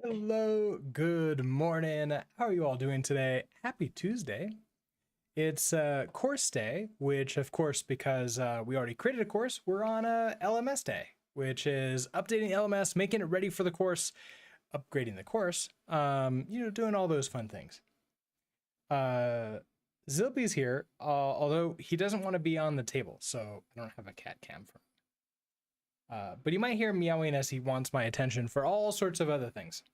Hello, good morning. How are you all doing today? Happy Tuesday. It's course day, which of course, because we already created a course, we're on a LMS day, which is updating LMS, making it ready for the course, upgrading the course, doing all those fun things. Zilby's here, although he doesn't want to be on the table, so I don't have a cat cam for him. But you might hear him meowing as he wants my attention for all sorts of other things.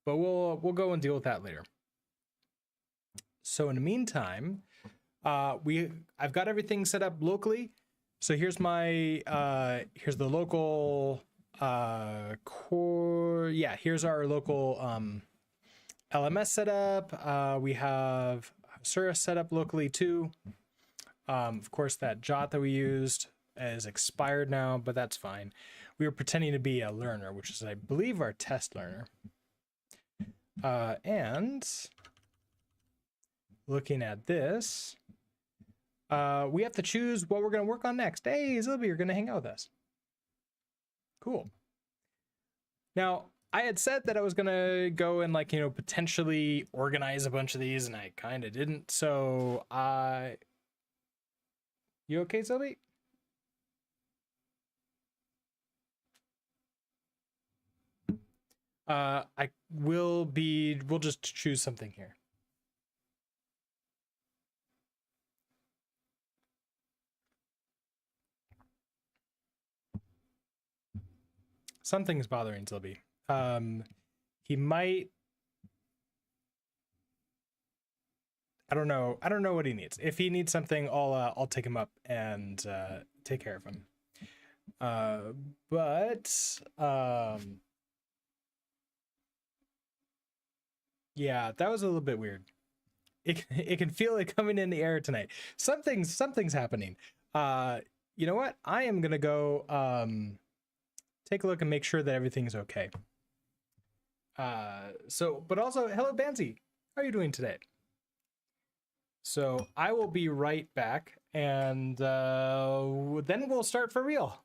But we'll go and deal with that later. So in the meantime, I've got everything set up locally. So here's my here's the local core. Yeah, here's our local LMS setup. We have Sura set up locally too. Of course, that jot that we used is expired now, but that's fine. We were pretending to be a learner, which is, I believe, our test learner. And looking at this, we have to choose what we're going to work on next. Hey, Zilby, you're going to hang out with us. Cool. Now, I had said that I was going to go and potentially organize a bunch of these, and I kind of didn't. So you okay, Zilby? We'll just choose something here. Something's bothering Zilby. He might. I don't know what he needs. If he needs something, I'll take him up and take care of him. Yeah, that was a little bit weird. It can feel it coming in the air tonight. Something's happening. You know what? I am gonna go take a look and make sure that everything's okay. But also, hello, Banzi. How are you doing today? So I will be right back, and then we'll start for real.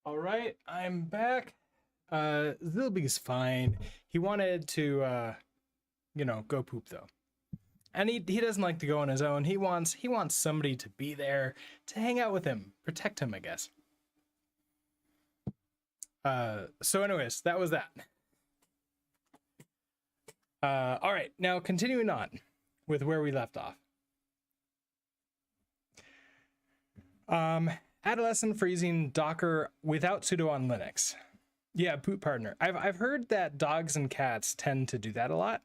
All right, I'm back. Zilby's fine. He wanted to, go poop though, and he doesn't like to go on his own. He wants somebody to be there to hang out with him, protect him, I guess. So anyways, that was that. All right, now continuing on with where we left off. Adolescent for using Docker without sudo on Linux. Yeah, boot partner. I've heard that dogs and cats tend to do that a lot.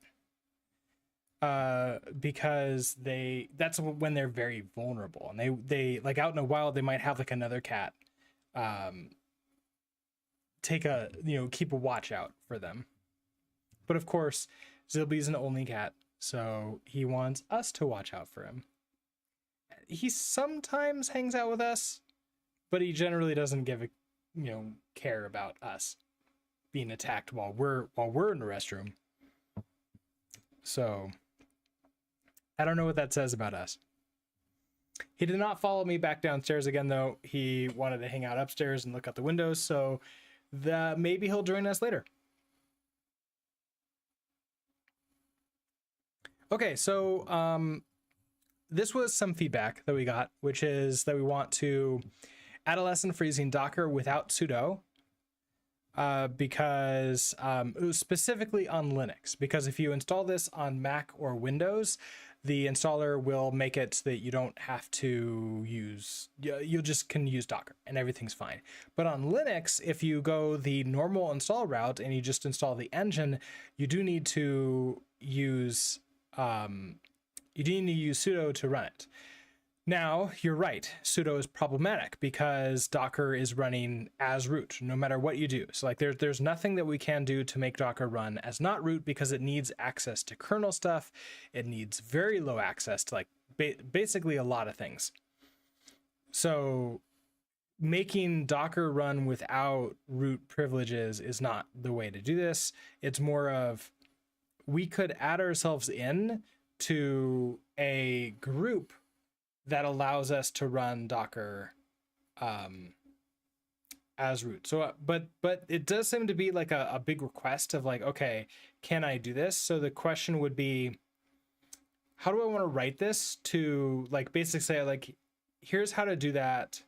Because that's when they're very vulnerable, and they like out in the wild, they might have like another cat keep a watch out for them. But of course, Zilby's an only cat, so he wants us to watch out for him. He sometimes hangs out with us, but he generally doesn't care about us being attacked while we're in the restroom. So I don't know what that says about us. He did not follow me back downstairs again, though. He wanted to hang out upstairs and look out the windows, so maybe he'll join us later. Okay, so this was some feedback that we got, which is that we want to adolescent for using Docker without sudo, because specifically on Linux, because if you install this on Mac or Windows, the installer will make it so that you don't have to you just can use Docker and everything's fine. But on Linux, if you go the normal install route and you just install the engine, you do need to use sudo to run it. Now, you're right, sudo is problematic because Docker is running as root, no matter what you do. So like there's nothing that we can do to make Docker run as not root because it needs access to kernel stuff. It needs very low access to like basically a lot of things. So making Docker run without root privileges is not the way to do this. It's more of, we could add ourselves in to a group that allows us to run Docker as root. So, but it does seem to be like a big request of like, okay, can I do this? So the question would be, how do I want to write this to like basically say like, here's how to do that,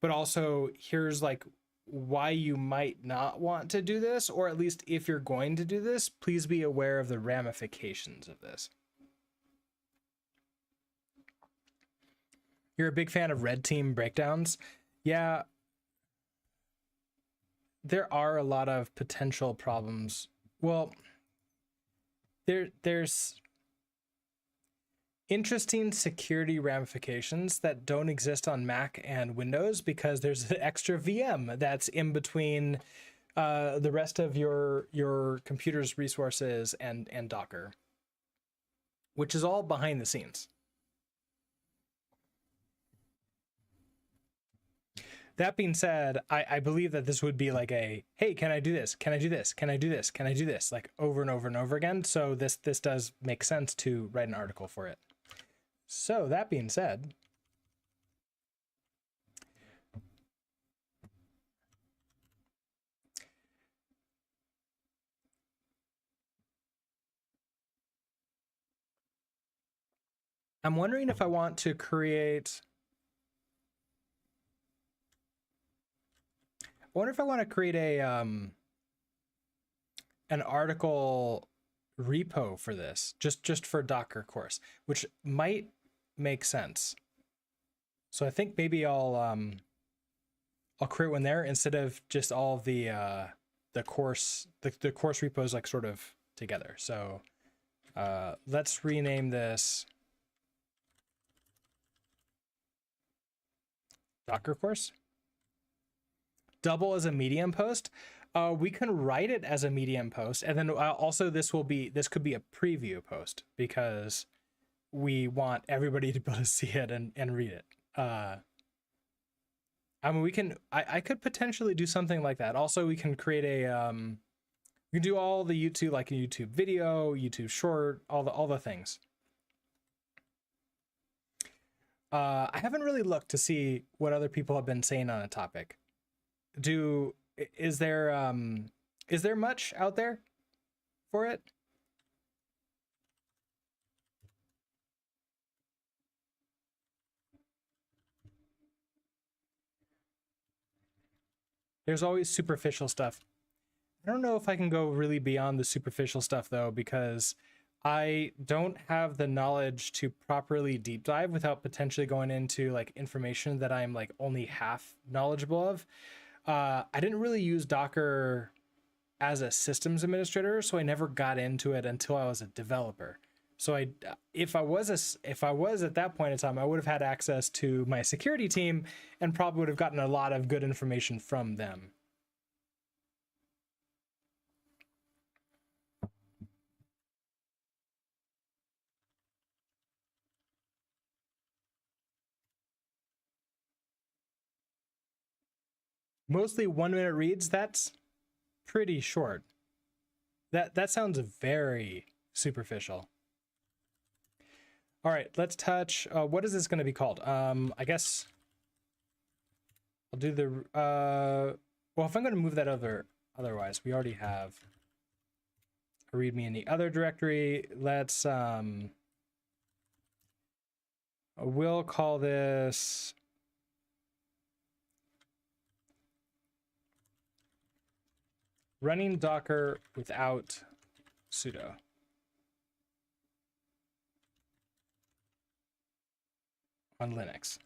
but also here's like why you might not want to do this, or at least if you're going to do this, please be aware of the ramifications of this. You're a big fan of red team breakdowns. Yeah, there are a lot of potential problems. Well, there's interesting security ramifications that don't exist on Mac and Windows because there's an extra VM that's in between the rest of your computer's resources and Docker, which is all behind the scenes. That being said, I believe that this would be like a, hey, can I do this? Can I do this? Can I do this? Can I do this? Like over and over and over again. So this does make sense to write an article for it. So that being said, I'm wondering if I want to create a an article repo for this, just for Docker course, which might make sense. So I think maybe I'll create one there instead of just all of the course repos like sort of together. So let's rename this Docker course. Double as a Medium post. We can write it as a Medium post, and then also this could be a preview post because we want everybody to be able to see it and read it. I mean, I could potentially do something like that. Also, we can create a we can do all the YouTube, like a YouTube video, YouTube short, all the things. I haven't really looked to see what other people have been saying on a topic. is there much out there for it? There's always superficial stuff. I don't know if I can go really beyond the superficial stuff though, because I don't have the knowledge to properly deep dive without potentially going into like information that I'm like only half knowledgeable of. I didn't really use Docker as a systems administrator, so I never got into it until I was a developer. So if I was at that point in time, I would have had access to my security team and probably would have gotten a lot of good information from them. Mostly 1 minute reads, that's pretty short. That sounds very superficial. All right, let's touch, what is this going to be called? I guess I'll do the, well, if I'm going to move that otherwise, we already have a readme in the other directory. Let's, we'll call this running Docker without sudo. On Linux.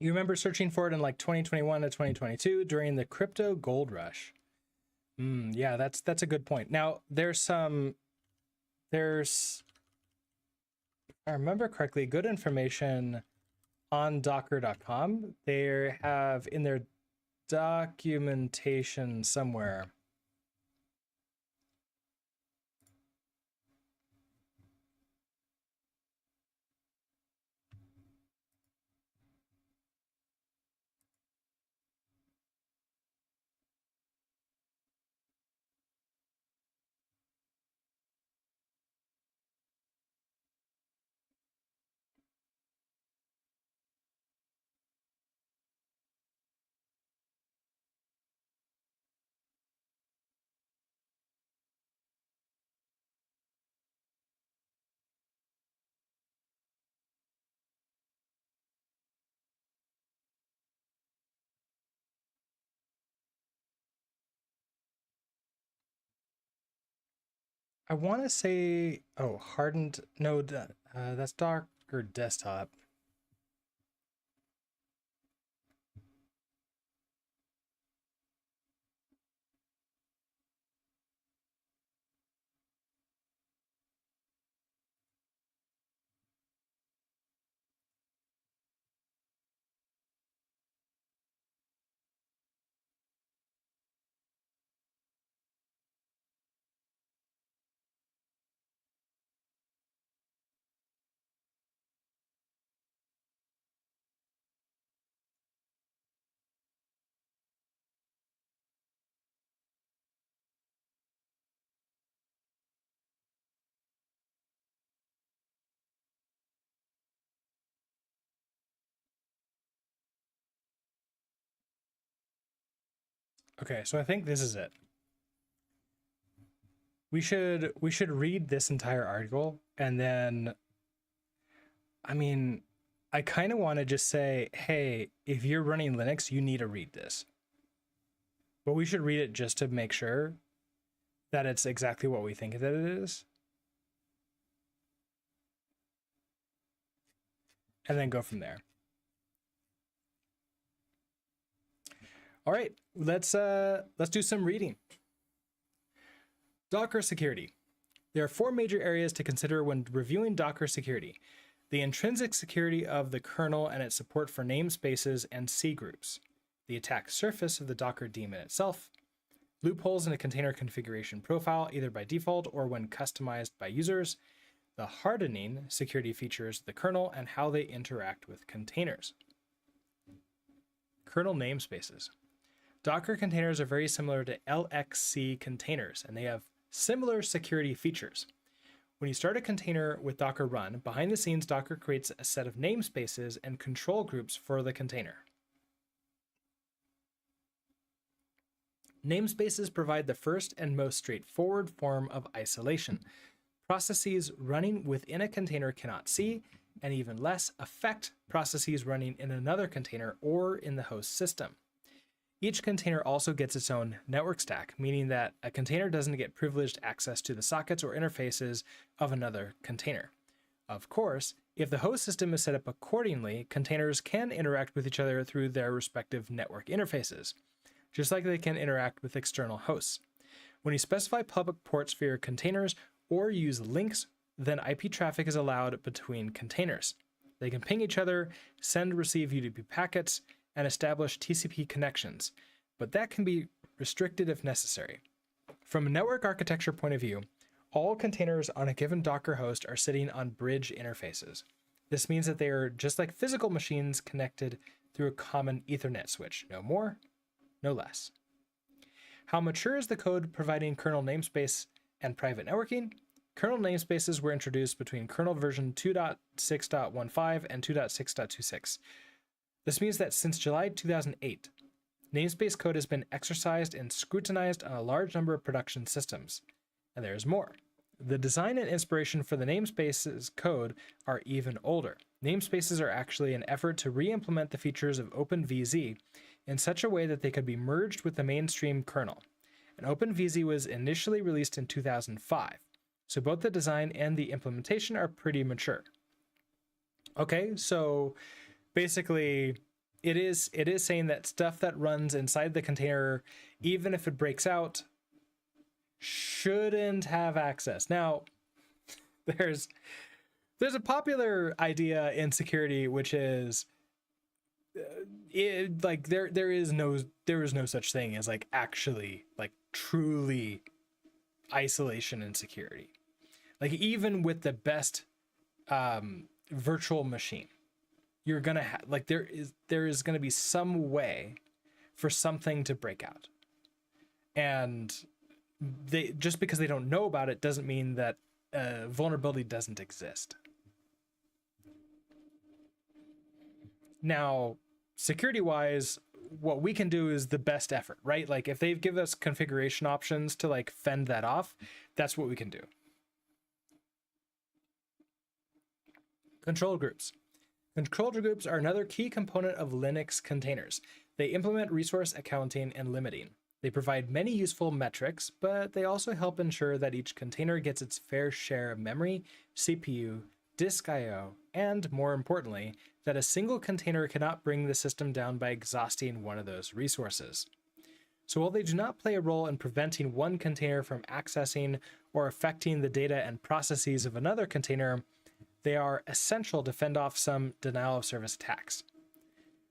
You remember searching for it in like 2021 to 2022 during the crypto gold rush. Yeah, that's a good point. Now, there's, if I remember correctly, good information on docker.com. They have in their documentation somewhere. I want to say, oh, hardened, no, that's Docker desktop. Okay, so I think this is it. We should read this entire article, and then, I mean, I kind of want to just say, hey, if you're running Linux, you need to read this. But we should read it just to make sure that it's exactly what we think that it is. And then go from there. All right, let's do some reading. Docker security. There are 4 major areas to consider when reviewing Docker security: the intrinsic security of the kernel and its support for namespaces and C groups, the attack surface of the Docker daemon itself, loopholes in a container configuration profile, either by default or when customized by users, the hardening security features of the kernel, and how they interact with containers. Kernel namespaces. Docker containers are very similar to LXC containers, and they have similar security features. When you start a container with Docker run, behind the scenes, Docker creates a set of namespaces and control groups for the container. Namespaces provide the first and most straightforward form of isolation. Processes running within a container cannot see, and even less affect processes running in another container or in the host system. Each container also gets its own network stack, meaning that a container doesn't get privileged access to the sockets or interfaces of another container. Of course, if the host system is set up accordingly, containers can interact with each other through their respective network interfaces, just like they can interact with external hosts. When you specify public ports for your containers or use links, then IP traffic is allowed between containers. They can ping each other, send and receive UDP packets, and establish TCP connections, but that can be restricted if necessary. From a network architecture point of view, all containers on a given Docker host are sitting on bridge interfaces. This means that they are just like physical machines connected through a common Ethernet switch, no more, no less. How mature is the code providing kernel namespace and private networking? Kernel namespaces were introduced between kernel version 2.6.15 and 2.6.26. This means that since July 2008, namespace code has been exercised and scrutinized on a large number of production systems. And there is more. The design and inspiration for the namespaces code are even older. Namespaces are actually an effort to re-implement the features of OpenVZ in such a way that they could be merged with the mainstream kernel. And OpenVZ was initially released in 2005, so both the design and the implementation are pretty mature. Okay, so basically, it is saying that stuff that runs inside the container, even if it breaks out, shouldn't have access. Now, there's a popular idea in security, which is there is no such thing as like actually like truly isolation and security. Like even with the best virtual machine, you're gonna have like there is gonna be some way for something to break out, and they just because they don't know about it doesn't mean that vulnerability doesn't exist. Now, security wise, what we can do is the best effort, right? Like if they give us configuration options to like fend that off, that's what we can do. Control groups. Control groups are another key component of Linux containers. They implement resource accounting and limiting. They provide many useful metrics, but they also help ensure that each container gets its fair share of memory, CPU, disk I/O, and more importantly, that a single container cannot bring the system down by exhausting one of those resources. So while they do not play a role in preventing one container from accessing or affecting the data and processes of another container, they are essential to fend off some denial of service attacks.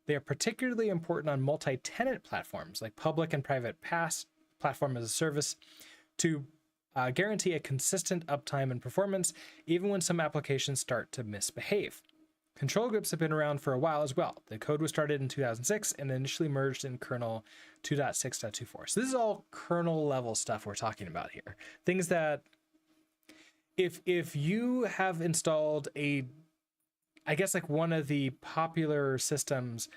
They are particularly important on multi-tenant platforms like public and private PaaS, platform as a service, to guarantee a consistent uptime and performance, even when some applications start to misbehave. Control groups have been around for a while as well. The code was started in 2006 and initially merged in kernel 2.6.24. So this is all kernel level stuff we're talking about here. Things that if you have installed I guess like one of the popular systems,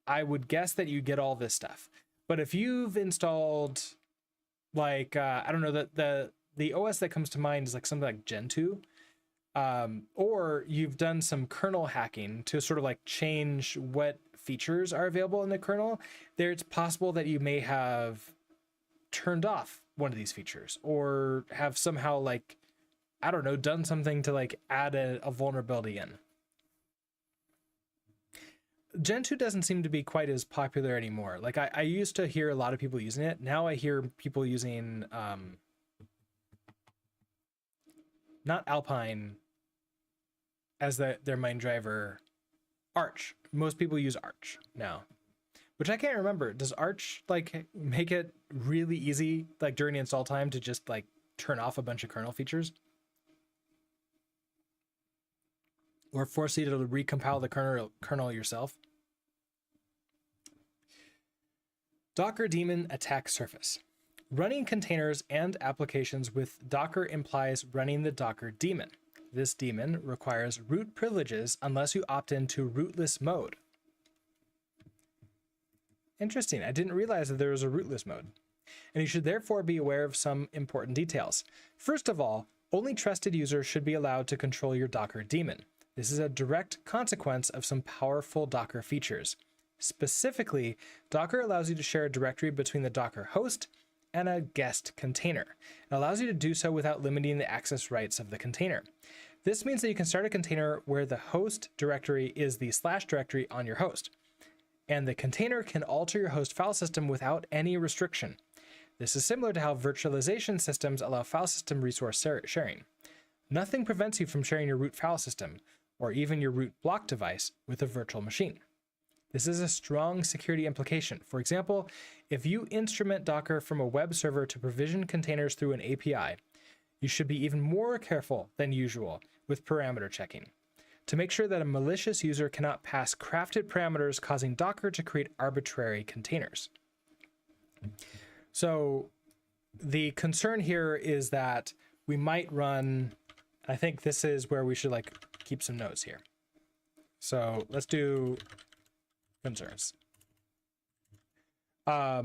I would guess that you get all this stuff. But if you've installed like, I don't know, the OS that comes to mind is like something like Gentoo, or you've done some kernel hacking to sort of like change what features are available in the kernel, it's possible that you may have turned off one of these features or have somehow like, I don't know, done something to like add a vulnerability in. Gentoo doesn't seem to be quite as popular anymore. Like I used to hear a lot of people using it. Now I hear people using, not Alpine as their main driver, Arch. Most people use Arch now. which I can't remember. Does Arch like make it really easy, like during install time, to just like turn off a bunch of kernel features? Or force you to recompile the kernel yourself? Docker daemon attack surface. Running containers and applications with Docker implies running the Docker daemon. This daemon requires root privileges unless you opt into rootless mode. Interesting. I didn't realize that there was a rootless mode. And you should therefore be aware of some important details. First of all, only trusted users should be allowed to control your Docker daemon. This is a direct consequence of some powerful Docker features. Specifically, Docker allows you to share a directory between the Docker host and a guest container. It allows you to do so without limiting the access rights of the container. This means that you can start a container where the host directory is the / directory on your host, and the container can alter your host file system without any restriction. This is similar to how virtualization systems allow file system resource sharing. Nothing prevents you from sharing your root file system, or even your root block device, with a virtual machine. This is a strong security implication. For example, if you instrument Docker from a web server to provision containers through an API, you should be even more careful than usual with parameter checking to make sure that a malicious user cannot pass crafted parameters, causing Docker to create arbitrary containers. So the concern here is that we might run, I think this is where we should like keep some notes here. So let's do concerns. A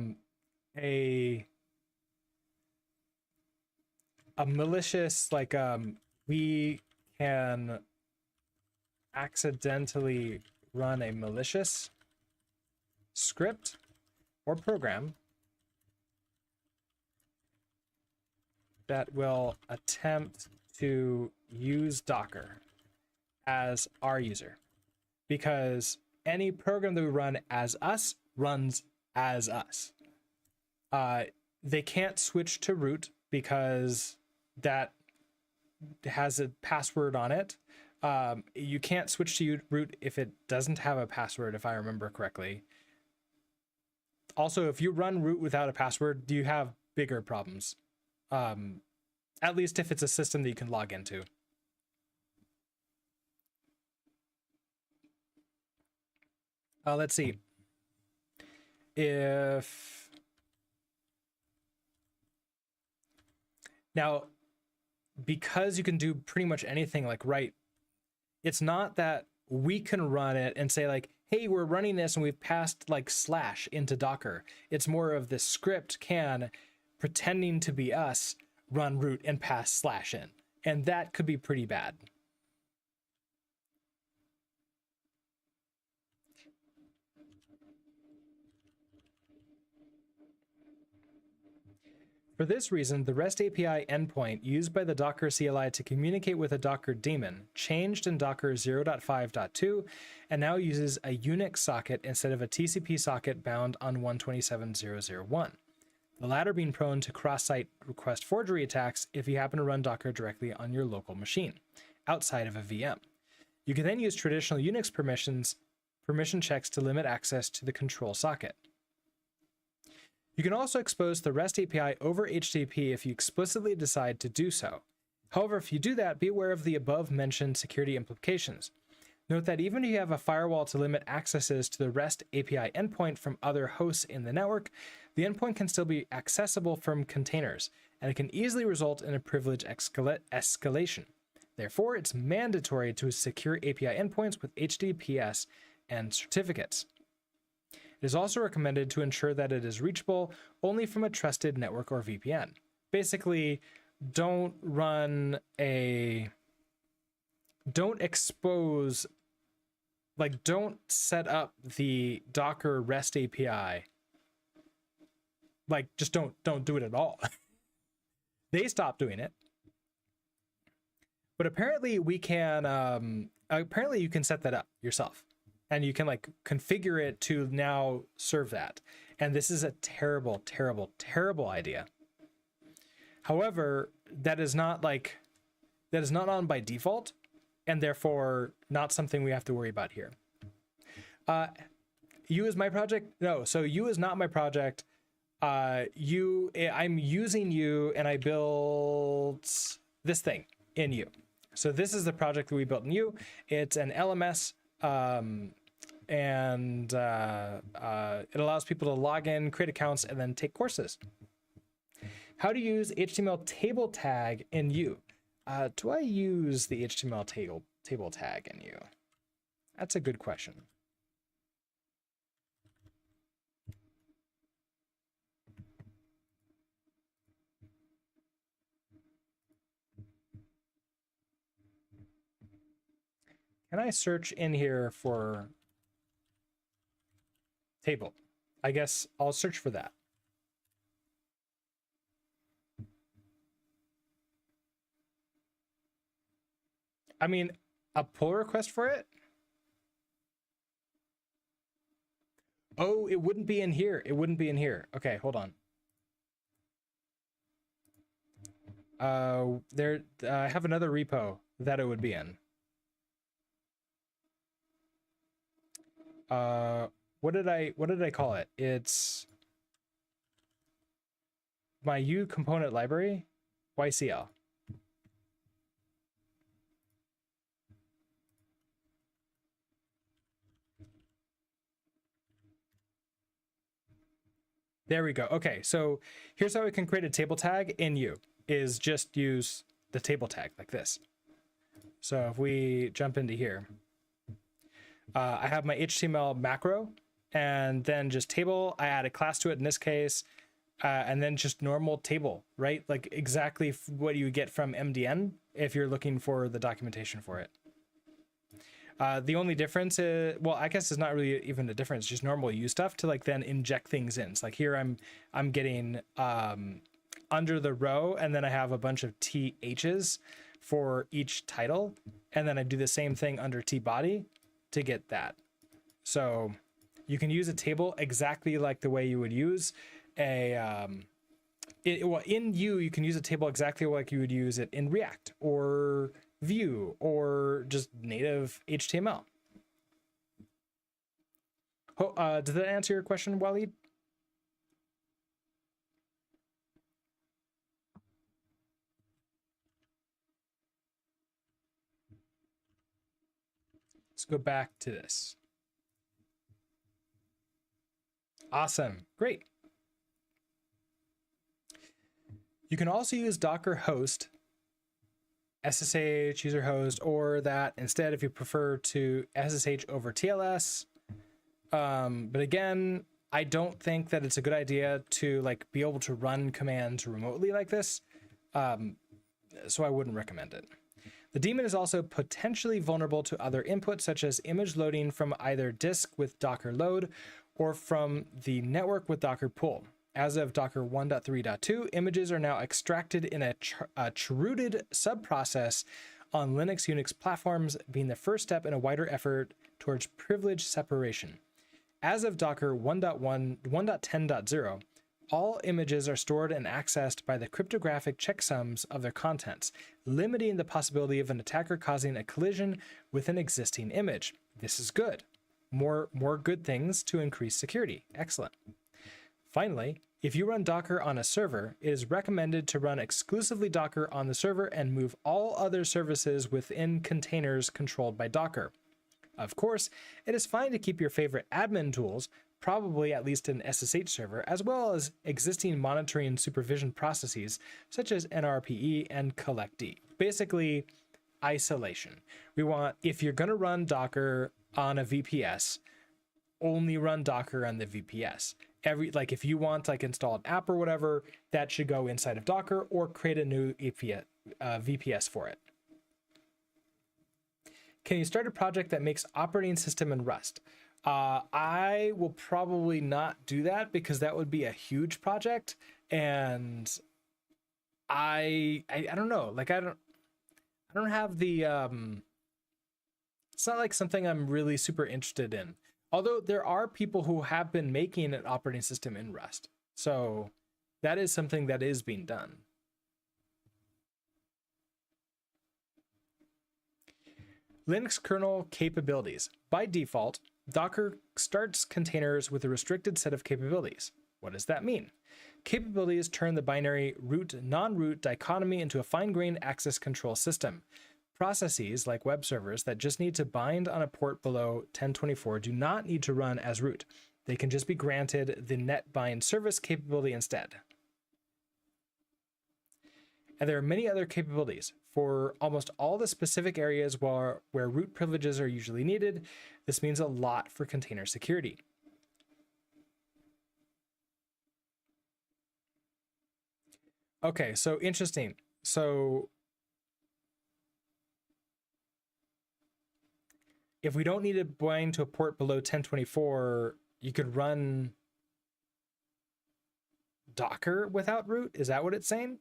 malicious, like we can accidentally run a malicious script or program that will attempt to use Docker as our user, because any program that we run as us runs as us. They can't switch to root because that has a password on it. You can't switch to root if it doesn't have a password, if I remember correctly. Also, if you run root without a password, you have bigger problems. At least if it's a system that you can log into. Let's see. If now, because you can do pretty much anything like write, it's not that we can run it and say like, hey, we're running this and we've passed like / into Docker. It's more of the script can, pretending to be us, run root and pass / in. And that could be pretty bad. For this reason, the REST API endpoint used by the Docker CLI to communicate with a Docker daemon changed in Docker 0.5.2 and now uses a Unix socket instead of a TCP socket bound on 127.0.0.1. The latter being prone to cross-site request forgery attacks if you happen to run Docker directly on your local machine, outside of a VM. You can then use traditional Unix permission checks to limit access to the control socket. You can also expose the REST API over HTTP if you explicitly decide to do so. However, if you do that, be aware of the above-mentioned security implications. Note that even if you have a firewall to limit accesses to the REST API endpoint from other hosts in the network, the endpoint can still be accessible from containers, and it can easily result in a privilege escalation. Therefore, it's mandatory to secure API endpoints with HTTPS and certificates. It is also recommended to ensure that it is reachable only from a trusted network or VPN. Basically, don't expose, like don't set up the Docker REST API. Like just don't do it at all. They stopped doing it. But apparently we can, apparently you can set that up yourself. And you can like configure it to now serve that. And this is a terrible, terrible, terrible idea. However, that is not on by default, and therefore not something we have to worry about here. You is my project? No, so you is not my project. I'm using you, and I built this thing in you. So this is the project that we built in you. It's an LMS, and it allows people to log in, create accounts, and then take courses. How to use HTML table tag in you? Do I use the HTML table tag in you? That's a good question. Can I search in here for table? I guess I'll search for that. I mean, a pull request for it? Oh, it wouldn't be in here. It wouldn't be in here. Okay, hold on. I have another repo that it would be in. What did I call it? It's my U component library, YCL. There we go. Okay, so here's how we can create a table tag in U, is just use the table tag like this. So if we jump into here, I have my HTML macro, and then just table, I add a class to it in this case, and then just normal table, right? Like exactly what you get from MDN if you're looking for the documentation for it. The only difference is, well, I guess it's not really even a difference, just normal U stuff to like then inject things in. So like here I'm getting under the row, and then I have a bunch of THs for each title, and then I do the same thing under T body to get that. So you can use a table exactly like the way you would use a well, in you can use a table exactly like you would use it in React or Vue or just native HTML. Oh, did that answer your question, Waleed? Let's go back to this. Awesome, great. You can also use Docker host, SSH, user host, or that instead if you prefer to SSH over TLS. But again, I don't think that it's a good idea to like be able to run commands remotely like this. So I wouldn't recommend it. The daemon is also potentially vulnerable to other inputs, such as image loading from either disk with Docker load or from the network with Docker pull. As of Docker 1.3.2, images are now extracted in a chrooted subprocess on Linux Unix platforms, being the first step in a wider effort towards privilege separation. As of Docker 1.10.0, all images are stored and accessed by the cryptographic checksums of their contents, limiting the possibility of an attacker causing a collision with an existing image. This is good. More good things to increase security. Excellent. Finally, if you run Docker on a server, it is recommended to run exclusively Docker on the server and move all other services within containers controlled by Docker. Of course, it is fine to keep your favorite admin tools, probably at least an SSH server, as well as existing monitoring and supervision processes such as NRPE and collectd. Basically, isolation. We want, if you're going to run Docker on a VPS, only run Docker on the VPS. If you want like install an app or whatever, that should go inside of Docker or create a new VPS for it. Can you start a project that makes operating system in Rust? I will probably not do that because that would be a huge project, and I don't know. Like I don't have the it's not like something I'm really super interested in. Although there are people who have been making an operating system in Rust. So that is something that is being done. Linux kernel capabilities. By default, Docker starts containers with a restricted set of capabilities. What does that mean? Capabilities turn the binary root-non-root dichotomy into a fine-grained access control system. Processes, like web servers, that just need to bind on a port below 1024 do not need to run as root. They can just be granted the netbind service capability instead. And there are many other capabilities. For almost all the specific areas where root privileges are usually needed, this means a lot for container security. Okay, so interesting. So if we don't need to bind to a port below 1024, you could run Docker without root? Is that what it's saying?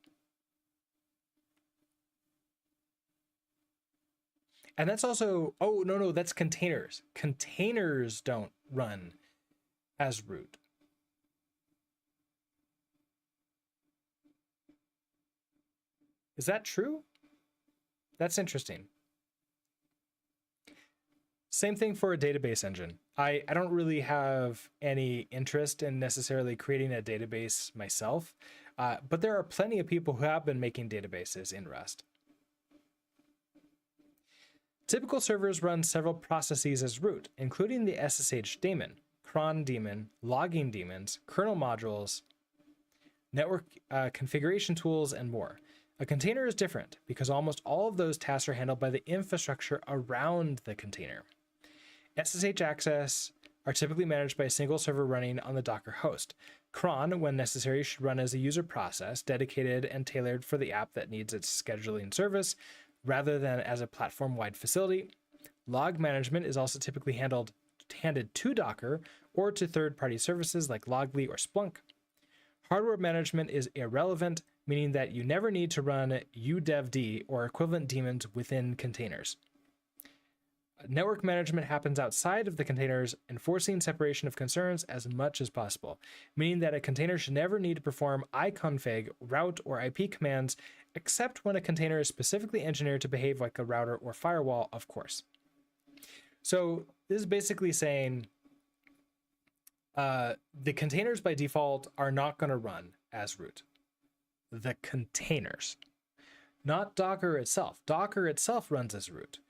And that's also, oh, no, that's containers. Containers don't run as root. Is that true? That's interesting. Same thing for a database engine. I don't really have any interest in necessarily creating a database myself, but there are plenty of people who have been making databases in Rust. Typical servers run several processes as root, including the SSH daemon, cron daemon, logging daemons, kernel modules, network configuration tools, and more. A container is different because almost all of those tasks are handled by the infrastructure around the container. SSH access are typically managed by a single server running on the Docker host. Cron, when necessary, should run as a user process, dedicated and tailored for the app that needs its scheduling service, rather than as a platform-wide facility. Log management is also typically handed to Docker or to third-party services like Loggly or Splunk. Hardware management is irrelevant, meaning that you never need to run udevd or equivalent daemons within containers. Network management happens outside of the containers, enforcing separation of concerns as much as possible, meaning that a container should never need to perform iconfig, route, or IP commands, except when a container is specifically engineered to behave like a router or firewall, of course. So this is basically saying the containers by default are not going to run as root. The containers, not Docker itself. Docker itself runs as root,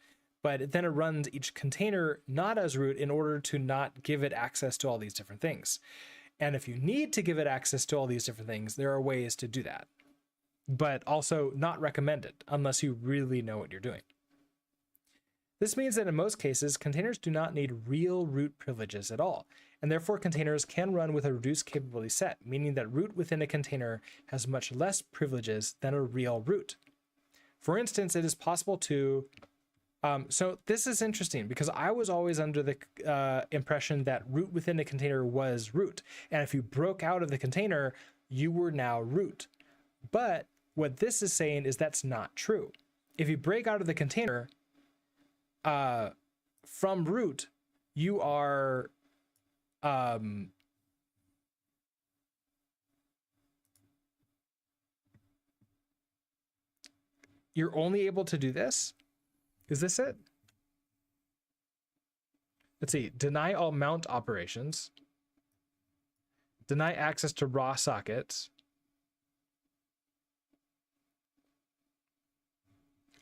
but then it runs each container not as root in order to not give it access to all these different things. And if you need to give it access to all these different things, there are ways to do that, but also not recommended unless you really know what you're doing. This means that in most cases, containers do not need real root privileges at all, and therefore containers can run with a reduced capability set, meaning that root within a container has much less privileges than a real root. For instance, it is possible to so this is interesting because I was always under the impression that root within a container was root. And if you broke out of the container, you were now root. But what this is saying is that's not true. If you break out of the container from root, you are you're only able to do this. Is this it? Let's see. Deny all mount operations. Deny access to raw sockets.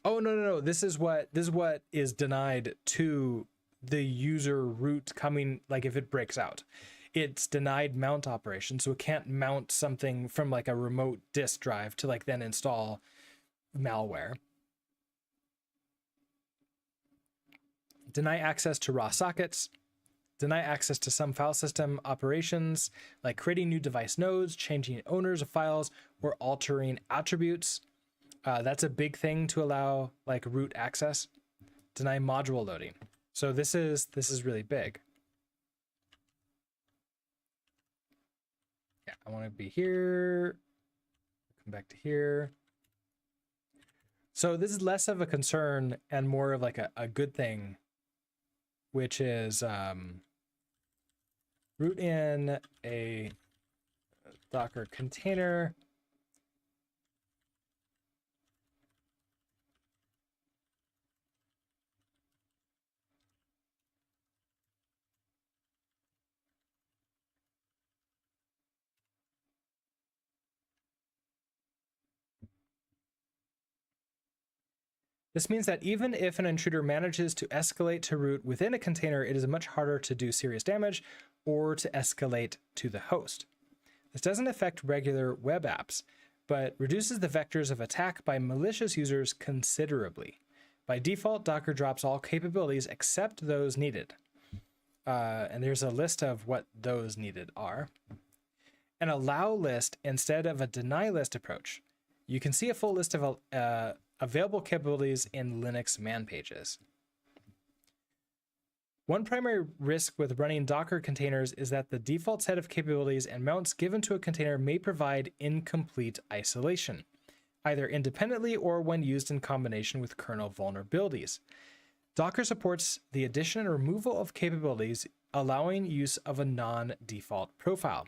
Oh, no. This is what is denied to the user root coming, like if it breaks out. It's denied mount operation, so it can't mount something from like a remote disk drive to like then install malware. Deny access to raw sockets, deny access to some file system operations, like creating new device nodes, changing owners of files, or altering attributes. That's a big thing to allow like root access. Deny module loading. So this is really big. Yeah, I want to be here. Come back to here. So this is less of a concern and more of like a good thing, which is root in a Docker container. This means that even if an intruder manages to escalate to root within a container, it is much harder to do serious damage or to escalate to the host. This doesn't affect regular web apps, but reduces the vectors of attack by malicious users considerably. By default, Docker drops all capabilities except those needed. And there's a list of what those needed are. An allow list instead of a deny list approach. You can see a full list of available capabilities in Linux man pages. One primary risk with running Docker containers is that the default set of capabilities and mounts given to a container may provide incomplete isolation, either independently or when used in combination with kernel vulnerabilities. Docker supports the addition and removal of capabilities, allowing use of a non-default profile.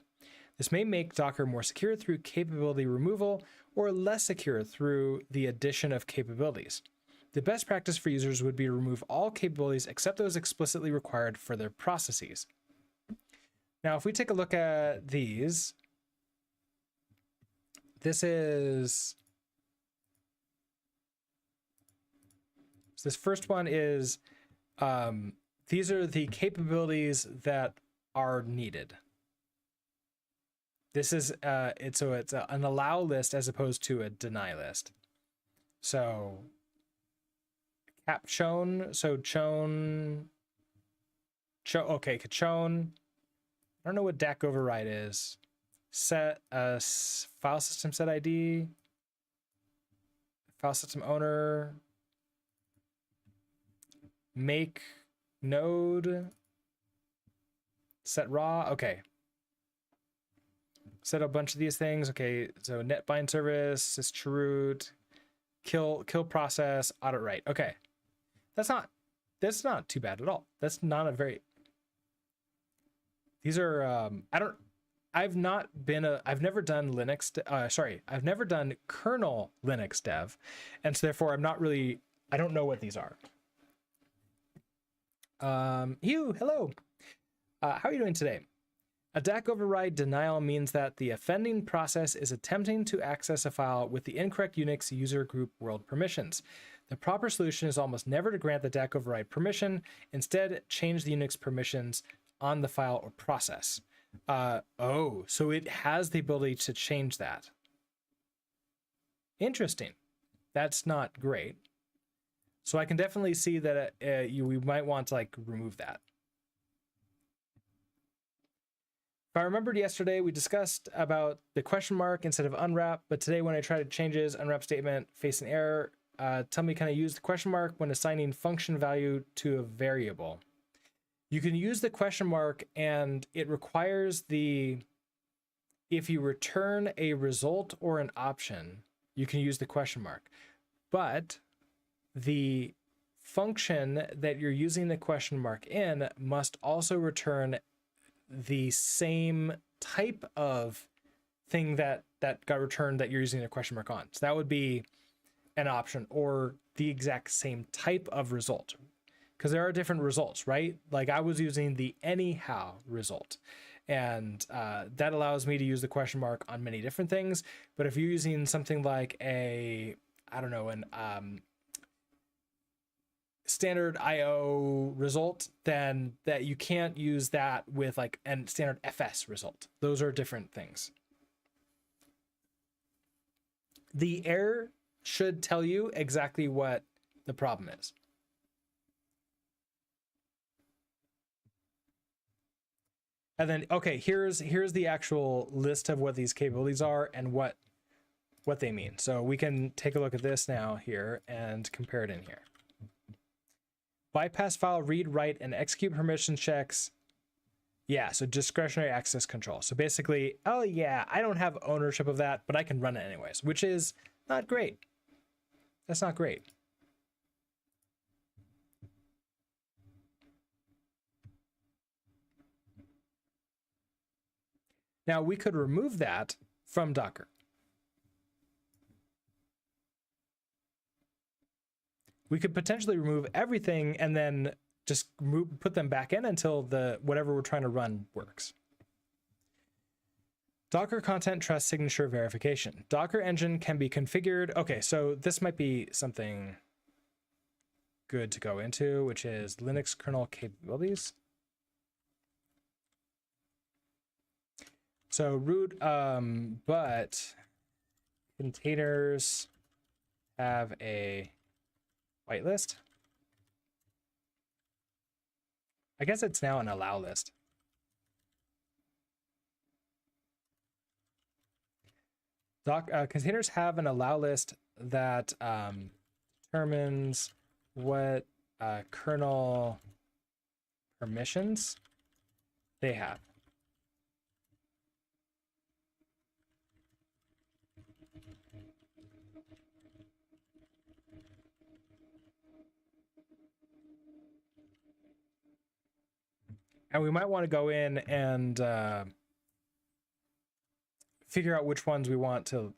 This may make Docker more secure through capability removal or less secure through the addition of capabilities. The best practice for users would be to remove all capabilities except those explicitly required for their processes. Now, if we take a look at these, this first one is, these are the capabilities that are needed. This is, it's an allow list as opposed to a deny list. So cap chown, okay, chown. I don't know what DAC override is. Set file system set ID, file system owner, make node, set raw. Okay. Set a bunch of these things. Okay, so net bind service, sysroot, kill process, audit write. Okay, that's not too bad at all. That's not a very. These are I've never done Linux. I've never done kernel Linux dev, and so therefore I don't know what these are. Hugh, hello. How are you doing today? A DAC override denial means that the offending process is attempting to access a file with the incorrect Unix user group world permissions. The proper solution is almost never to grant the DAC override permission. Instead, change the Unix permissions on the file or process. So it has the ability to change that. Interesting. That's not great. So I can definitely see that we might want to remove that. If I remembered yesterday, we discussed about the question mark instead of unwrap, but today when I try to change his unwrap statement, face an error. Tell me, can I use the question mark when assigning function value to a variable? You can use the question mark, and it requires if you return a result or an option, you can use the question mark. But the function that you're using the question mark in must also return the same type of thing that got returned that you're using a question mark on. So that would be an option, or the exact same type of result, because there are different results, right? Like I was using the anyhow result, and that allows me to use the question mark on many different things. But if you're using something like an standard IO result, then that you can't use that with a standard FS result. Those are different things. The error should tell you exactly what the problem is. And then, okay, here's the actual list of what these capabilities are and what they mean. So we can take a look at this now here and compare it in here. Bypass file read, write, and execute permission checks. Yeah, so discretionary access control. So basically, oh yeah, I don't have ownership of that, but I can run it anyways, which is not great. That's not great. Now we could remove that from Docker. We could potentially remove everything and then just put them back in until whatever we're trying to run works. Docker content trust signature verification. Docker engine can be configured. Okay, so this might be something good to go into, which is Linux kernel capabilities. So root, but containers have a whitelist. I guess it's now an allow list. Containers have an allow list that determines what kernel permissions they have. And we might want to go in and figure out which ones we want to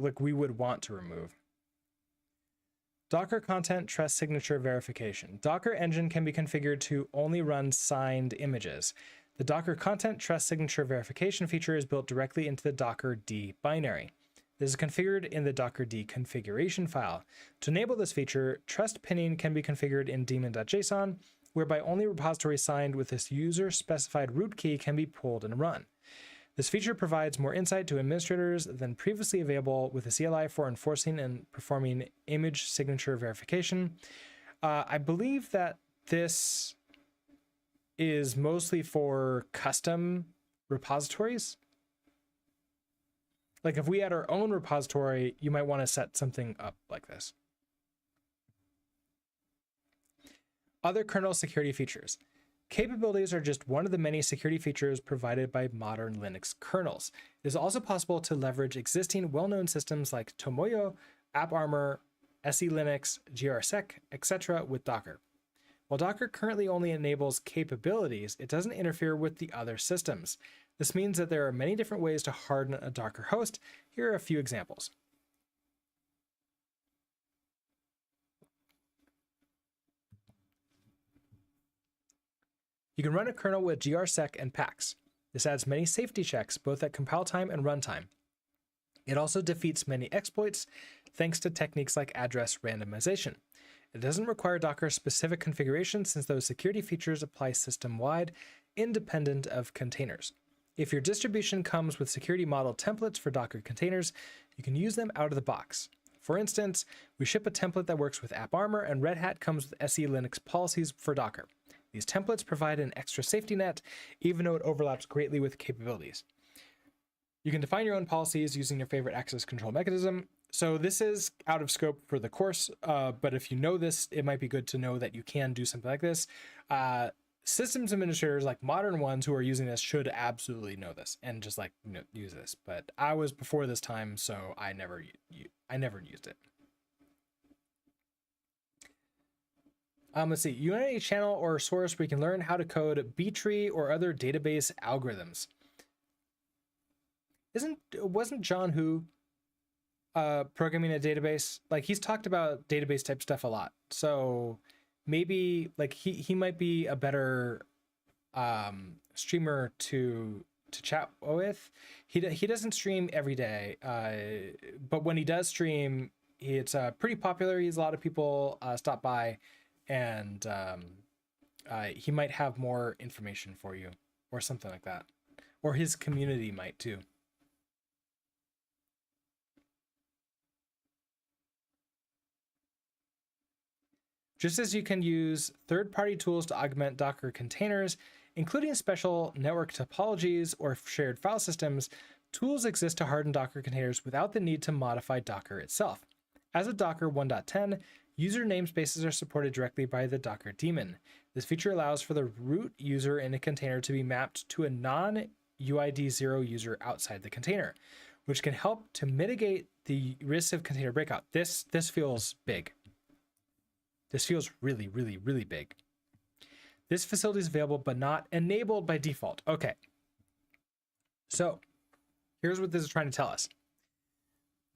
like we would want to remove. Docker content trust signature verification. Docker engine can be configured to only run signed images. The Docker content trust signature verification feature is built directly into the Docker D binary. This is configured in the Docker D configuration file. To enable this feature, trust pinning can be configured in daemon.json, whereby only repositories signed with this user-specified root key can be pulled and run. This feature provides more insight to administrators than previously available with the CLI for enforcing and performing image signature verification. I believe that this is mostly for custom repositories. Like if we had our own repository, you might want to set something up like this. Other kernel security features. Capabilities are just one of the many security features provided by modern Linux kernels. It is also possible to leverage existing well-known systems like Tomoyo, AppArmor, SELinux, GRSec, etc. with Docker. While Docker currently only enables capabilities, it doesn't interfere with the other systems. This means that there are many different ways to harden a Docker host. Here are a few examples. You can run a kernel with GRSec and packs. This adds many safety checks, both at compile time and runtime. It also defeats many exploits, thanks to techniques like address randomization. It doesn't require Docker-specific configuration since those security features apply system-wide, independent of containers. If your distribution comes with security model templates for Docker containers, you can use them out of the box. For instance, we ship a template that works with AppArmor, and Red Hat comes with SELinux policies for Docker. These templates provide an extra safety net, even though it overlaps greatly with capabilities. You can define your own policies using your favorite access control mechanism. So this is out of scope for the course, but if you know this, it might be good to know that you can do something like this. Systems administrators, like modern ones who are using this, should absolutely know this and just like use this. But I was before this time, so I never used it. Let's see, you know any channel or source where you can learn how to code B-tree or other database algorithms? Wasn't John Hu programming a database? Like he's talked about database type stuff a lot. So maybe like he might be a better streamer to chat with. He doesn't stream every day, but when he does stream, it's pretty popular. He's a lot of people stop by. And he might have more information for you or something like that. Or his community might too. Just as you can use third-party tools to augment Docker containers, including special network topologies or shared file systems, tools exist to harden Docker containers without the need to modify Docker itself. As of Docker 1.10, user namespaces are supported directly by the Docker daemon. This feature allows for the root user in a container to be mapped to a non-UID0 user outside the container, which can help to mitigate the risk of container breakout. This feels big. This feels really, really, really big. This facility is available but not enabled by default. Okay. So here's what this is trying to tell us.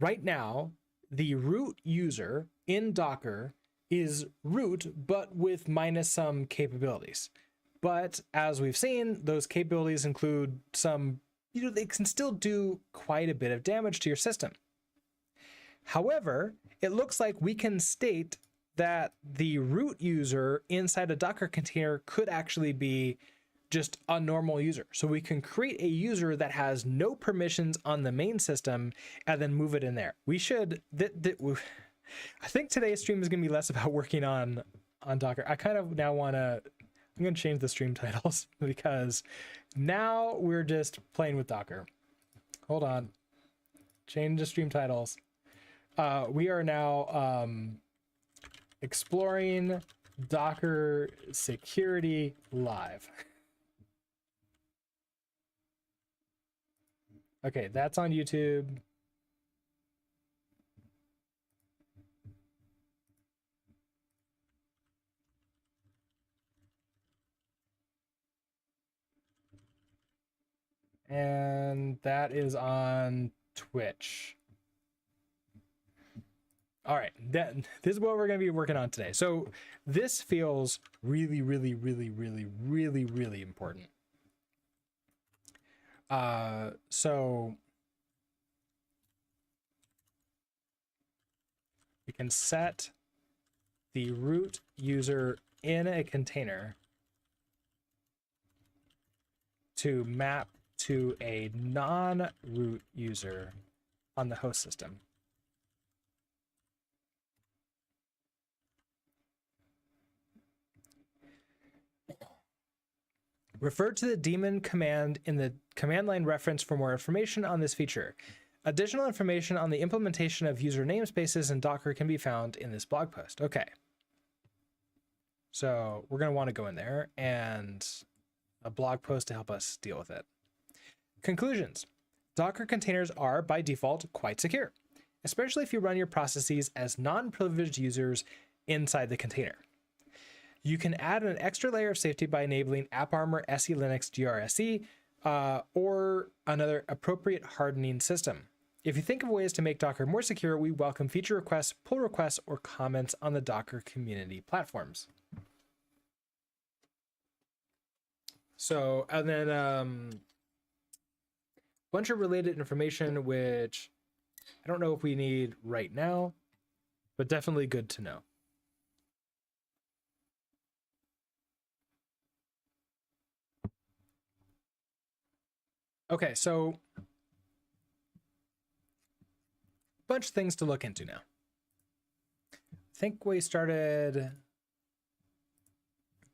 Right now, the root user in Docker is root, but with minus some capabilities. But as we've seen, those capabilities include some, they can still do quite a bit of damage to your system. However, it looks like we can state that the root user inside a Docker container could actually be just a normal user. So we can create a user that has no permissions on the main system and then move it in there. We should, I think today's stream is going to be less about working on Docker. I kind of now want to, I'm going to change the stream titles because now we're just playing with Docker. Hold on. Change the stream titles. We are now exploring Docker security live. Okay, that's on YouTube. And that is on Twitch. All right, this is what we're going to be working on today. So this feels really, really, really, really, really, really important. So we can set the root user in a container to map to a non-root user on the host system. Refer to the daemon command in the command line reference for more information on this feature. Additional information on the implementation of user namespaces in Docker can be found in this blog post. Okay. So we're going to want to go in there and a blog post to help us deal with it. Conclusions. Docker containers are, by default, quite secure, especially if you run your processes as non-privileged users inside the container. You can add an extra layer of safety by enabling AppArmor SE Linux GRSE or another appropriate hardening system. If you think of ways to make Docker more secure, we welcome feature requests, pull requests, or comments on the Docker community platforms. So, and then bunch of related information, which I don't know if we need right now, but definitely good to know. Okay, so bunch of things to look into now. I think we started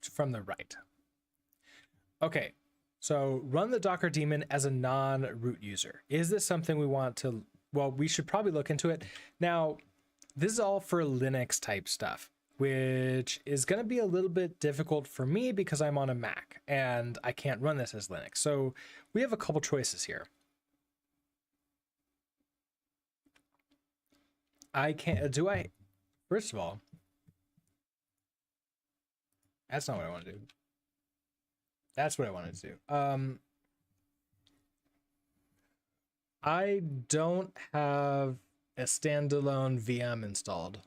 from the right. Okay, so run the Docker daemon as a non-root user. Is this something we want to, well, we should probably look into it. Now, this is all for Linux type stuff, which is going to be a little bit difficult for me because I'm on a Mac and I can't run this as Linux. So we have a couple choices here. I can't, first of all, that's not what I want to do. That's what I wanted to do. I don't have a standalone VM installed.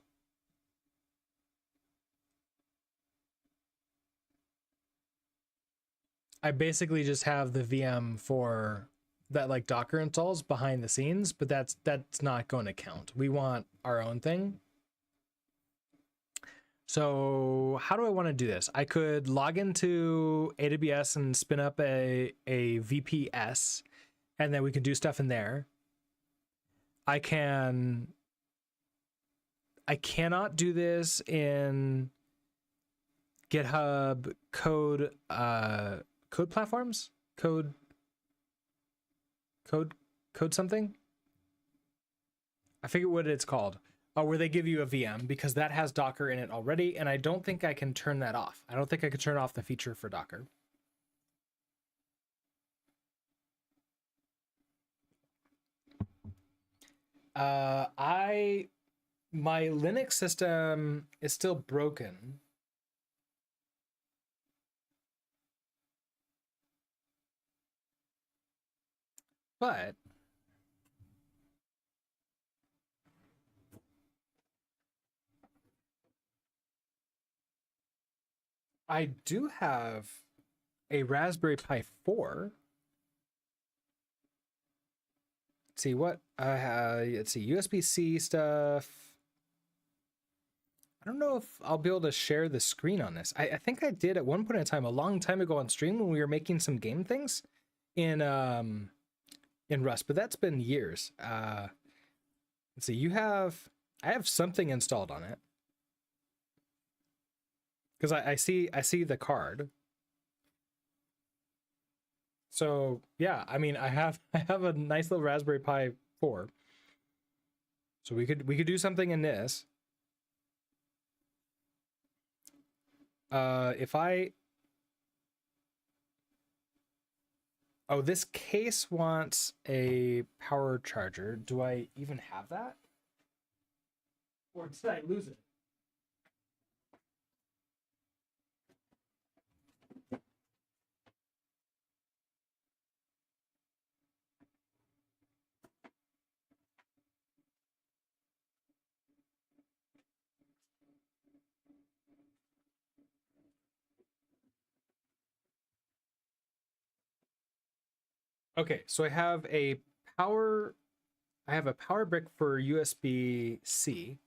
I basically just have the VM for that, like Docker installs behind the scenes, but that's not going to count. We want our own thing. So how do I want to do this? I could log into AWS and spin up a VPS, and then we can do stuff in there. I cannot do this in GitHub code platforms, code something. I forget what it's called. Where they give you a VM, because that has Docker in it already, and I don't think I can turn that off. I don't think I could turn off the feature for Docker. My Linux system is still broken. But I do have a Raspberry Pi 4. Let's see what I have. Let's see, USB-C stuff. I don't know if I'll be able to share the screen on this. I think I did at one point in time, a long time ago on stream when we were making some game things in Rust, but that's been years. Let's see, I have something installed on it. Because I see the card. So yeah, I mean I have a nice little Raspberry Pi 4. So we could do something in this. If I Oh, this case wants a power charger. Do I even have that? Or did I lose it? Okay, so power I have a power brick for USB-C,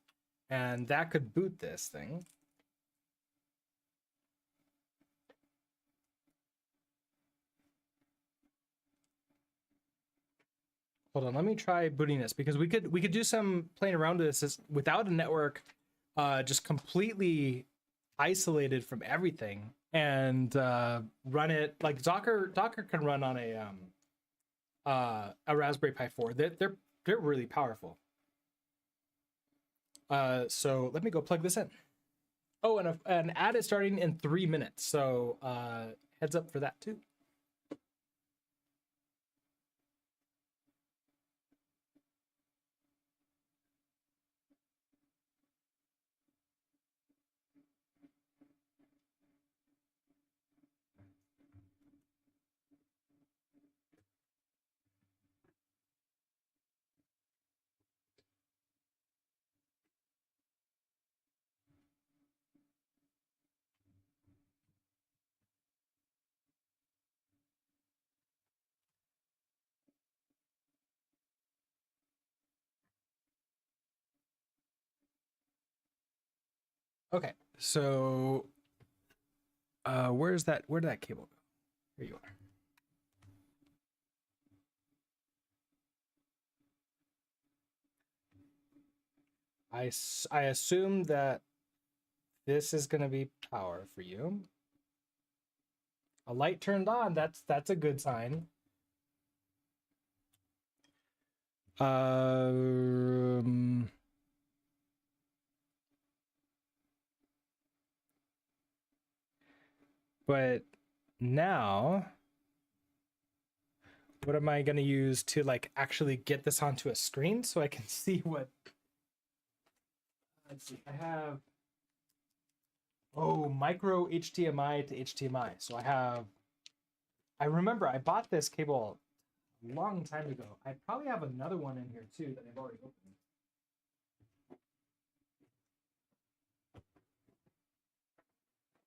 and that could boot this thing. Hold on, let me try booting this because we could do some playing around with this without a network, just completely isolated from everything, and run it like Docker can run on a Raspberry Pi 4. They're really powerful. So let me go plug this in. Oh, and an ad is starting in 3 minutes, so heads up for that too. Okay, so where did that cable go? Here you are. I assume that this is going to be power for you. A light turned on. That's a good sign. But now, what am I going to use to like actually get this onto a screen so I can see what? Let's see. I have micro HDMI to HDMI. So I remember I bought this cable a long time ago. I probably have another one in here too that I've already opened.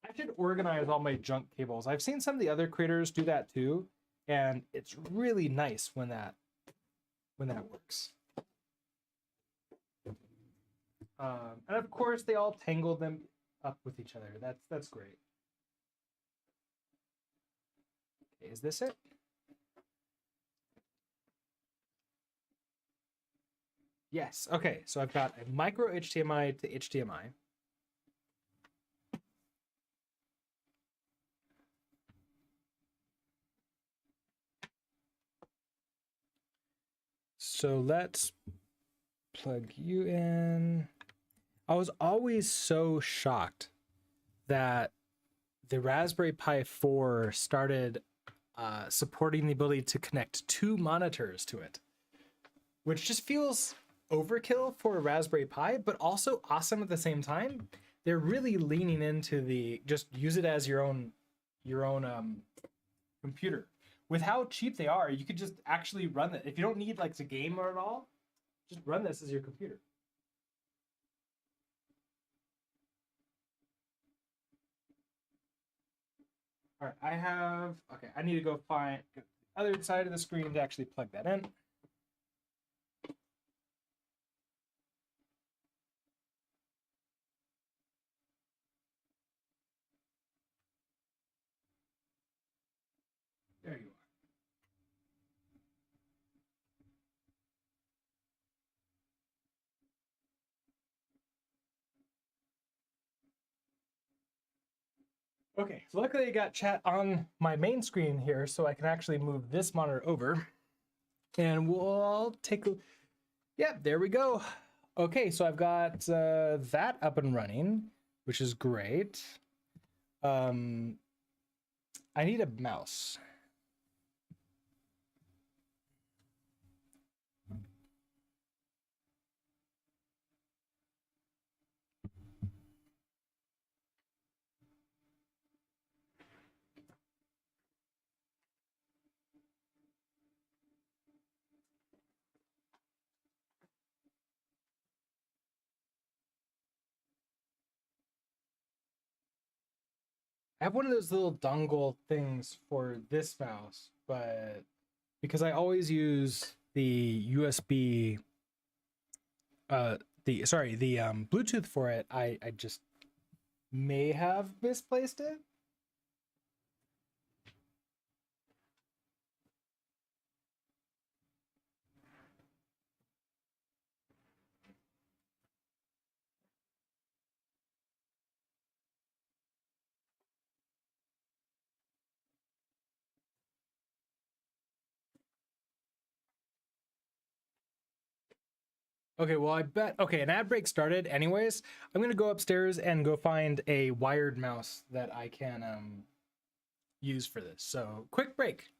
I should organize all my junk cables. I've seen some of the other creators do that too, and it's really nice when that works. And of course, they all tangle them up with each other. That's great. Okay, is this it? Yes. Okay, so I've got a micro HDMI to HDMI. So let's plug you in. I was always so shocked that the Raspberry Pi 4 started supporting the ability to connect 2 monitors to it, which just feels overkill for a Raspberry Pi, but also awesome at the same time. They're really leaning into the just use it as your own computer. With how cheap they are, you could just actually run it. If you don't need like to game or at all, just run this as your computer. All right, okay, I need to go find the other side of the screen to actually plug that in. Okay, so luckily I got chat on my main screen here, so I can actually move this monitor over, and we'll take a, yeah, there we go. Okay, so I've got that up and running, which is great. I need a mouse. I have one of those little dongle things for this mouse, but because I always use the USB, the Bluetooth for it, I just may have misplaced it. Okay, well, I bet. Okay, an ad break started. Anyways, I'm gonna go upstairs and go find a wired mouse that I can use for this. So, quick break.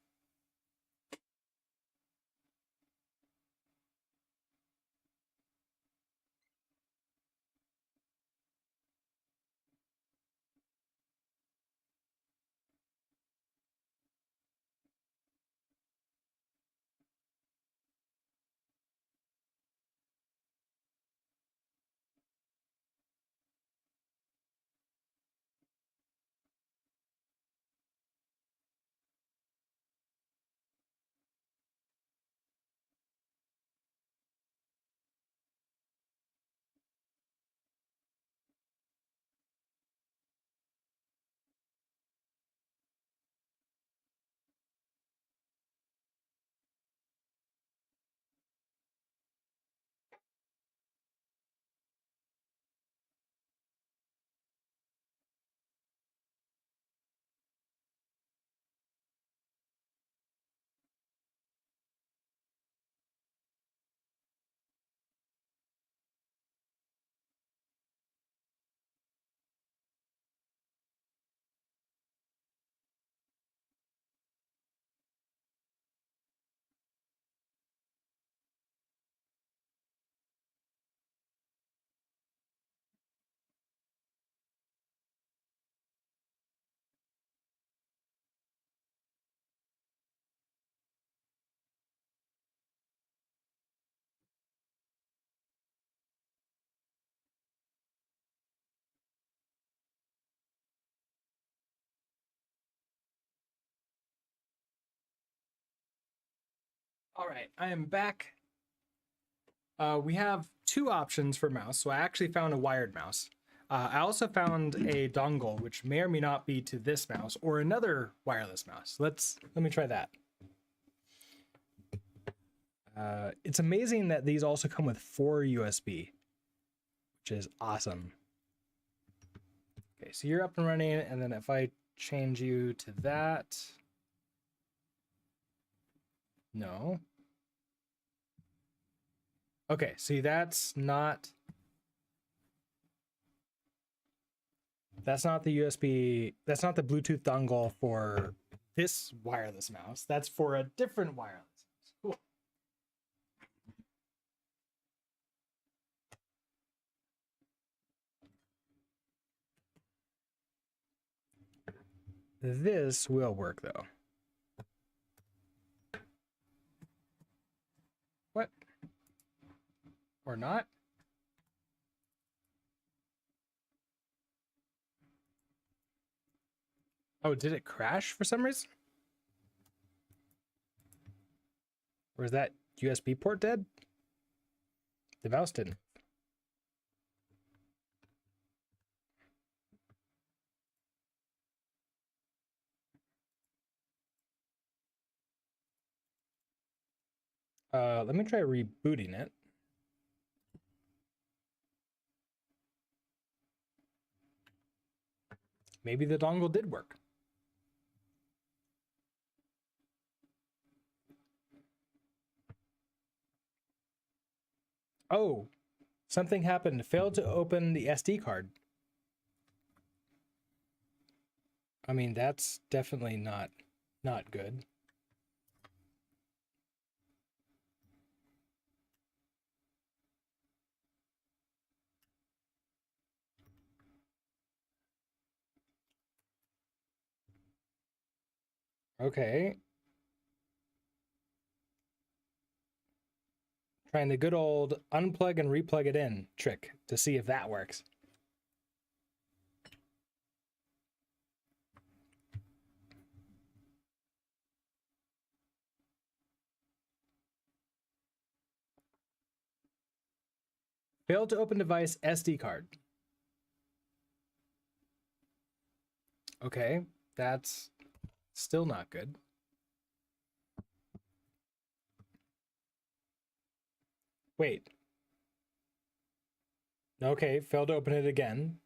All right, I am back. We have two options for mouse. So I actually found a wired mouse. I also found a dongle, which may or may not be to this mouse or another wireless mouse. Let me try that. It's amazing that these also come with 4 USB, which is awesome. Okay, so you're up and running, and then if I change you to that, no. Okay, see, that's not the USB, that's not the Bluetooth dongle for this wireless mouse. That's for a different wireless mouse. Cool. This will work though. What? Or not? Oh, did it crash for some reason? Or is that USB port dead? The mouse didn't. Let me try rebooting it. Maybe the dongle did work. Oh, something happened. Failed to open the SD card. I mean, that's definitely not good. Okay. Trying the good old unplug and replug it in trick to see if that works. Failed to open device SD card. Okay, that's still not good. Wait. Okay, failed to open it again.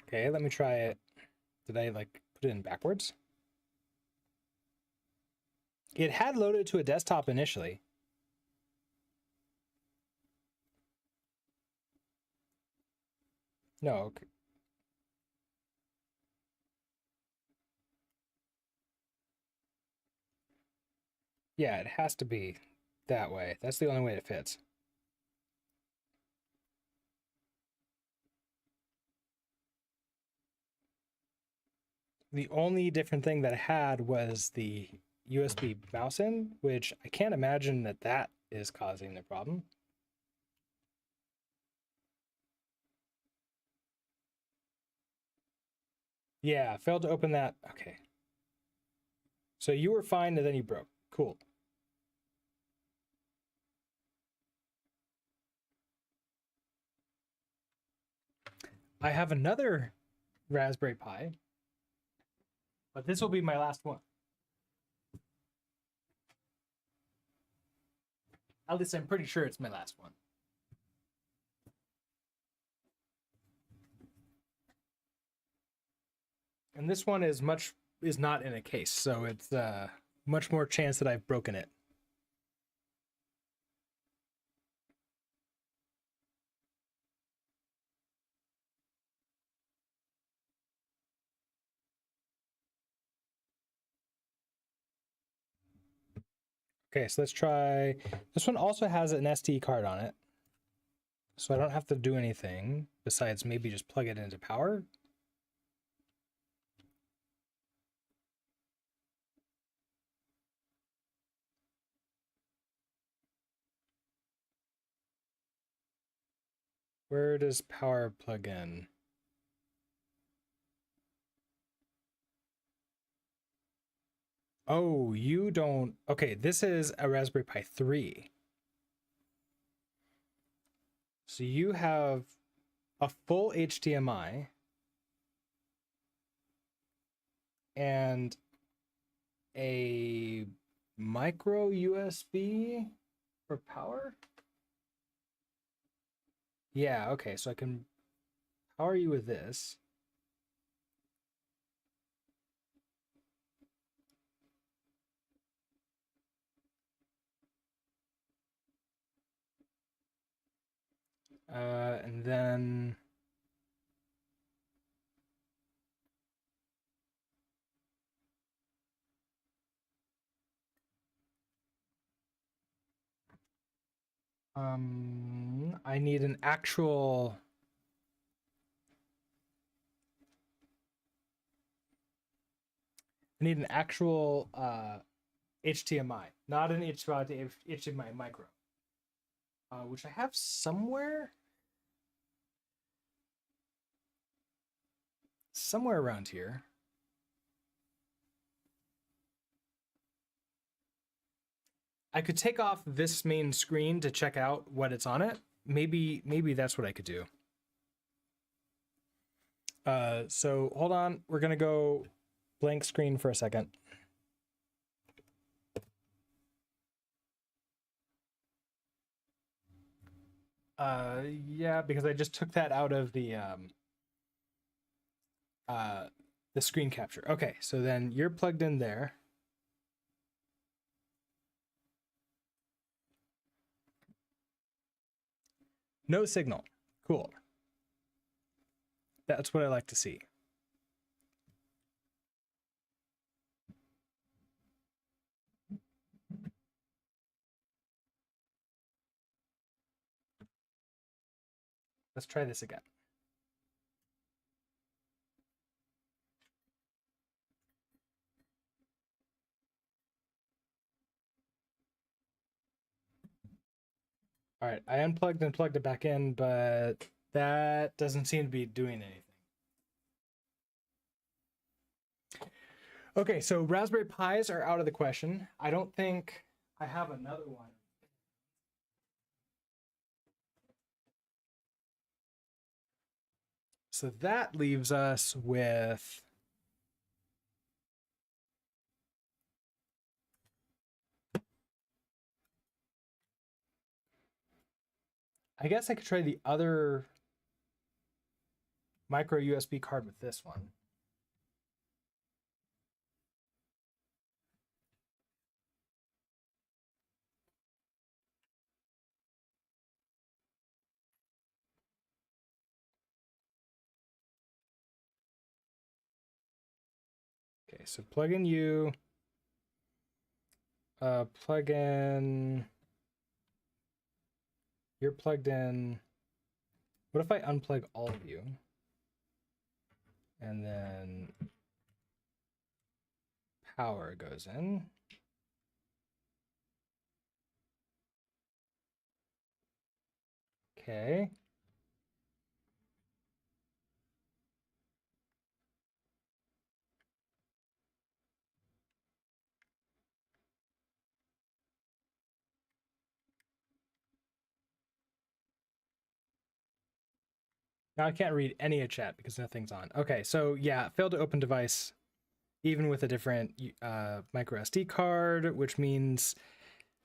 Okay, let me try it. Did I like put it in backwards? It had loaded to a desktop initially. No, okay. Yeah, it has to be that way. That's the only way it fits. The only different thing that I had was the USB mouse in, which I can't imagine that that is causing the problem. Yeah, failed to open that. Okay. So you were fine and then you broke. Cool. I have another Raspberry Pi, but this will be my last one. At least I'm pretty sure it's my last one. And this one is not in a case, so it's much more chance that I've broken it. Okay, so let's try. This one also has an SD card on it, so I don't have to do anything besides maybe just plug it into power. Where does power plug in? Oh, you don't. Okay, this is a Raspberry Pi 3. So you have a full HDMI and a micro USB for power? Yeah, okay, so I can power you with this. And then I need an actual HDMI, not an HDMI micro, which I have somewhere around here. I could take off this main screen to check out what it's on it. Maybe that's what I could do. So hold on, we're gonna go blank screen for a second. Yeah, because I just took that out of the screen capture. Okay, so then you're plugged in there. No signal. Cool. That's what I like to see. Let's try this again. All right, I unplugged and plugged it back in, but that doesn't seem to be doing anything. Okay, so Raspberry Pis are out of the question. I don't think I have another one. So that leaves us with I guess I could try the other micro USB card with this one. Okay, so plug in you, plug in, you're plugged in. What if I unplug all of you? And then power goes in. Okay. Now I can't read any of chat because nothing's on. Okay, so yeah, failed to open device, even with a different micro SD card, which means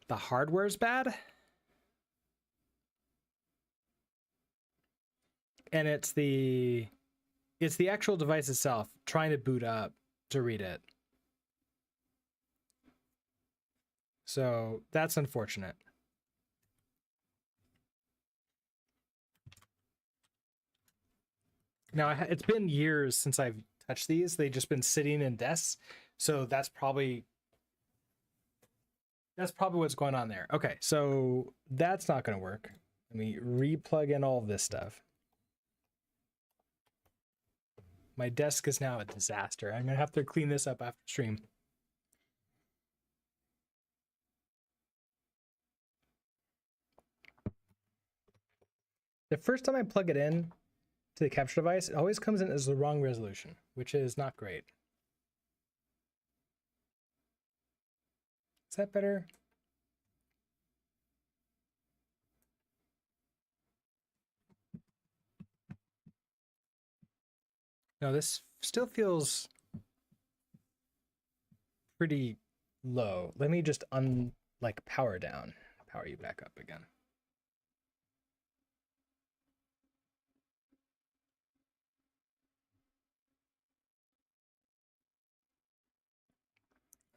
the hardware's bad. And it's the actual device itself trying to boot up to read it. So that's unfortunate. Now it's been years since I've touched these. They've just been sitting in desks. So that's probably what's going on there. Okay, so that's not going to work. Let me re-plug in all of this stuff. My desk is now a disaster. I'm going to have to clean this up after stream. The first time I plug it in to the capture device, it always comes in as the wrong resolution, which is not great. Is that better? No, this still feels pretty low. Let me just power down, power you back up again.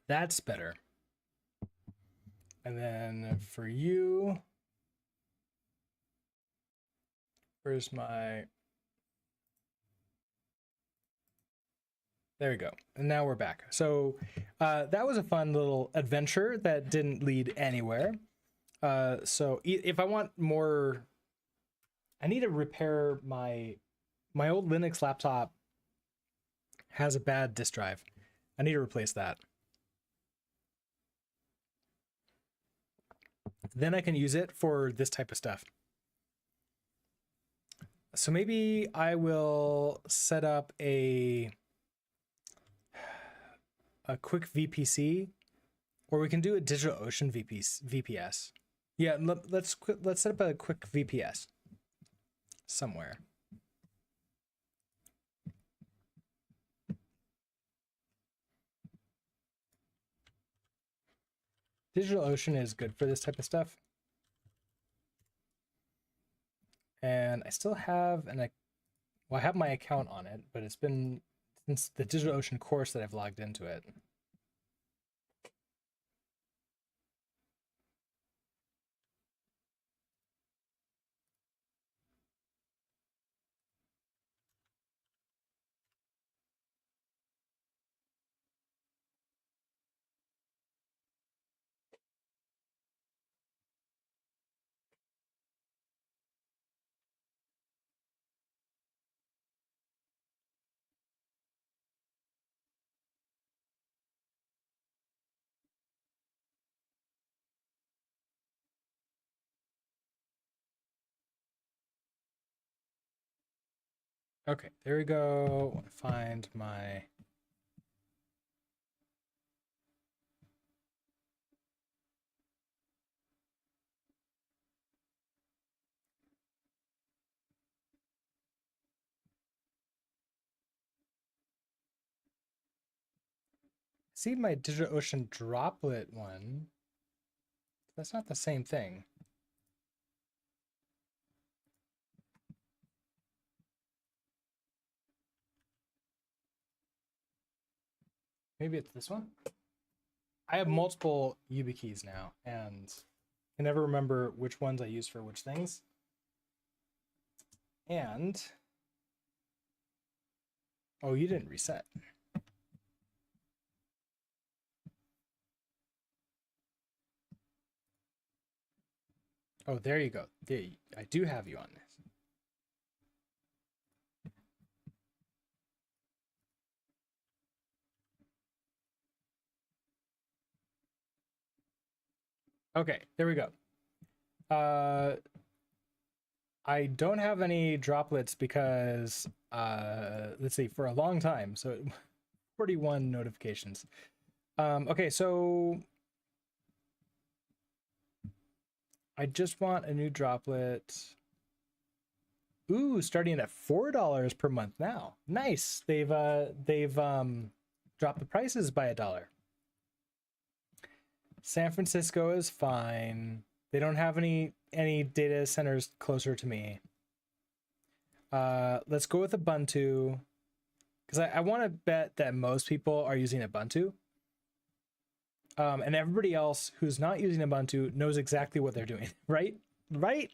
That's better. And then for you, where's my, there we go. And now we're back. So that was a fun little adventure that didn't lead anywhere. So if I want more, I need to repair my old Linux laptop has a bad disk drive. I need to replace that. Then I can use it for this type of stuff. So maybe I will set up a quick VPC, or we can do a DigitalOcean VPS. Yeah, let's set up a quick VPS somewhere. DigitalOcean is good for this type of stuff. And I still have I have my account on it, but it's been since the DigitalOcean course that I've logged into it. Okay, there we go. I want to find my see my DigitalOcean droplet one. That's not the same thing. Maybe it's this one. I have multiple YubiKeys now, and I never remember which ones I use for which things. And oh, you didn't reset. Oh, there you go. There, I do have you on this. Okay, there we go. I don't have any droplets because let's see, for a long time. So 41 notifications. Okay, so I just want a new droplet. Ooh, starting at $4 per month now. Nice. They've dropped the prices by $1. San Francisco is fine. They don't have any data centers closer to me. Let's go with Ubuntu because I want to bet that most people are using Ubuntu. And everybody else who's not using Ubuntu knows exactly what they're doing, right? Right?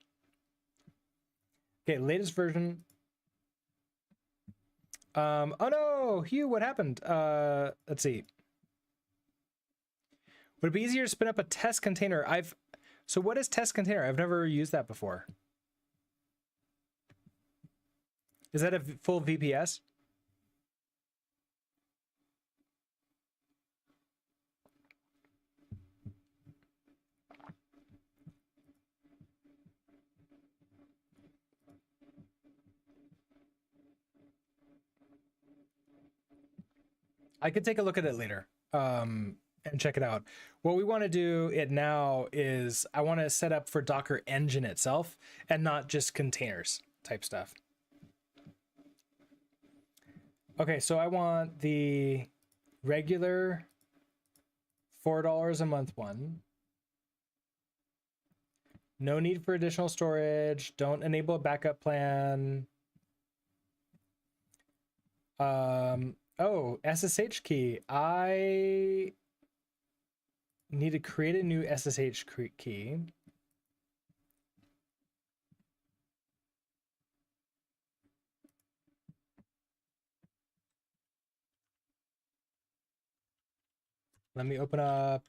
Okay, latest version. Oh no, Hugh, what happened? Let's see. Would it be easier to spin up a test container? So what is test container? I've never used that before. Is that a full VPS? I could take a look at it later and check it out. What we want to do it now is I want to set up for Docker engine itself and not just containers type stuff. Okay, so I want the regular $4 a month one. No need for additional storage. Don't enable a backup plan. Oh, SSH key. I need to create a new SSH key. Let me open up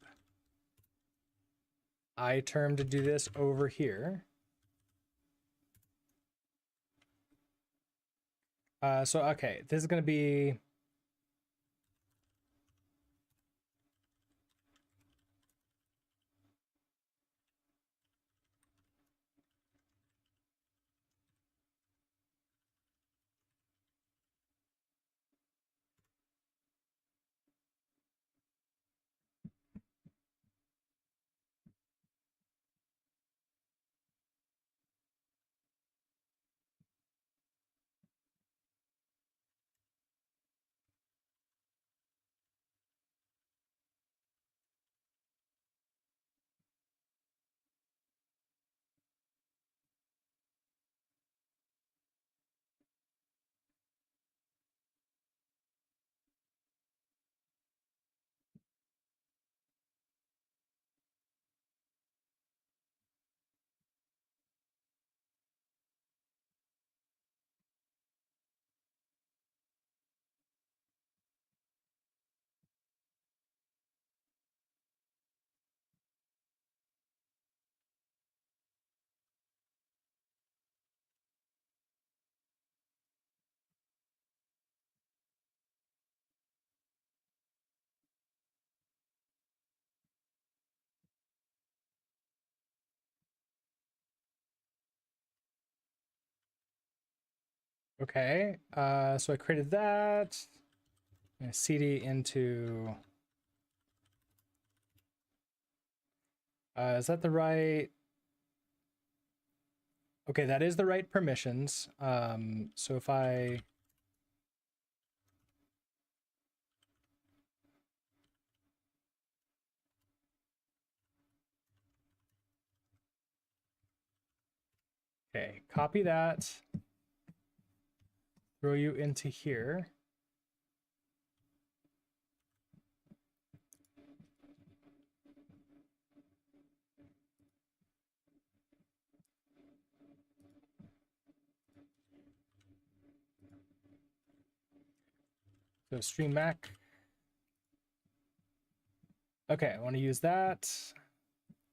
iTerm to do this over here. So, okay, this is going to be Okay, so I created that. I'm gonna cd into. Is that the right? Okay, that is the right permissions. So if I copy that, throw you into here. So stream Mac. Okay, I want to use that.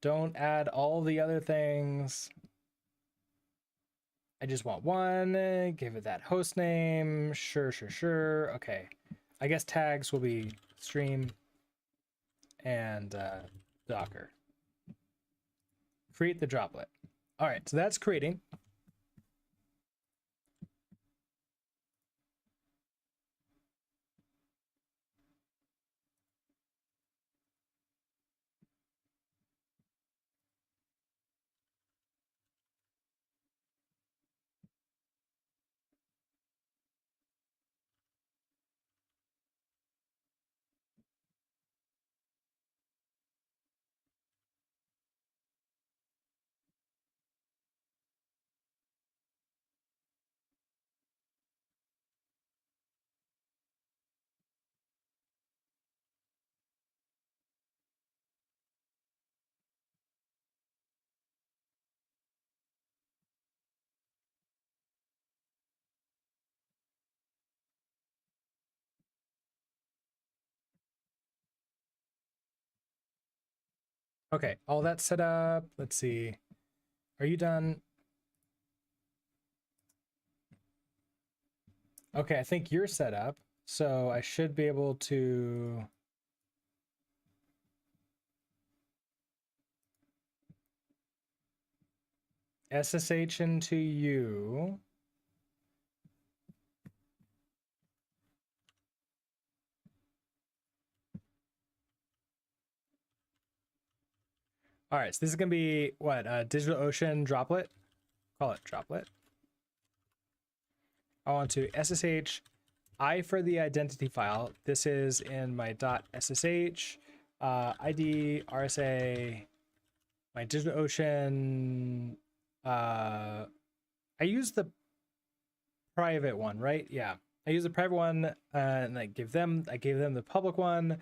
Don't add all the other things. I just want one. Give it that host name. Sure. Okay. I guess tags will be stream and Docker. Create the droplet. All right, so that's creating. Okay, all that's set up. Let's see. Are you done? Okay, I think you're set up. So I should be able to SSH into you. All right, so this is gonna be what? DigitalOcean droplet. Call it droplet. I want to SSH I for the identity file. This is in my .ssh ID RSA. My DigitalOcean. I use the private one, right? Yeah, I use the private one, and I gave them the public one,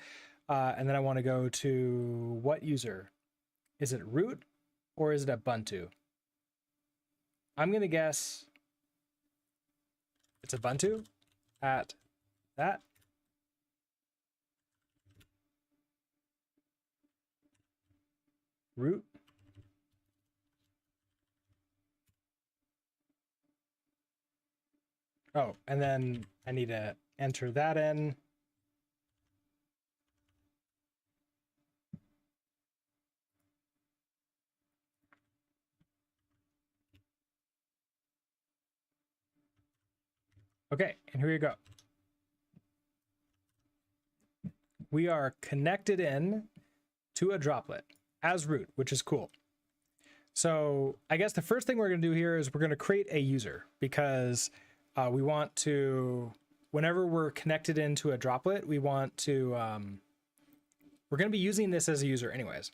and then I want to go to what user? Is it root or is it Ubuntu? I'm gonna guess it's Ubuntu at that. Root. Oh, and then I need to enter that in. Okay, and here you go. We are connected in to a droplet as root, which is cool. So I guess the first thing we're going to do here is we're going to create a user, because we want to, whenever we're connected into a droplet, we want to, we're going to be using this as a user anyways.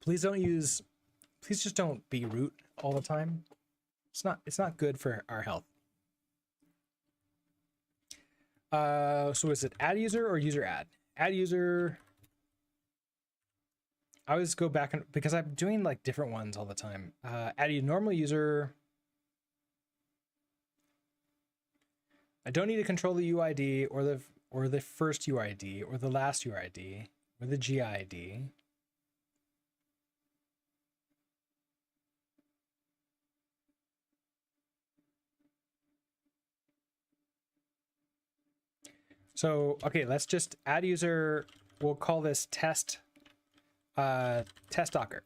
Please just don't be root all the time. It's not good for our health. So is it add user or user add? Add user. I always go back and, because I'm doing like different ones all the time. Add a normal user. I don't need to control the UID or the first UID or the last UID or the GID. So, okay, let's just add user. We'll call this test Docker.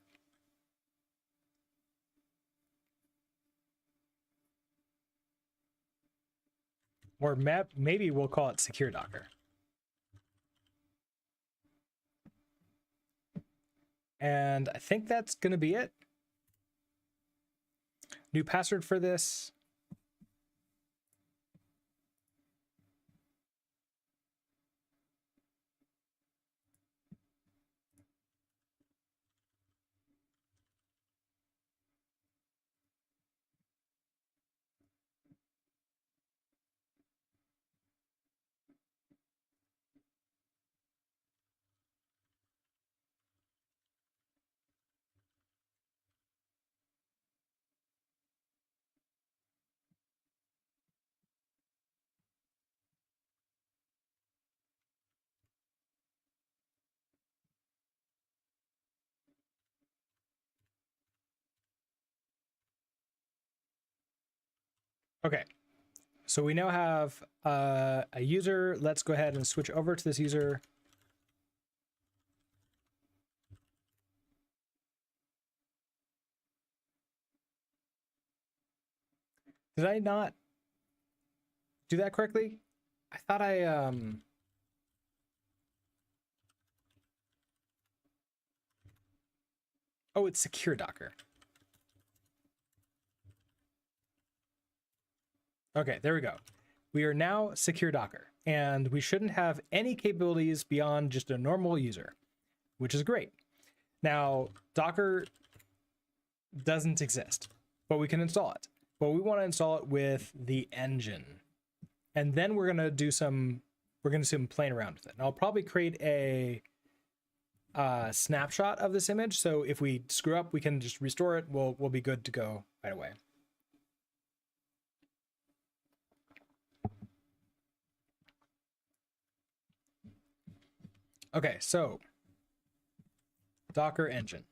Or maybe we'll call it secure Docker. And I think that's going to be it. New password for this. Okay, so we now have a user. Let's go ahead and switch over to this user. Did I not do that correctly? I thought oh, it's secure Docker. Okay, there we go. We are now secure Docker, and we shouldn't have any capabilities beyond just a normal user, which is great. Now, Docker doesn't exist, but we can install it. But we want to install it with the engine. And then we're going to do some playing around with it. And I'll probably create a snapshot of this image. So if we screw up, we can just restore it. We'll be good to go right away. Okay, so Docker engine.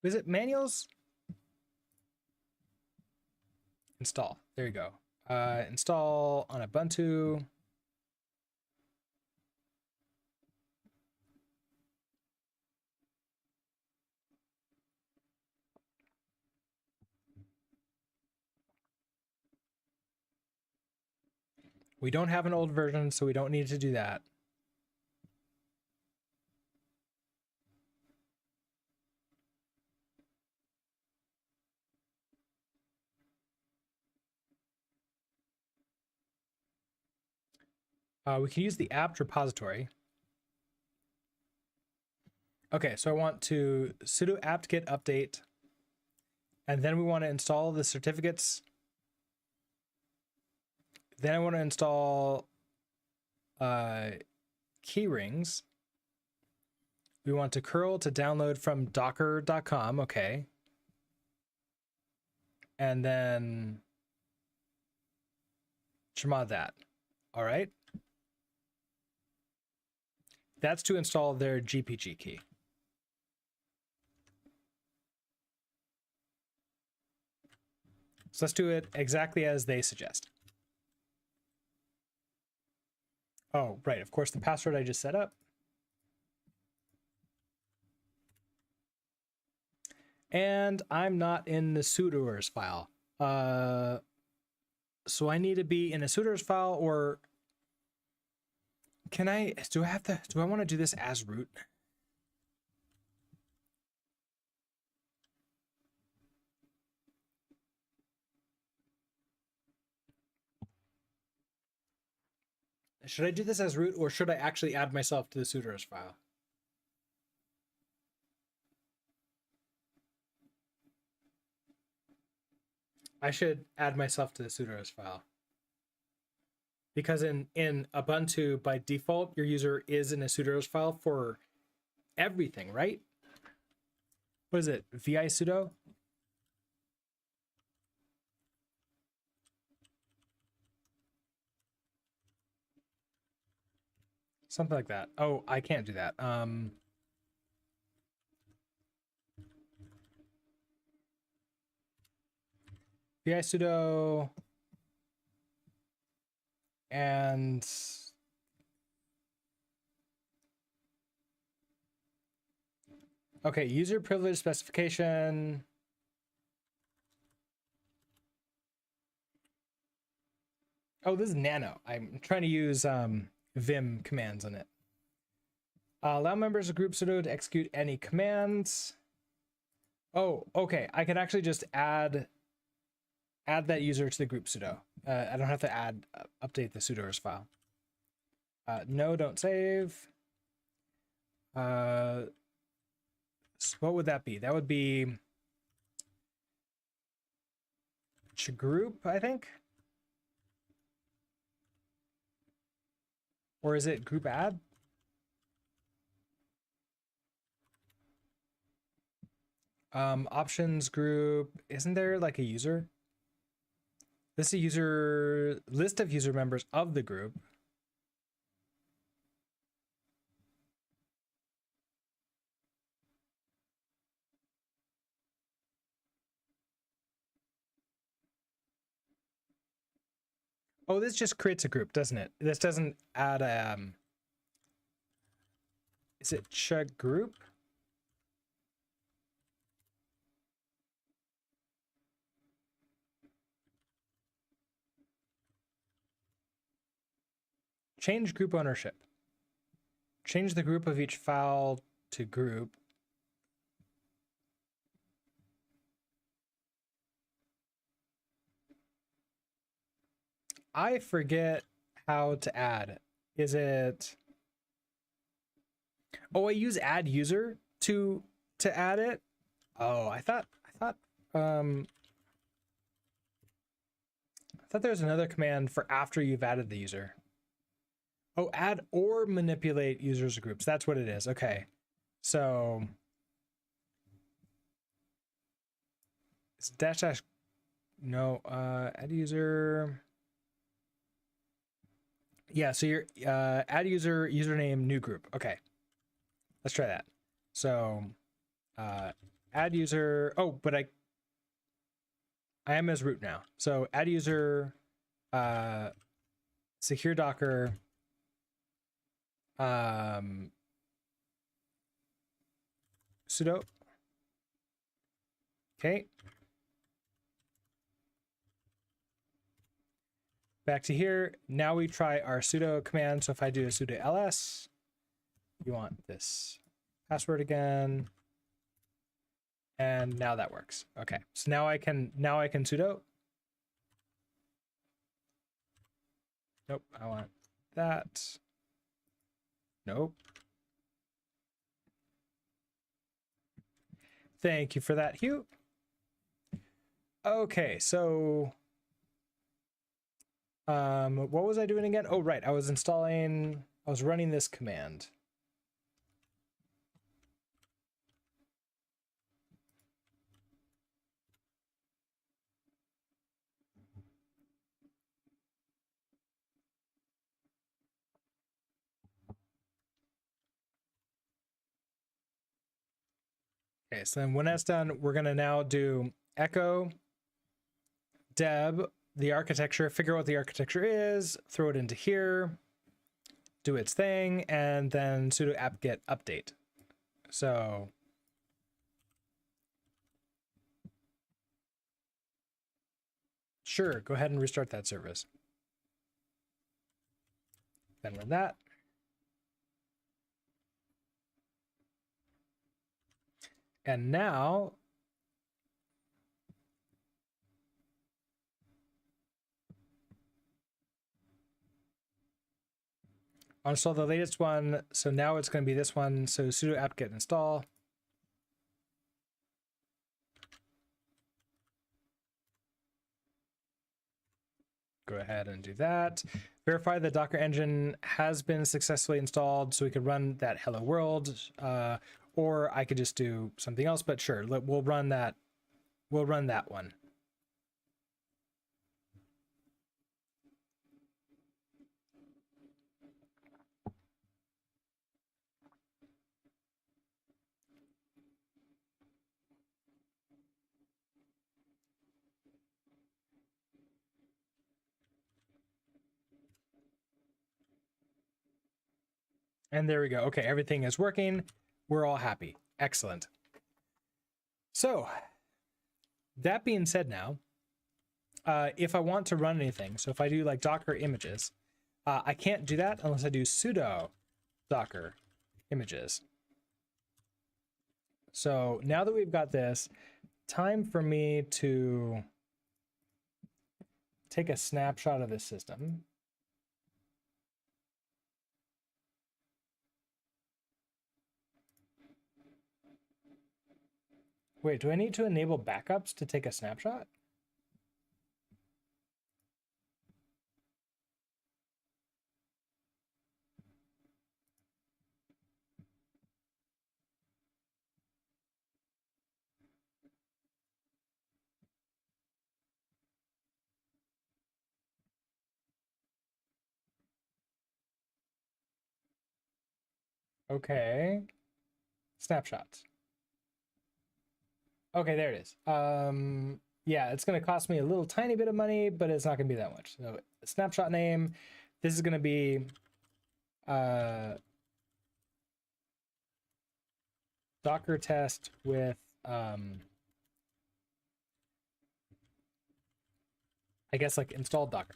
Visit manuals. Install. There you go. Install on Ubuntu. We don't have an old version, so we don't need to do that. We can use the apt repository. Okay, so I want to sudo apt-get update, and then we want to install the certificates. Then I want to install keyrings. We want to curl to download from docker.com. Okay. And then chmod that. All right. That's to install their GPG key. So let's do it exactly as they suggest. Oh, right. Of course, the password I just set up. And I'm not in the sudoers file. So I need to be in a sudoers file, or can I, do I want to do this as root? Should I do this as root, or should I actually add myself to the sudoers file? I should add myself to the sudoers file. Because in Ubuntu, by default, your user is in a sudoers file for everything, right? What is it? vi sudo? Something like that. Oh, I can't do that. vi sudo and okay, user privilege specification. Oh, this is nano. I'm trying to use vim commands on it. Allow members of group sudo to execute any commands. Oh, okay. I can actually just add that user to the group sudo. I don't have to update the sudoers file. No, don't save. So what would that be? That would be group, I think. Or is it group add? Options group. Isn't there like a user? This is a user list of user members of the group. Oh, this just creates a group, doesn't it? This doesn't add is it chug group? Change group ownership. Change the group of each file to group. I forget how to add. Is it? Oh, I use add user to add it. Oh, I thought there's another command for after you've added the user. Oh, add or manipulate users groups. That's what it is. Okay. So it's dash no, add user. Yeah, so you're add user, username, new group. Okay. Let's try that. So add user. Oh, but I am as root now. So add user, secure Docker, sudo. Okay. Back to here. Now we try our sudo command. So if I do a sudo ls, you want this password again. And now that works. Okay. So now I can sudo. Nope, I want that. Nope. Thank you for that, Hugh. Okay, so what was I doing again? Oh, right. I was running this command. Okay, so then when that's done, we're gonna now do echo deb the architecture, figure out what the architecture is, throw it into here, do its thing, and then sudo apt-get update. So sure, go ahead and restart that service. Then run that. And now I'll install the latest one. So now it's going to be this one. So sudo apt-get install. Go ahead and do that. Verify the Docker engine has been successfully installed so we could run that hello world. Or I could just do something else, but sure, we'll run that. We'll run that one. And there we go. Okay, everything is working. We're all happy. Excellent. So that being said now, if I want to run anything, so if I do like Docker images, I can't do that unless I do sudo Docker images. So now that we've got this, time for me to take a snapshot of this system. Wait, do I need to enable backups to take a snapshot? Okay. Snapshots. Okay, there it is. Yeah, it's going to cost me a little tiny bit of money, but it's not going to be that much. So snapshot name, this is going to be Docker test with I guess like installed Docker.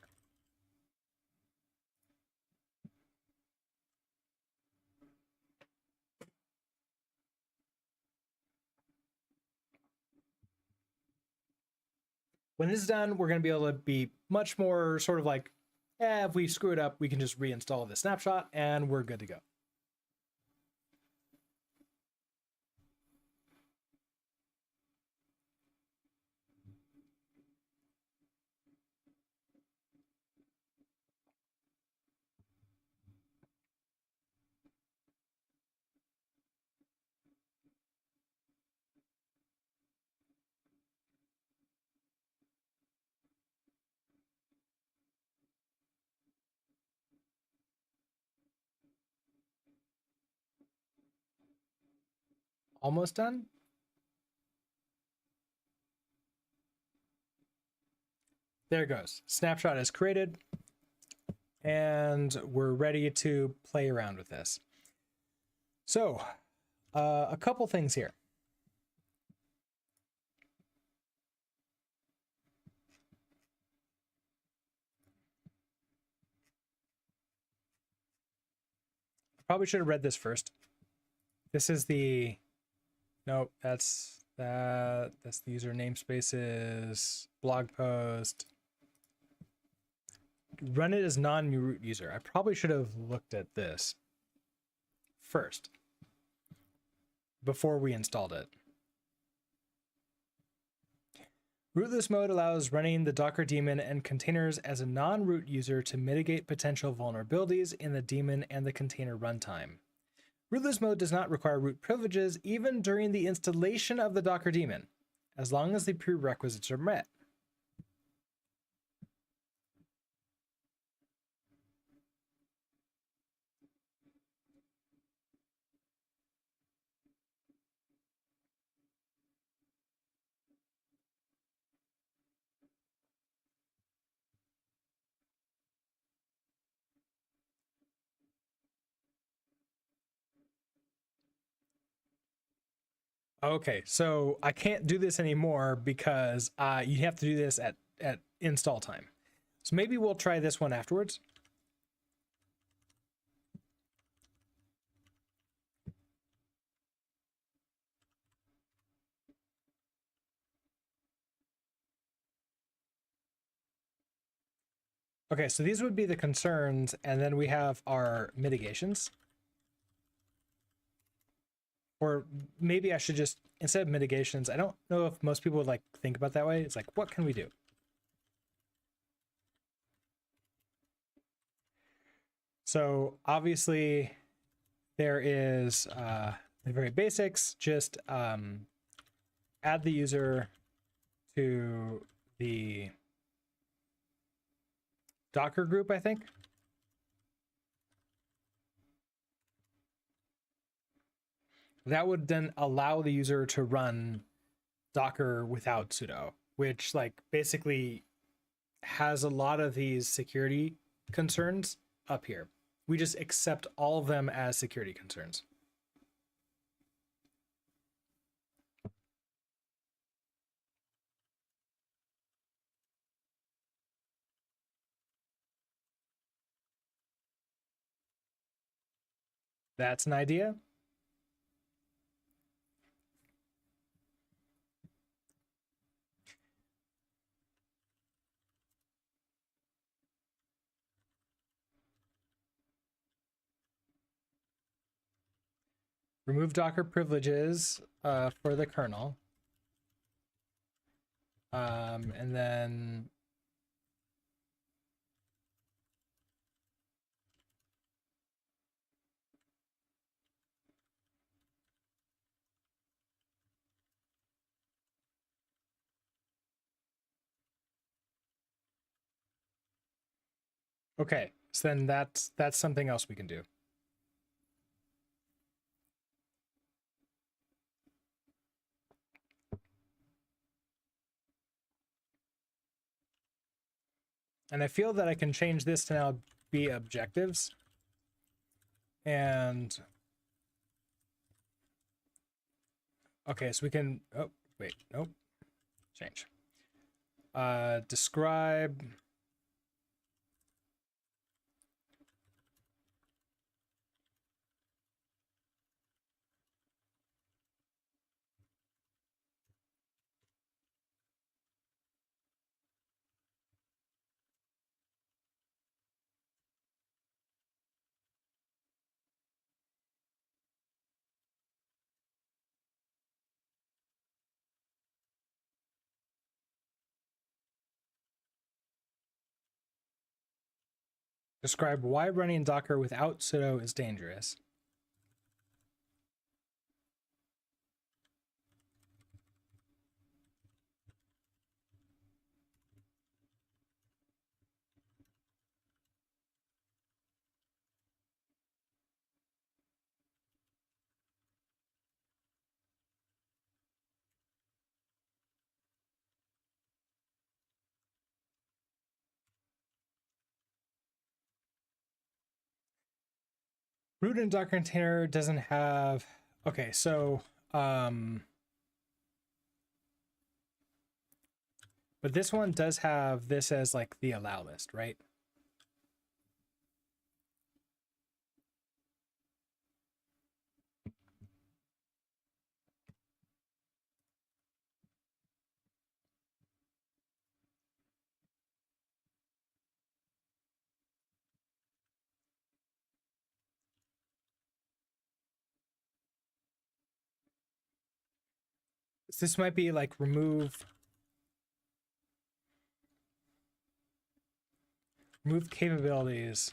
When this is done, we're going to be able to be much more sort of like, if we screw it up, we can just reinstall the snapshot and we're good to go. Almost done. There it goes. Snapshot is created and we're ready to play around with this. So a couple things here. Probably should have read this first. This is the, nope, that's the user namespaces, blog post. Run it as non-root user. I probably should have looked at this first before we installed it. Rootless mode allows running the Docker daemon and containers as a non-root user to mitigate potential vulnerabilities in the daemon and the container runtime. Rootless mode does not require root privileges even during the installation of the Docker daemon, as long as the prerequisites are met. Okay, so I can't do this anymore because you have to do this at install time. So maybe we'll try this one afterwards. Okay, so these would be the concerns, and then we have our mitigations. Or maybe I should just, instead of mitigations, I don't know if most people would like think about that way. It's like, what can we do? So obviously there is the very basics, just add the user to the Docker group, I think. That would then allow the user to run Docker without sudo, which like basically has a lot of these security concerns up here. We just accept all of them as security concerns. That's an idea. Remove Docker privileges for the kernel. And then okay, so then that's something else we can do. And I feel that I can change this to now be objectives. And okay, so we can, oh, wait, nope, change. Describe describe why running Docker without sudo is dangerous. Root in Docker container doesn't have, okay, so, but this one does have this as like the allow list, right? So this might be like remove capabilities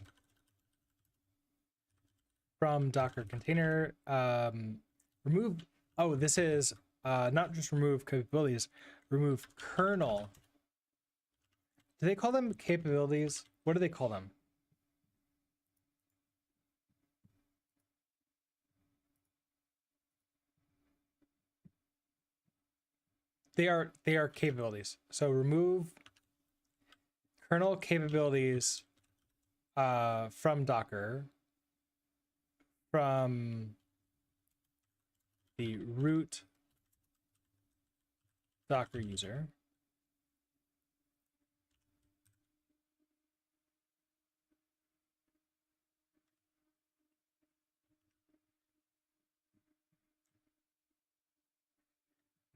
from Docker container. Remove, oh, this is not just remove capabilities, remove kernel. Do they call them capabilities? What do they call them? They are capabilities. So remove kernel capabilities from Docker from the root Docker user.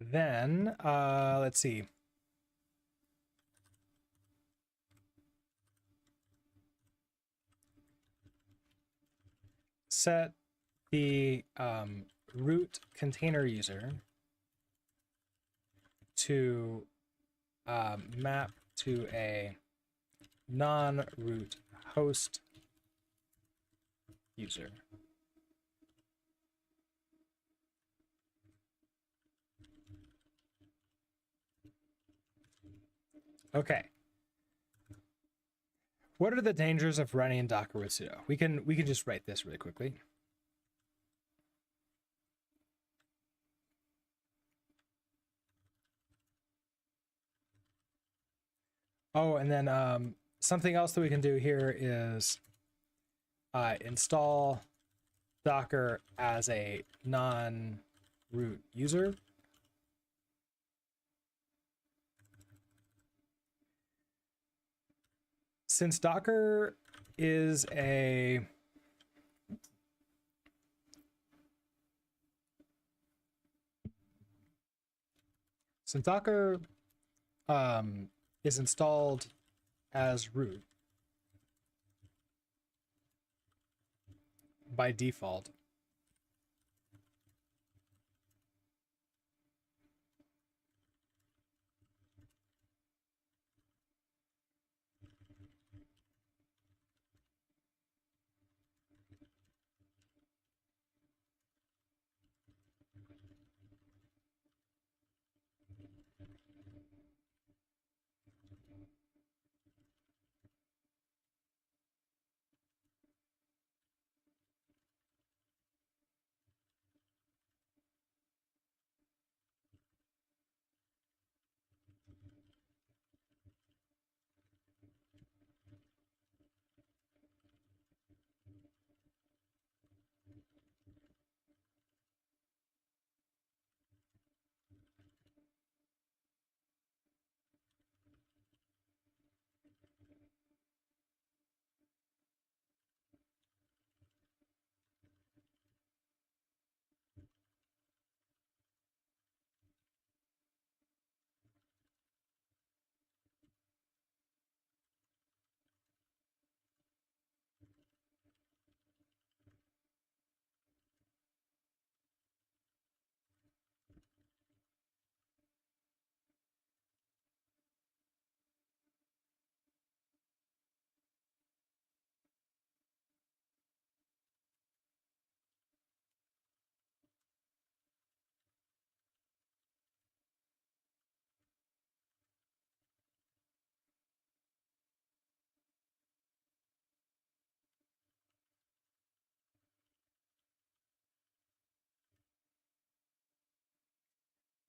Then let's see. Set the root container user to map to a non-root host user. Okay. What are the dangers of running Docker with sudo? We can just write this really quickly. Oh, and then something else that we can do here is install Docker as a non-root user. Since Docker is a is installed as root by default,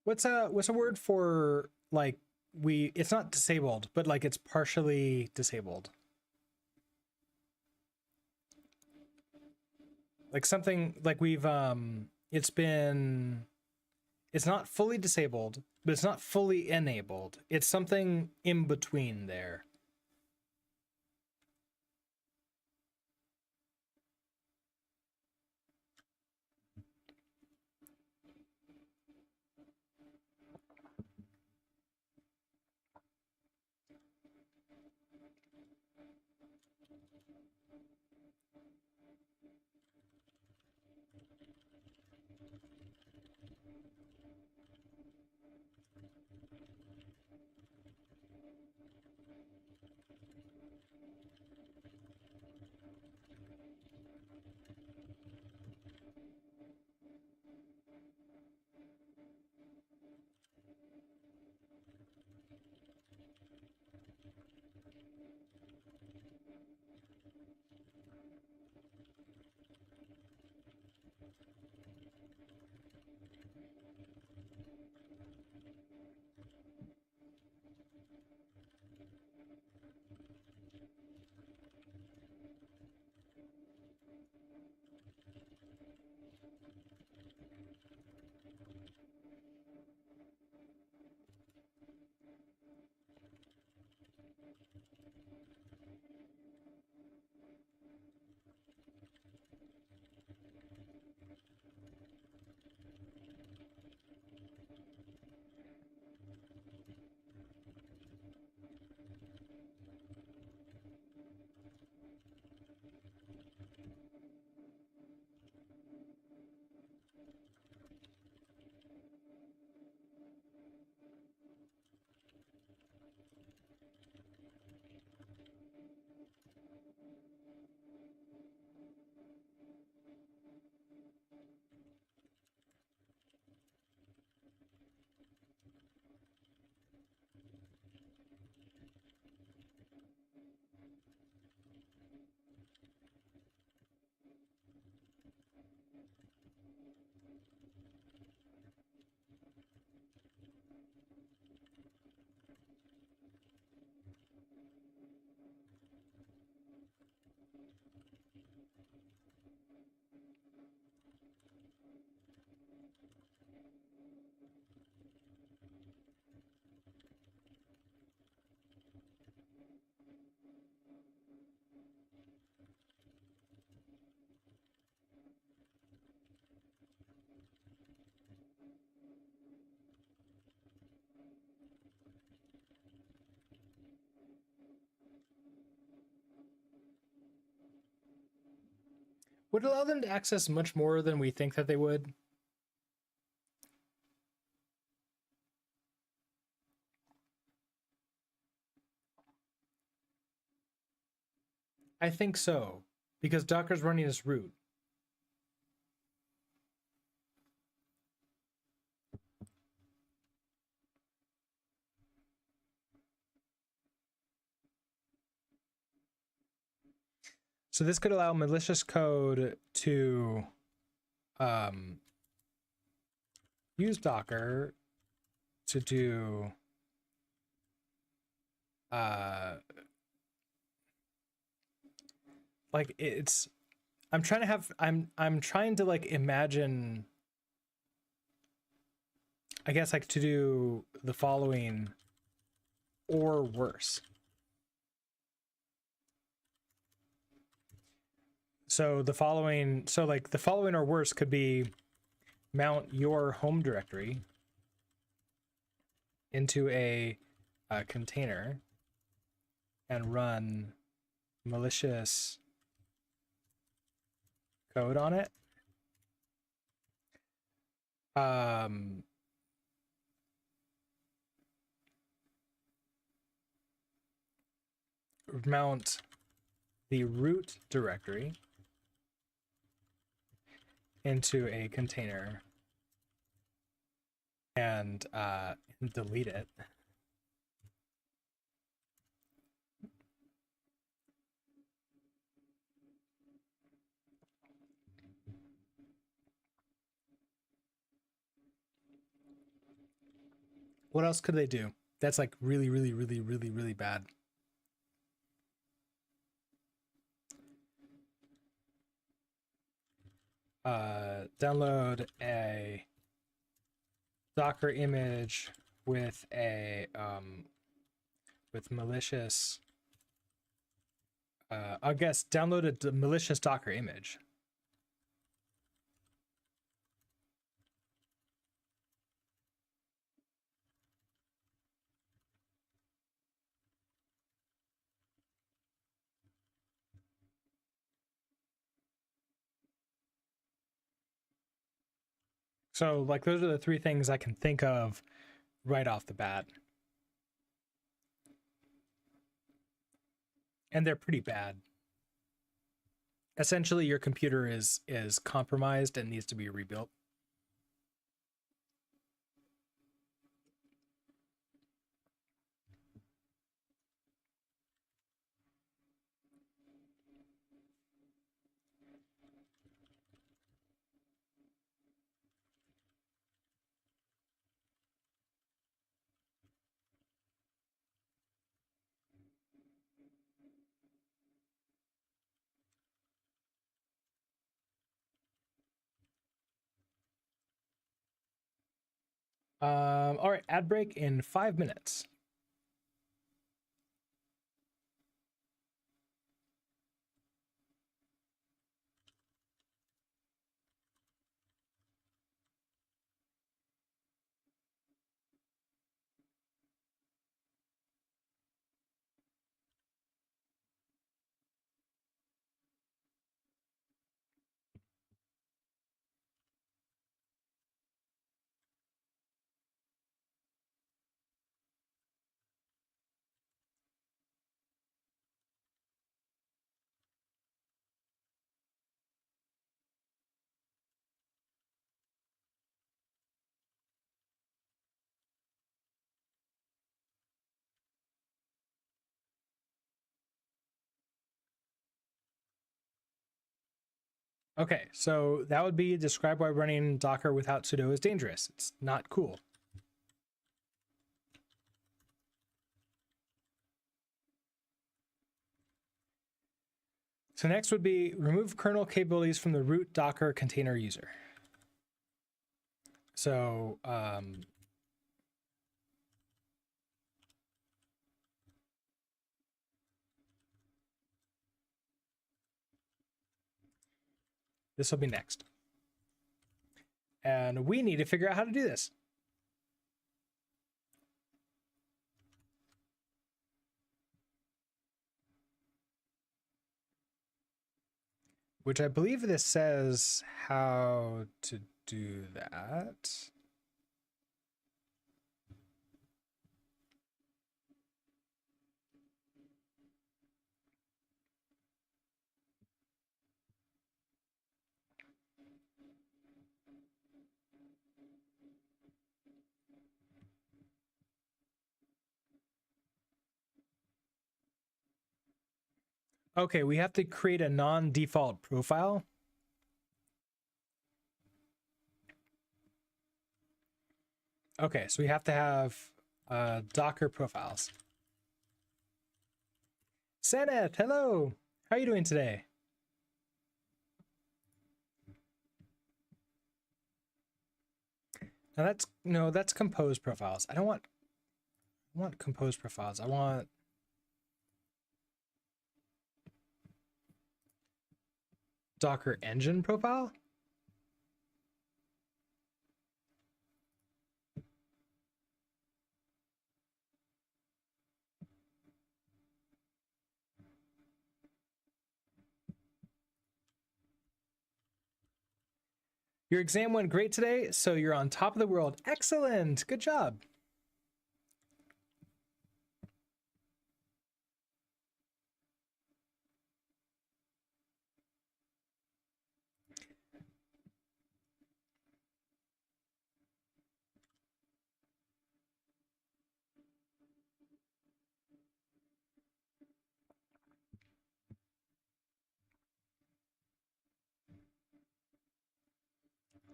what's a word for, like, it's not disabled, but like it's partially disabled, like something like it's not fully disabled, but it's not fully enabled. It's something in between there. would allow them to access much more than we think that they would. I think so, because Docker's running as root. So this could allow malicious code to use Docker to do like it's I'm trying to like imagine, I guess, like to do the following or worse. So the following or worse could be mount your home directory into a container and run malicious code on it. Mount the root directory into a container and delete it. What else could they do? That's like really, really, really, really, really bad. Download a Docker image with a with malicious. I guess download a malicious Docker image. So like those are the three things I can think of right off the bat. And they're pretty bad. Essentially your computer is compromised and needs to be rebuilt. All right, ad break in 5 minutes. Okay, so that would be describe why running Docker without sudo is dangerous. It's not cool. So next would be remove kernel capabilities from the root Docker container user. So this will be next. And we need to figure out how to do this. which I believe this says how to do that. Okay, we have to create a non-default profile. Okay, so we have to have Docker profiles. Seneth, hello. How are you doing today? Now that's compose profiles. I want compose profiles. I want Docker engine profile. Your exam went great today, so you're on top of the world. Excellent. Good job.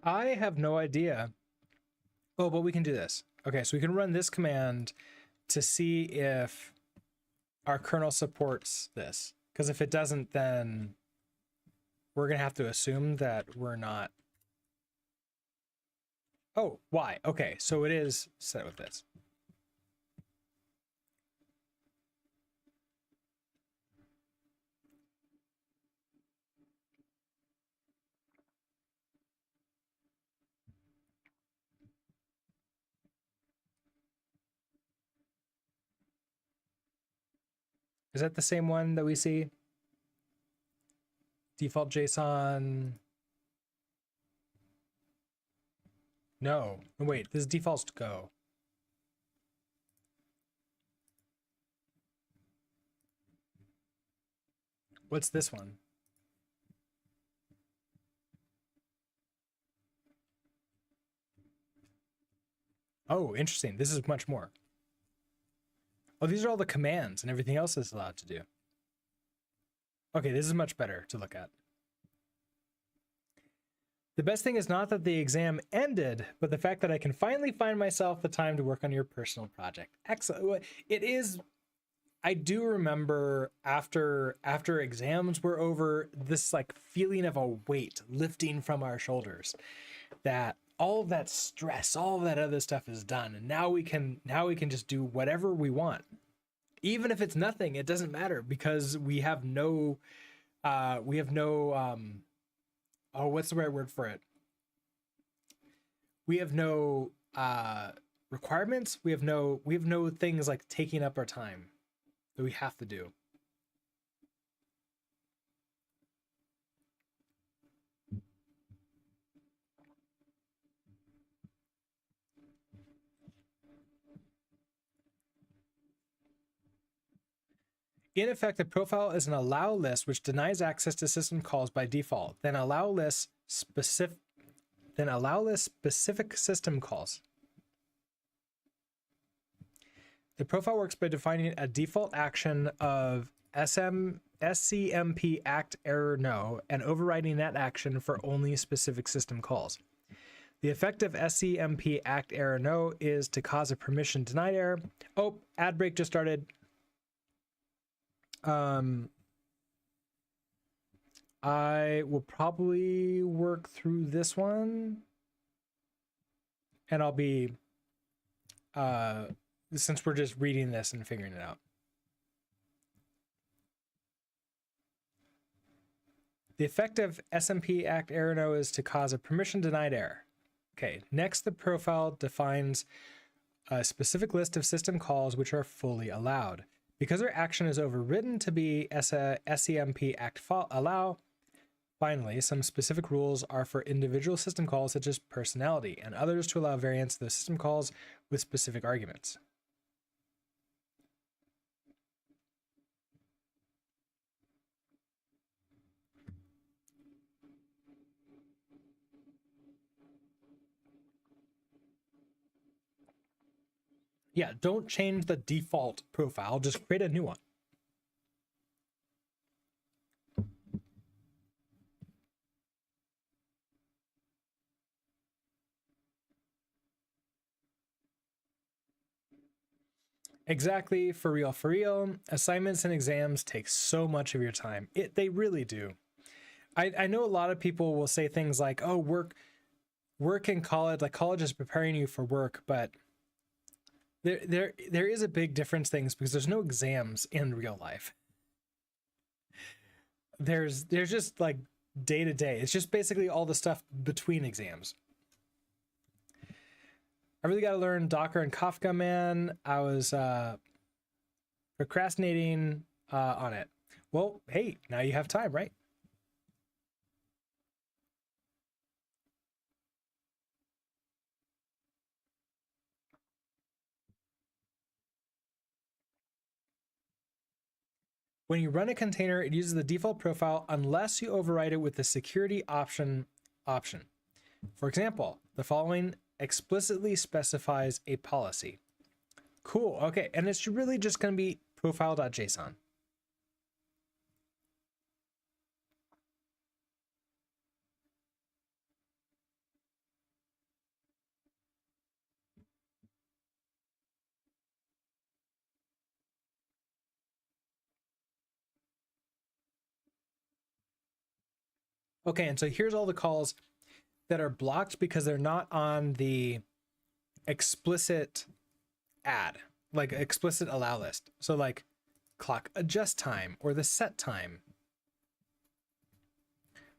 I have no idea. Oh, but we can do this. Okay, so we can run this command to see if our kernel supports this. Because if it doesn't, then we're going to have to assume that we're not. Oh, why? Okay, so it is set with this. Is that the same one that we see? Default JSON. No. Wait, this is defaults to Go. What's this one? Oh, interesting. This is much more. Oh, these are all the commands and everything else is allowed to do. Okay, this is much better to look at. The best thing is not that the exam ended, but the fact that I can finally find myself the time to work on your personal project. Excellent. It is. I do remember after exams were over, this like feeling of a weight lifting from our shoulders, that all of that stress, all of that other stuff is done, and now we can just do whatever we want, even if it's nothing. It doesn't matter because we have no oh, what's the right word for it? We have no requirements. We have no things like taking up our time that we have to do. In effect, the profile is an allow list which denies access to system calls by default. Then allow list specific system calls. The profile works by defining a default action of SCMP act error no and overriding that action for only specific system calls. The effect of SCMP act error no is to cause a permission denied error. Oh, ad break just started. I will probably work through this one, and I'll be since we're just reading this and figuring it out. The effect of SMP act error no is to cause a permission denied error. Okay, next the profile defines a specific list of system calls which are fully allowed. Because our action is overridden to be SCMP act allow, Finally, some specific rules are for individual system calls such as personality, and others to allow variants of those system calls with specific arguments. Yeah, don't change the default profile, just create a new one. Exactly, for real, for real. Assignments and exams take so much of your time. They really do. I know a lot of people will say things like, oh, work in college, like college is preparing you for work, but there is a big difference things because there's no exams in real life. There's just like day to day. It's just basically all the stuff between exams. I really got to learn Docker and Kafka, man. I was procrastinating on it. Well, hey, now you have time, right? When you run a container, it uses the default profile unless you override it with the security option. For example, the following explicitly specifies a policy. Cool. Okay. And it's really just going to be profile.json. Okay. And so here's all the calls that are blocked because they're not on the explicit add, like explicit allow list. So like clock adjust time or the set time.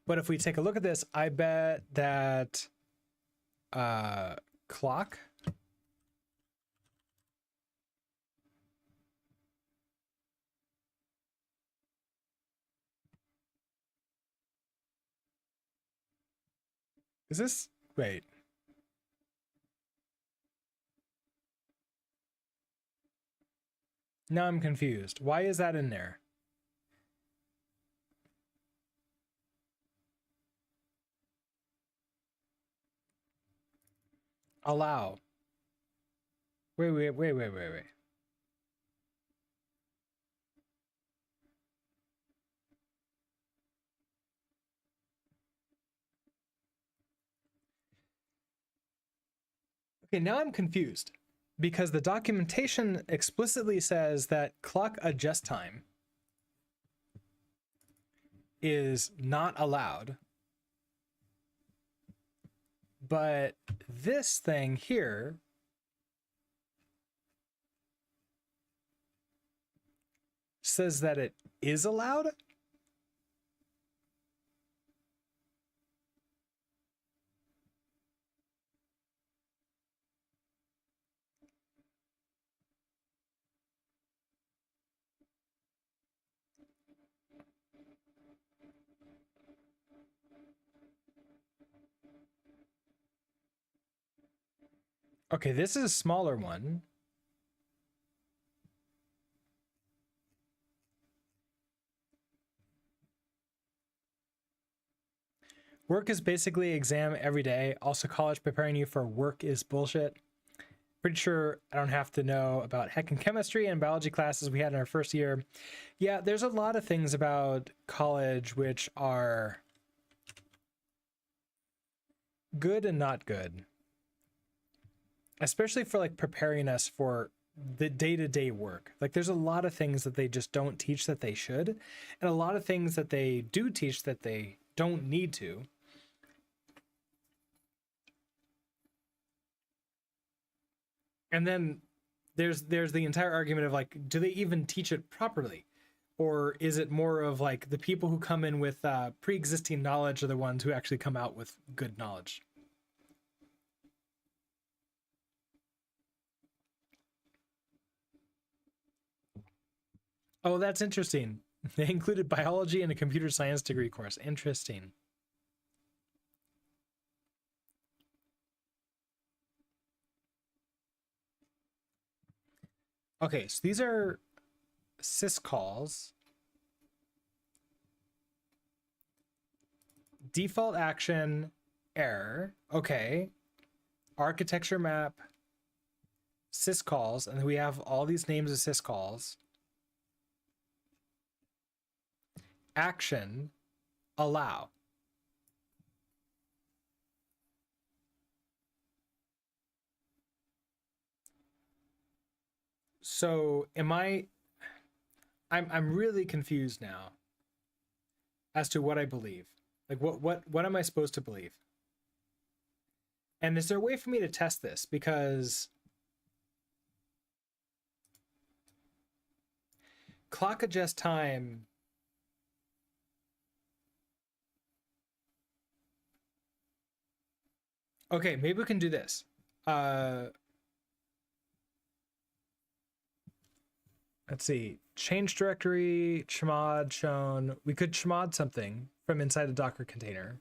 But if we take a look at this, I bet that clock is this, wait. Now I'm confused. Why is that in there? Allow. Wait. Okay, now I'm confused because the documentation explicitly says that clock adjust time is not allowed. But this thing here says that it is allowed. Okay, this is a smaller one. Work is basically exam every day. Also, college preparing you for work is bullshit. Pretty sure I don't have to know about heck and chemistry and biology classes we had in our first year. Yeah, there's a lot of things about college which are good and not good. Especially for like preparing us for the day-to-day work. Like there's a lot of things that they just don't teach that they should, and a lot of things that they do teach that they don't need to. And then there's the entire argument of like, do they even teach it properly? Or is it more of like the people who come in with pre-existing knowledge are the ones who actually come out with good knowledge? Oh, that's interesting. They included biology and a computer science degree course. Interesting. Okay, so these are syscalls. Default action error. Okay. Architecture map, syscalls, and we have all these names of syscalls. Action, allow. So I'm really confused now as to what I believe. Like what am I supposed to believe? And is there a way for me to test this? Because clock adjust time. Okay, maybe we can do this. Let's see. Change directory, chmod shown. We could chmod something from inside a Docker container.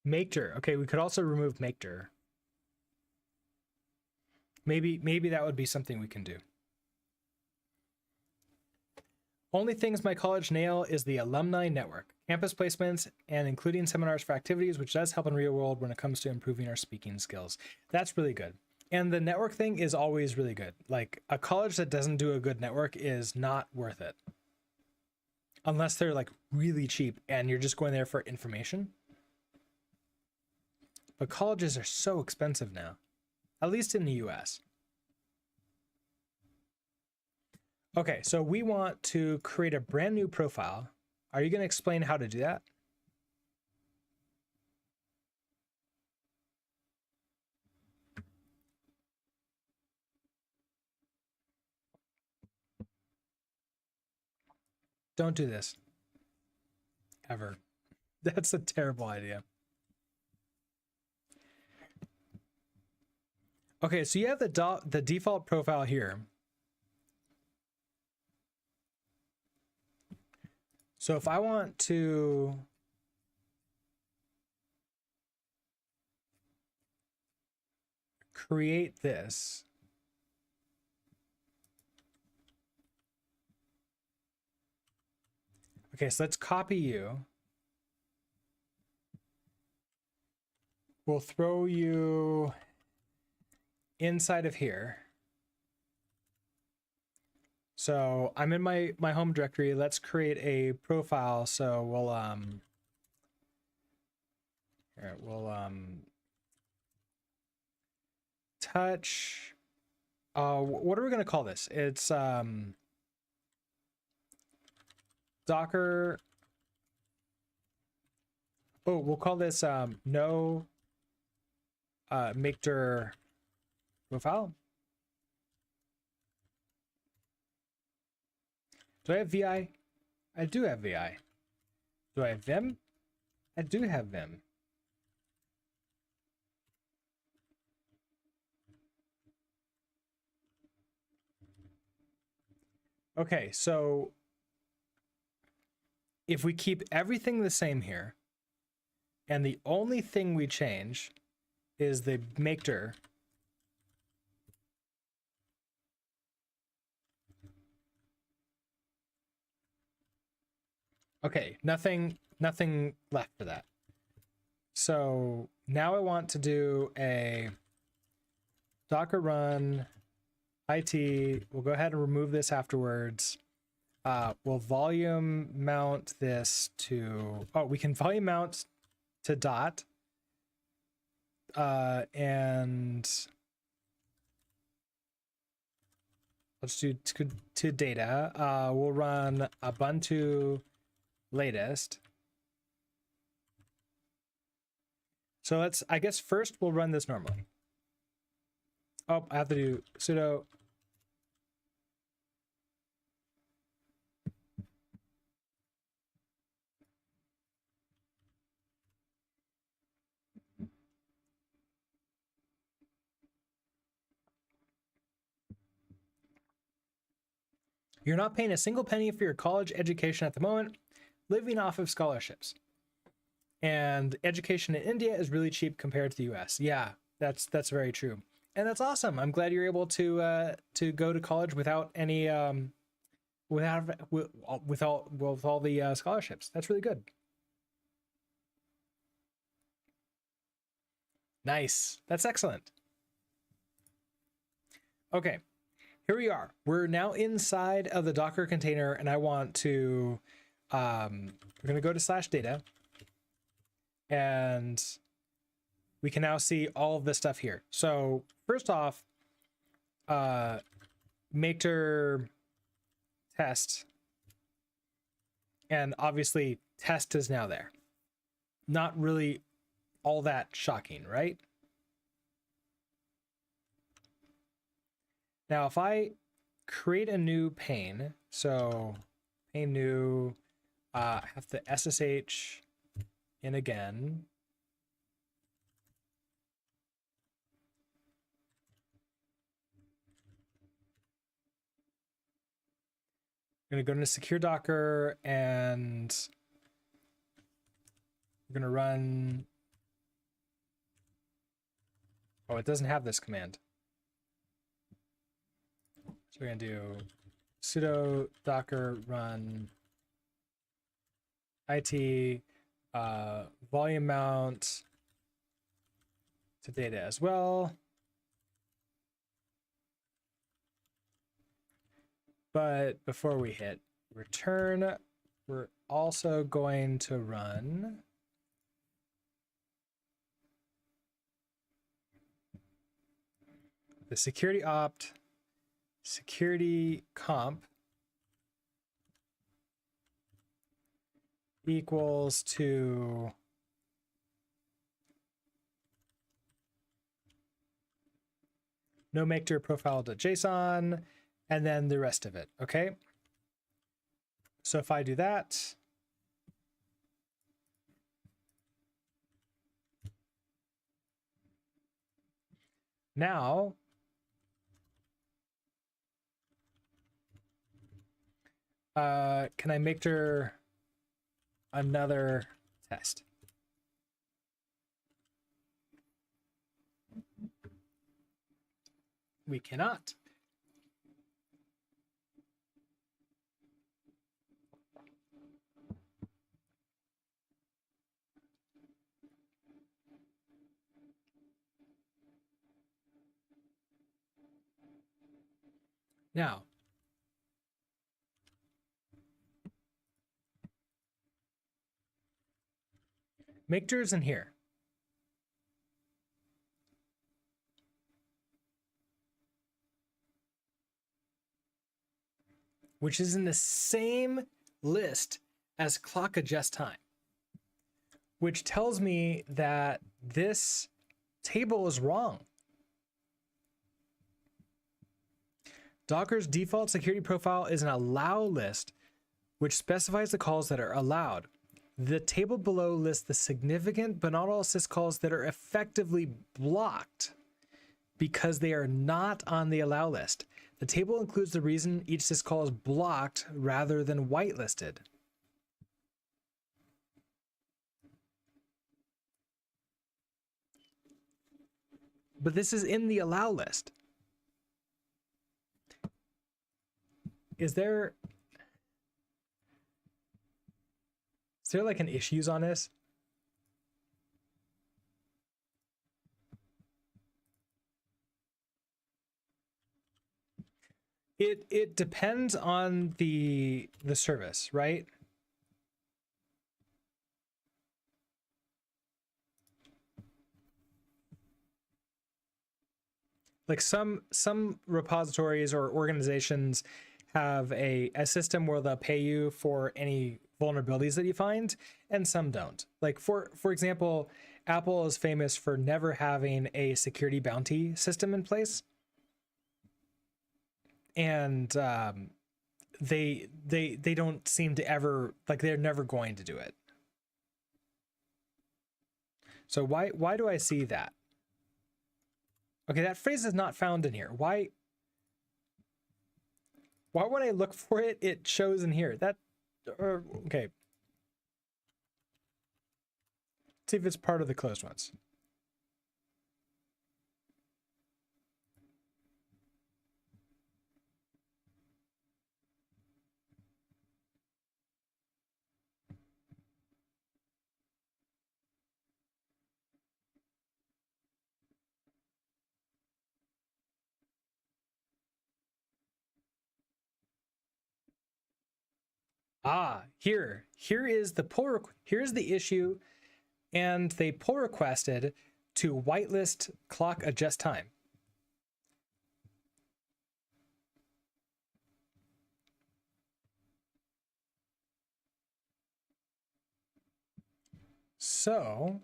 Makedir. Okay, we could also remove makedir. Maybe that would be something we can do. Only things my college nail is the alumni network, campus placements, and including seminars for activities, which does help in real world when it comes to improving our speaking skills. That's really good. And the network thing is always really good. Like a college that doesn't do a good network is not worth it. Unless they're like really cheap and you're just going there for information. But colleges are so expensive now, at least in the US. Okay, so we want to create a brand new profile. Are you going to explain how to do that? Don't do this. Ever. That's a terrible idea. Okay, so you have the default profile here. So if I want to create this, okay, so let's copy you. We'll throw you inside of here. So I'm in my home directory. Let's create a profile. So we'll here, we'll touch. What are we gonna call this? It's Docker. Oh, we'll call this no makedir profile. Do I have VI? I do have VI. Do I have Vim? I do have Vim. Okay, so if we keep everything the same here, and the only thing we change is the makedir. Okay, nothing left for that. So now I want to do a Docker run IT. We'll go ahead and remove this afterwards. We'll volume mount this to, we can volume mount to dot. And let's do to data. We'll run Ubuntu latest. So I guess first we'll run this normally. Oh, I have to do sudo You're not paying a single penny for your college education at the moment, living off of scholarships. And education in India is really cheap compared to the US. Yeah, that's very true. And that's awesome. I'm glad you're able to go to college without any with all the scholarships. That's really good. Nice. That's excellent. Okay, here we are. We're now inside of the Docker container, and I want to, we're going to go to /data, and we can now see all of this stuff here. So first off, make_dir test, and obviously test is now there. Not really all that shocking, right? Now, if I create a new pane, so pane new, have to SSH in again. I'm going to go into secure Docker, and we're going to run. Oh, it doesn't have this command. So we're going to do sudo docker run it volume mount to data as well. But before we hit return, we're also going to run the security opt security comp equals to no make_dir profile.json, and then the rest of it. Okay. So if I do that, now can I make_dir another test? We cannot. Now, make_dir is in here. Which is in the same list as clock adjust time, which tells me that this table is wrong. Docker's default security profile is an allow list, which specifies the calls that are allowed. The table below lists the significant but not all syscalls that are effectively blocked because they are not on the allow list. The table includes the reason each syscall is blocked rather than whitelisted. But this is in the allow list. Is there like an issues on this? It depends on the service, right? Like some repositories or organizations have a system where they'll pay you for any vulnerabilities that you find, and some don't. Like for example, Apple is famous for never having a security bounty system in place. And they don't seem to ever, like, they're never going to do it. So why do I see that? Okay, that phrase is not found in here. Why? Why when I look for it, it shows in here? That, okay. Let's see if it's part of the closed ones. Ah, here is the pull. Here's the issue, and they pull requested to whitelist clock adjust time. So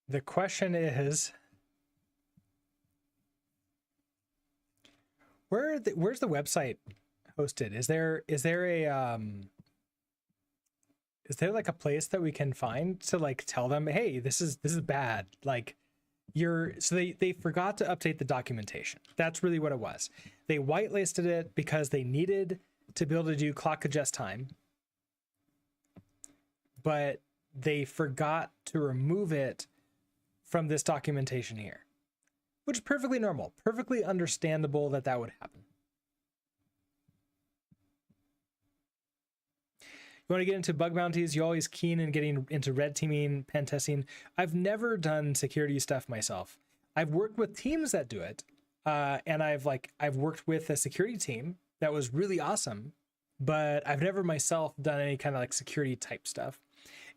the question is, where's the website hosted? Is there like a place that we can find to like tell them, hey, this is bad? Like so they forgot to update the documentation. That's really what it was. They whitelisted it because they needed to be able to do clock adjust time, but they forgot to remove it from this documentation here, which is perfectly normal, perfectly understandable that would happen. You want to get into bug bounties, you're always keen in getting into red teaming, pen testing. I've never done security stuff myself. I've worked with teams that do it, and I've worked with a security team that was really awesome, but I've never myself done any kind of like security type stuff.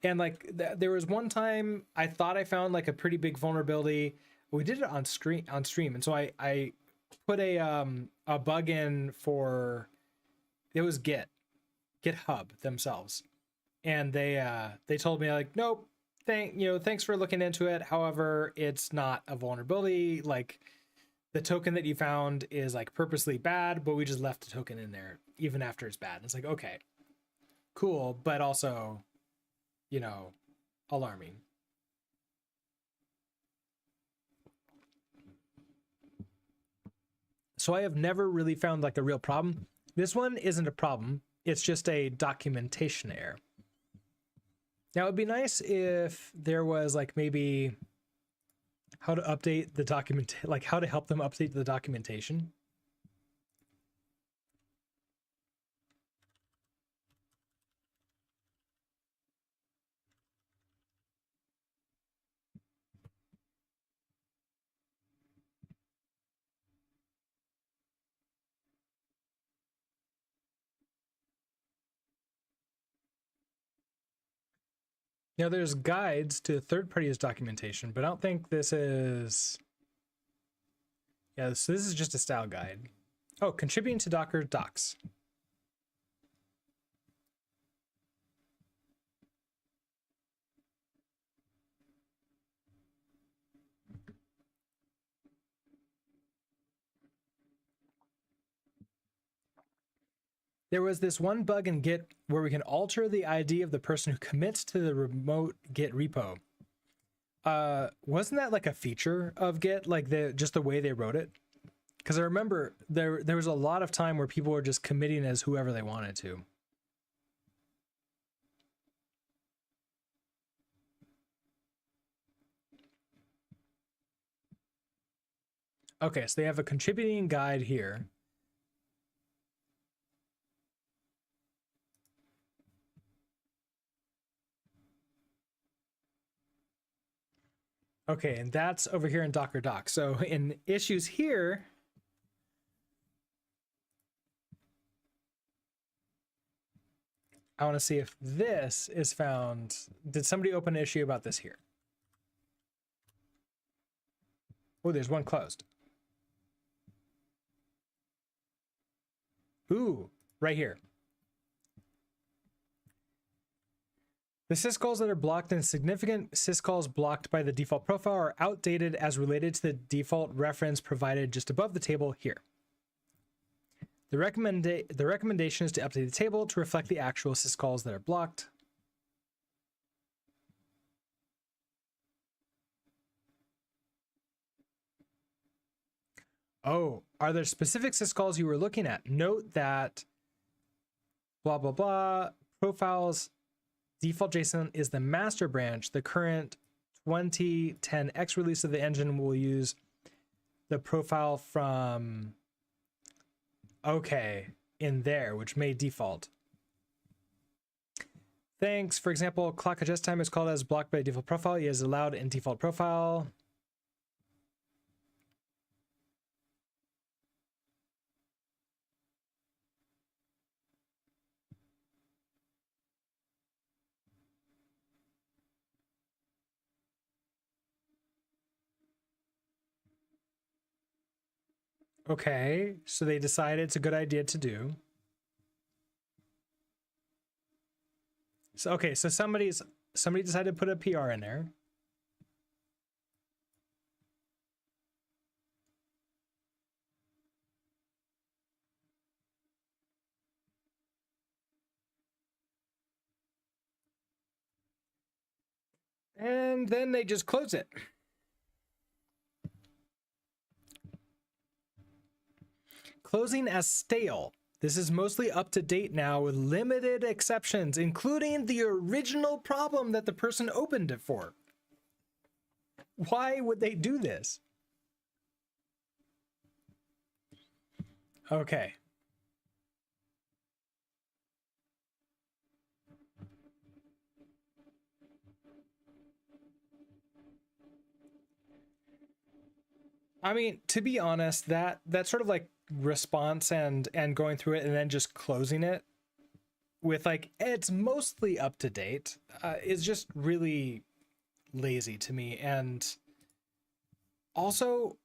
And like there was one time I thought I found like a pretty big vulnerability. We did it on stream, and so I put a bug in for, it was GitHub themselves, and they told me like, nope, thanks for looking into it. However, it's not a vulnerability. Like the token that you found is like purposely bad, but we just left the token in there even after it's bad. And it's like, okay, cool, but also, alarming. So I have never really found like a real problem. This one isn't a problem. It's just a documentation error. Now it'd be nice if there was like maybe how to update the document, like how to help them update the documentation. Now there's guides to third parties documentation, but I don't think this is, so this is just a style guide. Oh, contributing to Docker docs. There was this one bug in Git where we can alter the ID of the person who commits to the remote Git repo. Wasn't that like a feature of Git, like just the way they wrote it? Because I remember there was a lot of time where people were just committing as whoever they wanted to. Okay, so they have a contributing guide here. Okay, and that's over here in Docker docs. So in issues here, I want to see if this is found. Did somebody open an issue about this here? Oh, there's one closed. Ooh, right here. The syscalls that are blocked and significant syscalls blocked by the default profile are outdated as related to the default reference provided just above the table here. The recommendation is to update the table to reflect the actual syscalls that are blocked. Oh, Are there specific syscalls you were looking at? Note that blah, blah, blah. Profiles default JSON is the master branch. The current 2010X release of the engine will use the profile from, okay, in there, which may default. Thanks. For example, clock adjust time is called as blocked by default profile. It is allowed in default profile. Okay, so they decided it's a good idea to do. So okay, so somebody decided to put a PR in there. And then they just close it. Closing as stale. This is mostly up to date now with limited exceptions, including the original problem that the person opened it for. Why would they do this? Okay. I mean, to be honest, that sort of like response and going through it and then just closing it with like it's mostly up to date is just really lazy to me, and also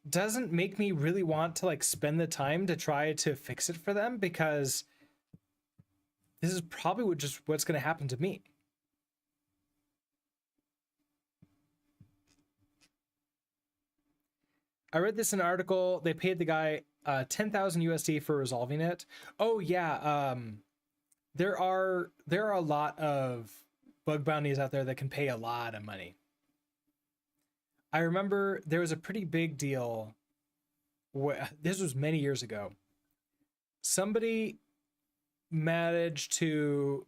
doesn't make me really want to like spend the time to try to fix it for them, because this is probably what's going to happen to me. I read this in an article. They paid the guy 10,000 USD for resolving it. Oh yeah, there are a lot of bug bounties out there that can pay a lot of money. I remember there was a pretty big deal. This was many years ago. Somebody managed to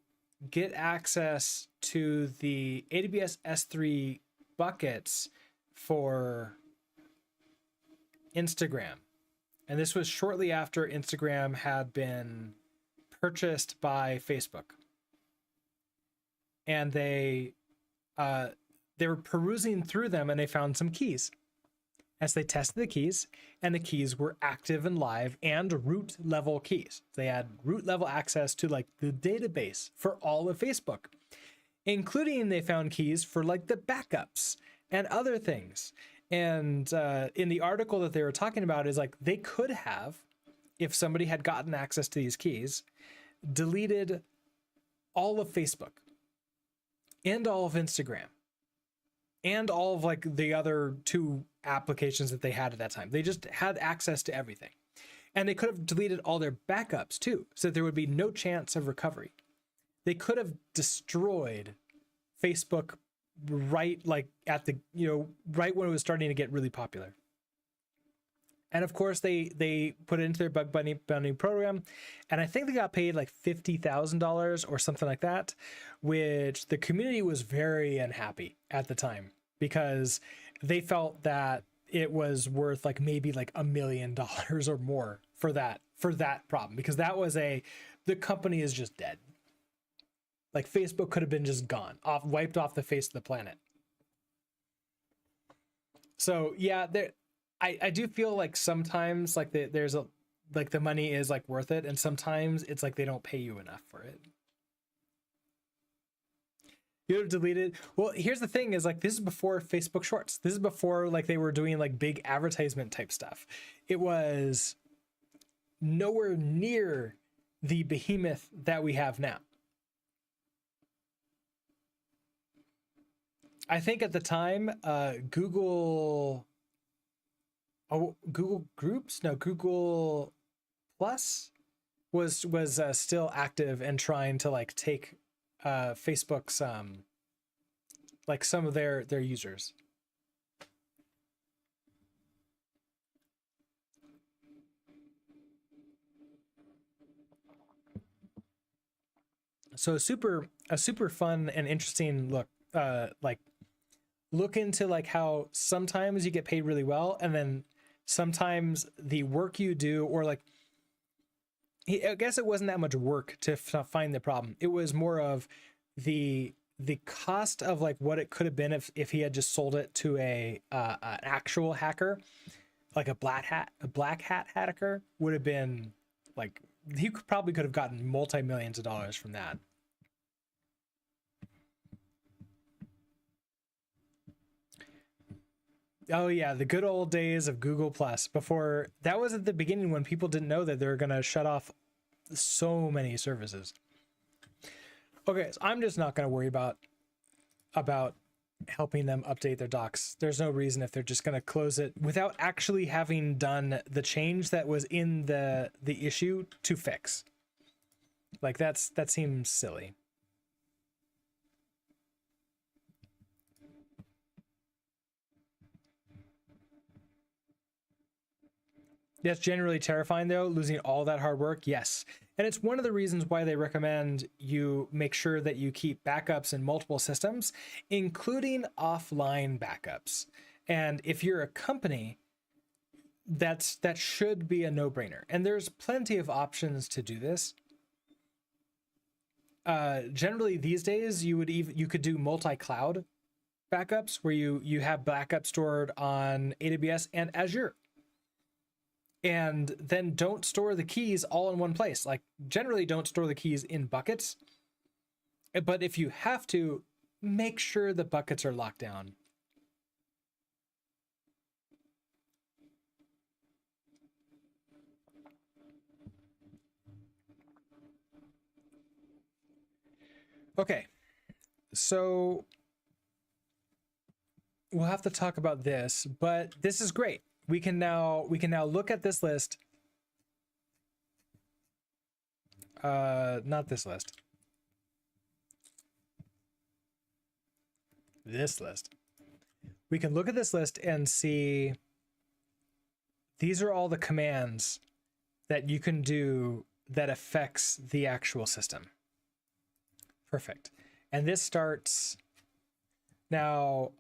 get access to the AWS S3 buckets for Instagram. And this was shortly after Instagram had been purchased by Facebook. And they were perusing through them and they found some keys. As they tested the keys, and the keys were active and live and root level keys. They had root level access to like the database for all of Facebook, including they found keys for like the backups and other things. And in the article that they were talking about is like they could have, if somebody had gotten access to these keys, deleted all of Facebook and all of Instagram and all of like the other two applications that they had at that time. They just had access to everything. And they could have deleted all their backups too, so that there would be no chance of recovery. They could have destroyed Facebook right like at the, right when it was starting to get really popular. And of course they put it into their bug bounty program, and I think they got paid like $50,000 or something like that, which the community was very unhappy at the time because they felt that it was worth like maybe like $1 million or more for that problem, because that was the company is just dead. Like Facebook could have been just gone, wiped off the face of the planet. So yeah, I do feel like sometimes like there's a like the money is like worth it, and sometimes it's like they don't pay you enough for it. You have deleted. Well, here's the thing: is like this is before Facebook Shorts. This is before like they were doing like big advertisement type stuff. It was nowhere near the behemoth that we have now. I think at the time, Google Groups, no, Google Plus was still active and trying to like take Facebook's like some of their users. So a super fun and interesting look, like look into like how sometimes you get paid really well, and then sometimes the work you do, or like, I guess it wasn't that much work to find the problem. It was more of the cost of like what it could have been if he had just sold it to an actual hacker, like a black hat hacker, would have been like, he probably could have gotten multi-millions of dollars from that. Oh yeah, the good old days of Google Plus. Before that was at the beginning when people didn't know that they're gonna shut off so many services. Okay, so I'm just not gonna worry about helping them update their docs. There's no reason if they're just gonna close it without actually having done the change that was in the issue to fix. Like that seems silly. That's generally terrifying, though, losing all that hard work. Yes. And it's one of the reasons why they recommend you make sure that you keep backups in multiple systems, including offline backups. And if you're a company, that should be a no-brainer. And there's plenty of options to do this. Generally, these days, you could do multi-cloud backups where you have backup stored on AWS and Azure. And then don't store the keys all in one place. Like generally don't store the keys in buckets. But if you have to, make sure the buckets are locked down. Okay, so we'll have to talk about this, but this is great. We can now look at this list. Not this list. This list. We can look at this list and see these are all the commands that you can do that affects the actual system. Perfect. And this starts now.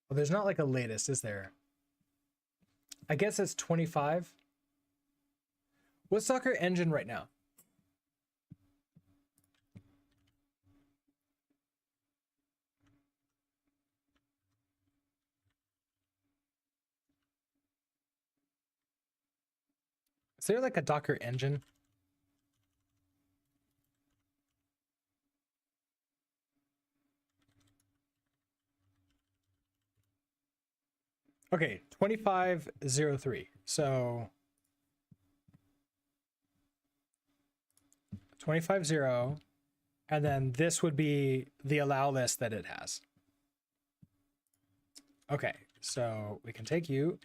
Well, there's not like a latest, is there? I guess it's 25. What's Docker engine right now? Is there like a Docker engine? Okay, 2503. So 25.0, and then this would be the allow list that it has. Okay, so we can take you.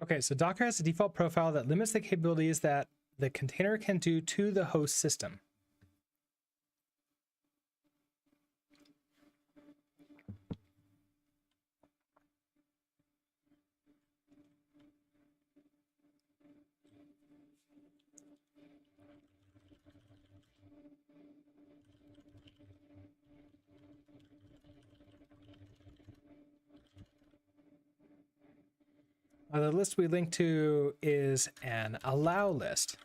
Okay, so Docker has a default profile that limits the capabilities that the container can do to the host system. The list we link to is an allow list.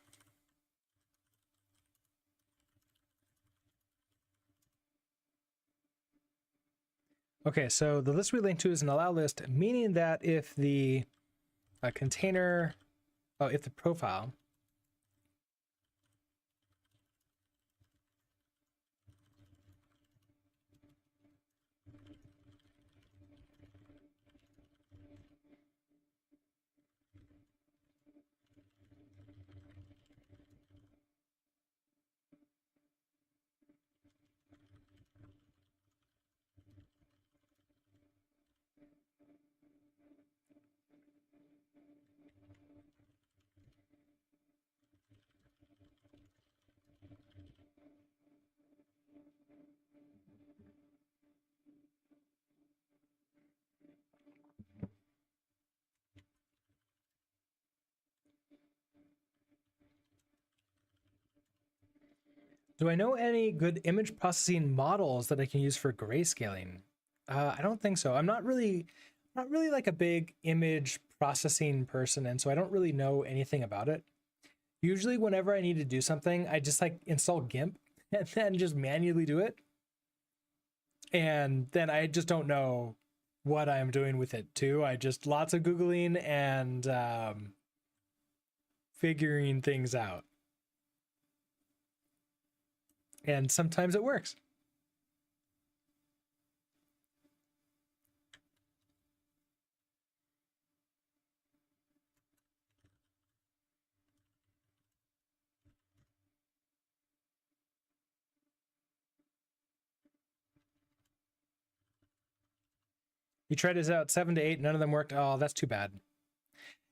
Okay, so the list we link to is an allow list, meaning that if the container, if the profile Do I know any good image processing models that I can use for grayscaling? I don't think so. I'm not really like a big image processing person, and so I don't really know anything about it. Usually whenever I need to do something, I just like install GIMP and then just manually do it. And then I just don't know what I'm doing with it too. I just lots of Googling and figuring things out. And sometimes it works. You tried this out 7 to 8, none of them worked. Oh, that's too bad.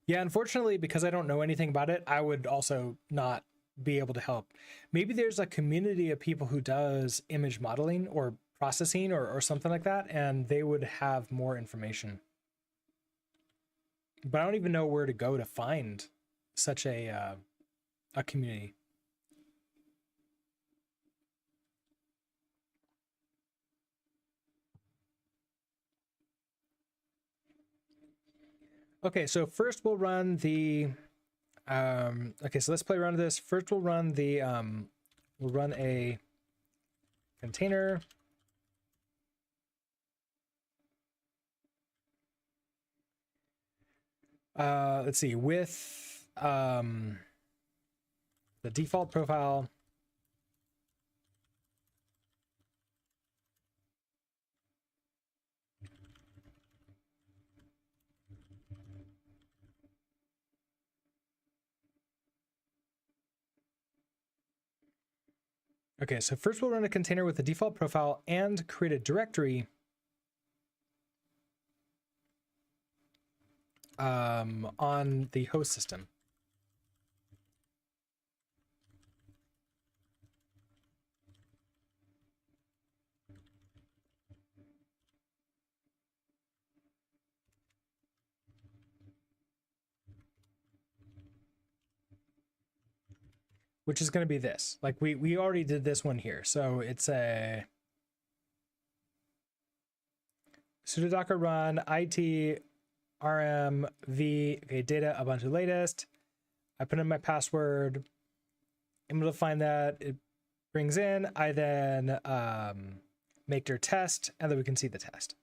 Yeah, unfortunately, because I don't know anything about it, I would also not be able to help. Maybe there's a community of people who does image modeling or processing or something like that, and they would have more information. But I don't even know where to go to find such a community. Okay, so first we'll run the okay, so let's play around with this. First we'll run the we'll run a container. Let's see, with the default profile. Okay, so first we'll run a container with the default profile and create a directory on the host system. Which is going to be this. Like we already did this one here. So it's a sudo docker run it rm v okay, data ubuntu latest. I put in my password. I'm able to find that. It brings in. I then make their test, and then we can see the test.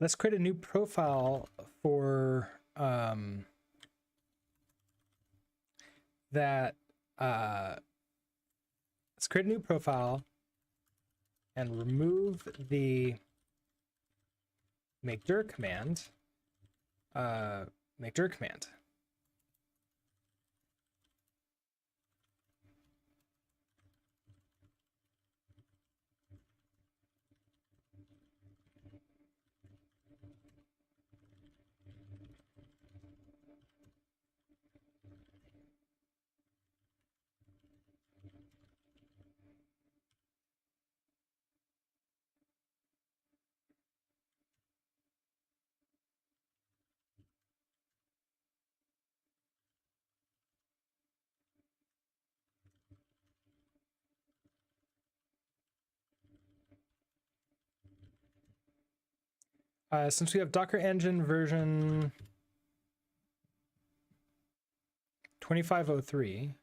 Let's create a new profile for that. Let's create a new profile and remove the make dir command. Make dir command. Since we have Docker Engine version 2503,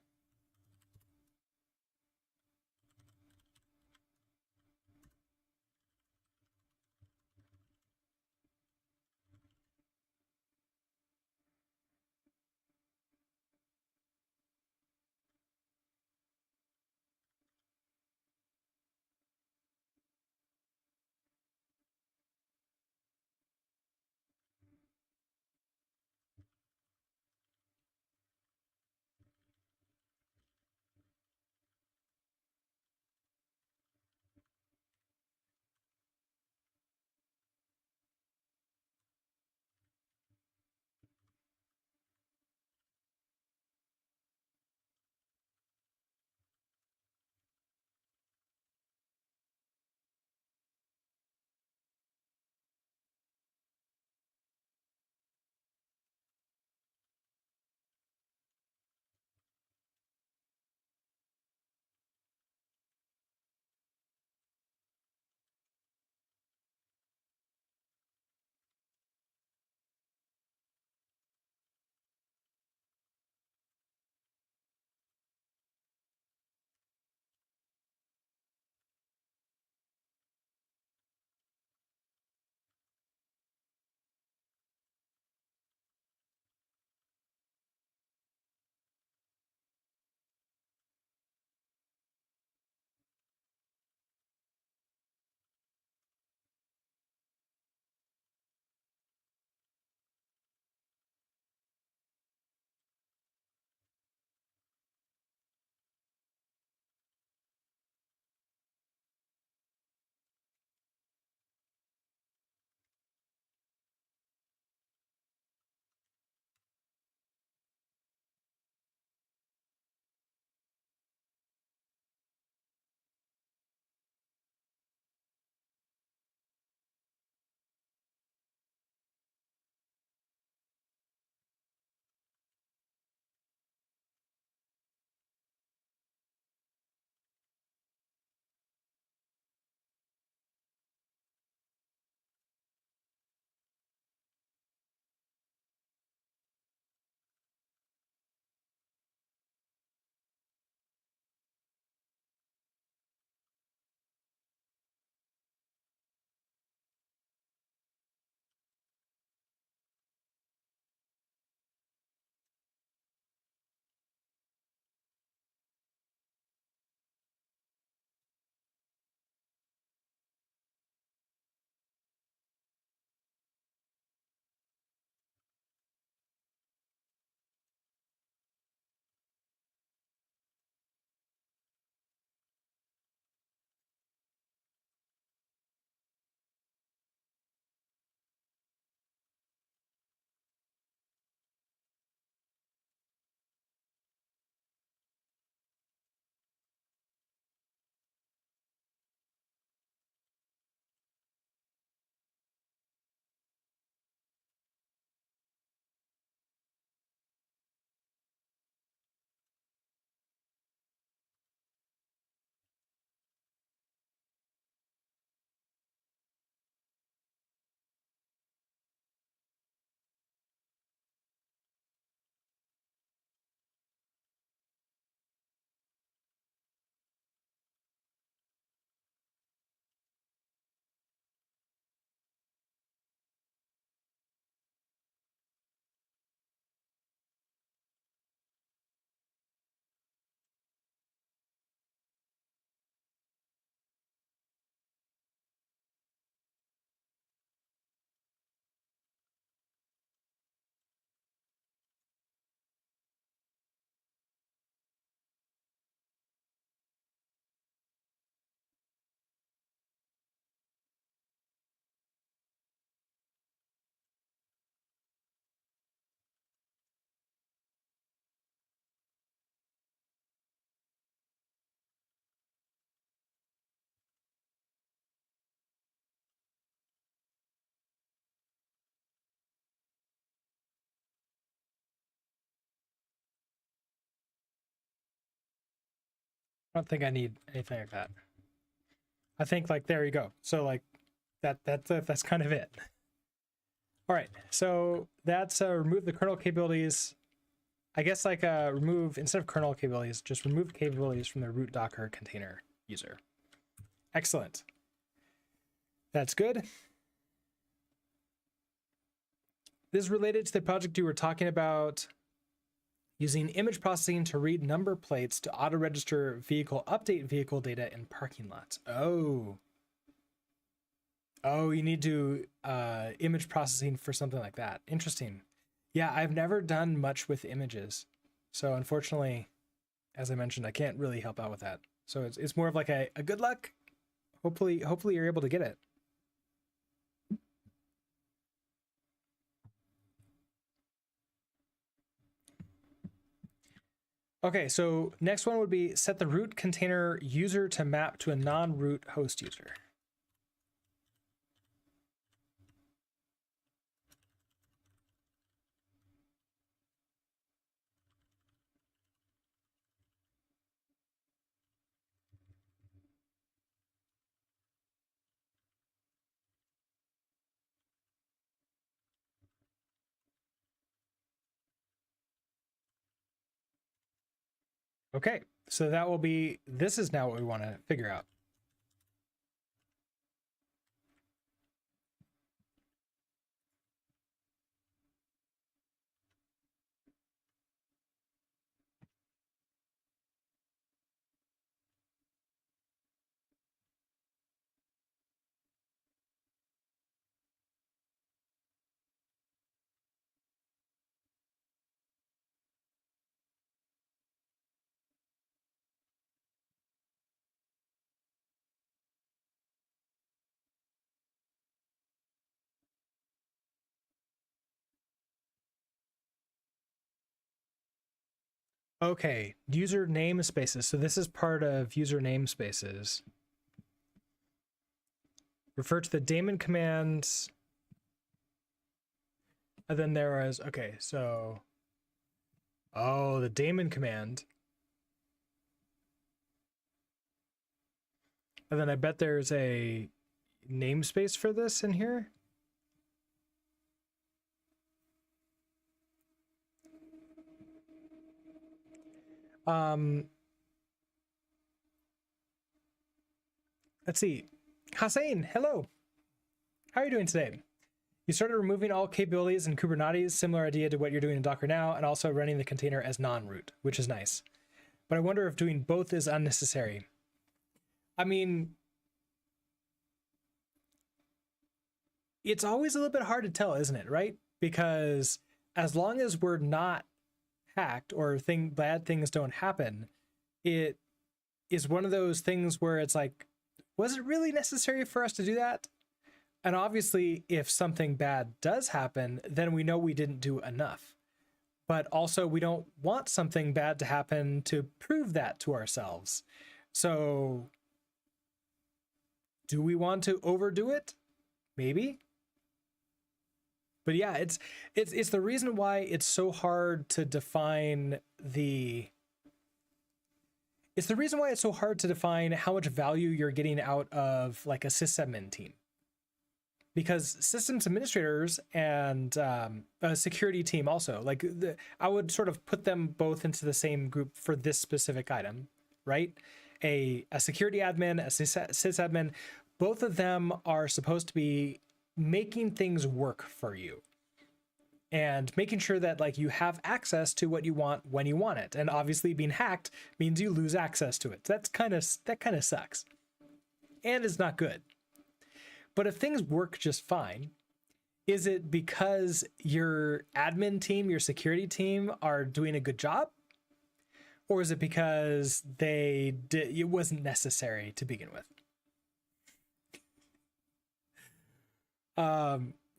don't think I need anything like that. I think like there you go. So like that's kind of it. All right, so that's remove the kernel capabilities. I guess like remove, instead of kernel capabilities, just remove capabilities from the root Docker container user. Excellent. That's good. This is related to the project you were talking about, using image processing to read number plates to auto-register vehicle, update vehicle data in parking lots. Oh, you need to image processing for something like that. Interesting. Yeah, I've never done much with images. So unfortunately, as I mentioned, I can't really help out with that. So it's more of like a good luck. Hopefully you're able to get it. Okay, so next one would be set the root container user to map to a non-root host user. Okay, so that will be, this is now what we want to figure out. Okay, user namespaces. So this is part of user namespaces. Refer to the daemon commands. And then there was, okay, so, oh, the daemon command. And then I bet there's a namespace for this in here. Let's see. Hussein, hello. How are you doing today? You started removing all capabilities in Kubernetes, similar idea to what you're doing in Docker now, and also running the container as non-root, which is nice. But I wonder if doing both is unnecessary. I mean, it's always a little bit hard to tell, isn't it, right? Because as long as we're not hacked or bad things don't happen, it is one of those things where it's like, was it really necessary for us to do that? And obviously, if something bad does happen, then we know we didn't do enough. But also, we don't want something bad to happen to prove that to ourselves. So, do we want to overdo it? Maybe. But yeah, it's the reason why it's so hard to define the... It's the reason why it's so hard to define how much value you're getting out of like a sysadmin team. Because systems administrators and a security team also, like I would sort of put them both into the same group for this specific item, right? A security admin, a sysadmin, both of them are supposed to be making things work for you and making sure that like you have access to what you want when you want it. And obviously being hacked means you lose access to it. That kind of sucks and it's not good. But if things work just fine, is it because your admin team, your security team are doing a good job? Or is it because it wasn't necessary to begin with?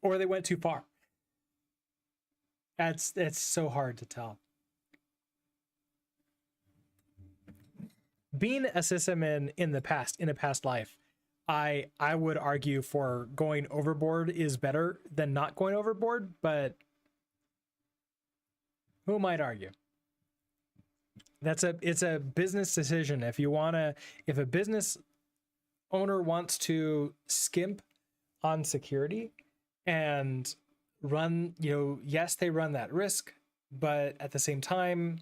Or they went too far? It's so hard to tell. Being a sysadmin in a past life, I would argue for going overboard is better than not going overboard, but who might argue? It's a business decision. If a business owner wants to skimp on security and run, yes, they run that risk, but at the same time,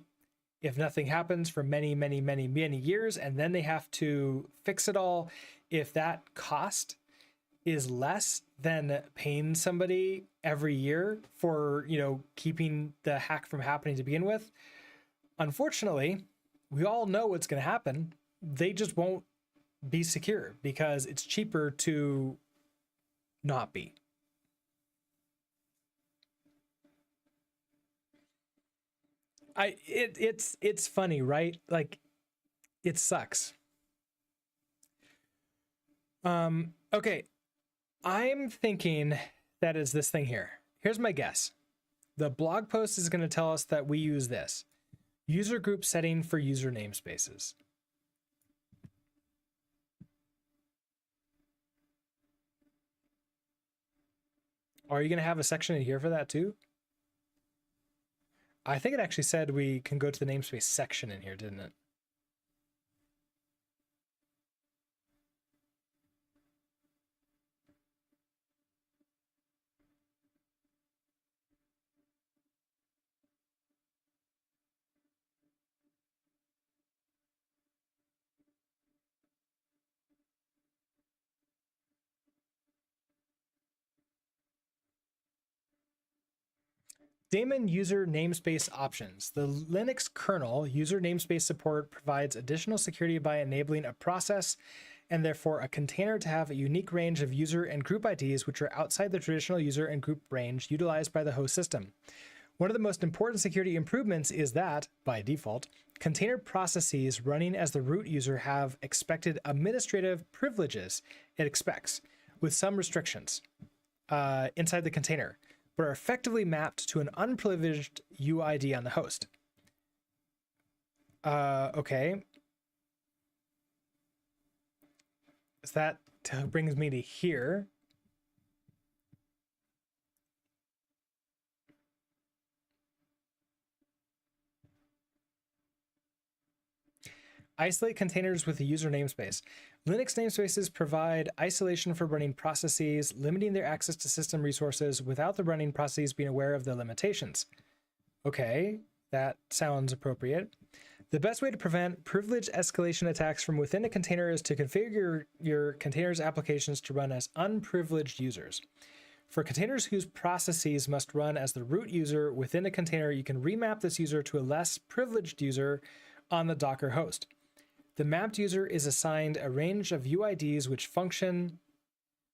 if nothing happens for many, many, many, many years, and then they have to fix it all, if that cost is less than paying somebody every year for, keeping the hack from happening to begin with, unfortunately, we all know what's going to happen. They just won't be secure because it's cheaper to not be. It's funny, right? Like, it sucks. Okay. I'm thinking that is this thing here. Here's my guess. The blog post is going to tell us that we use this user group setting for user namespaces. Are you going to have a section in here for that too? I think it actually said we can go to the namespace section in here, didn't it? Daemon user namespace options. The Linux kernel user namespace support provides additional security by enabling a process and therefore a container to have a unique range of user and group IDs which are outside the traditional user and group range utilized by the host system. One of the most important security improvements is that, by default, container processes running as the root user have expected administrative privileges it expects, with some restrictions inside the container, but are effectively mapped to an unprivileged UID on the host. Okay. So that brings me to here. Isolate containers with a user namespace. Linux namespaces provide isolation for running processes, limiting their access to system resources without the running processes being aware of the limitations. Okay, that sounds appropriate. The best way to prevent privilege escalation attacks from within a container is to configure your container's applications to run as unprivileged users. For containers whose processes must run as the root user within a container, you can remap this user to a less privileged user on the Docker host. The mapped user is assigned a range of UIDs which function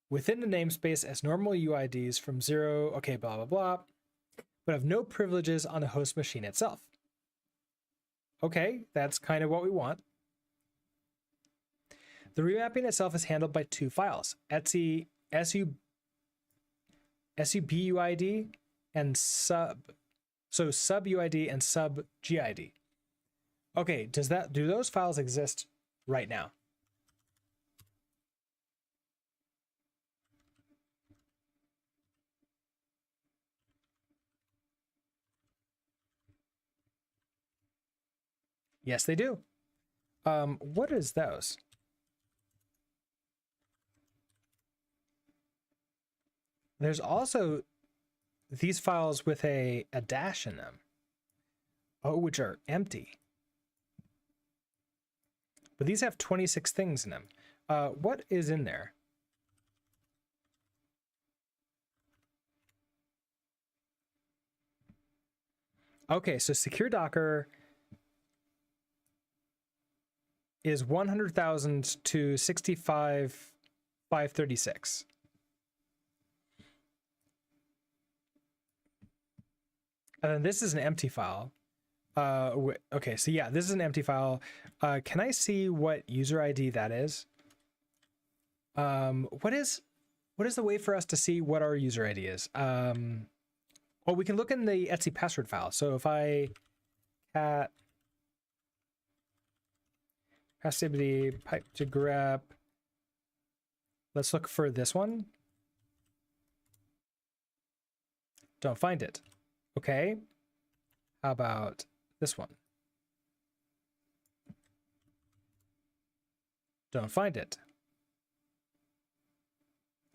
within the namespace as normal UIDs from 0, okay, blah, blah, blah, but have no privileges on the host machine itself. Okay, that's kind of what we want. The remapping itself is handled by two files, etc subuid and sub. So subuid and subgid. Okay, do those files exist right now? Yes, they do. What is those? There's also these files with a dash in them. Oh, which are empty. But these have 26 things in them. What is in there? Okay, so secure Docker is 100,000 to 65,536. And then this is an empty file. Okay, so yeah, this is an empty file. Can I see what user ID that is? What is the way for us to see what our user ID is? Well, we can look in the etc password file. So if I cat passivity pipe to grep, let's look for this one. Don't find it. Okay. How about this one? Don't find it.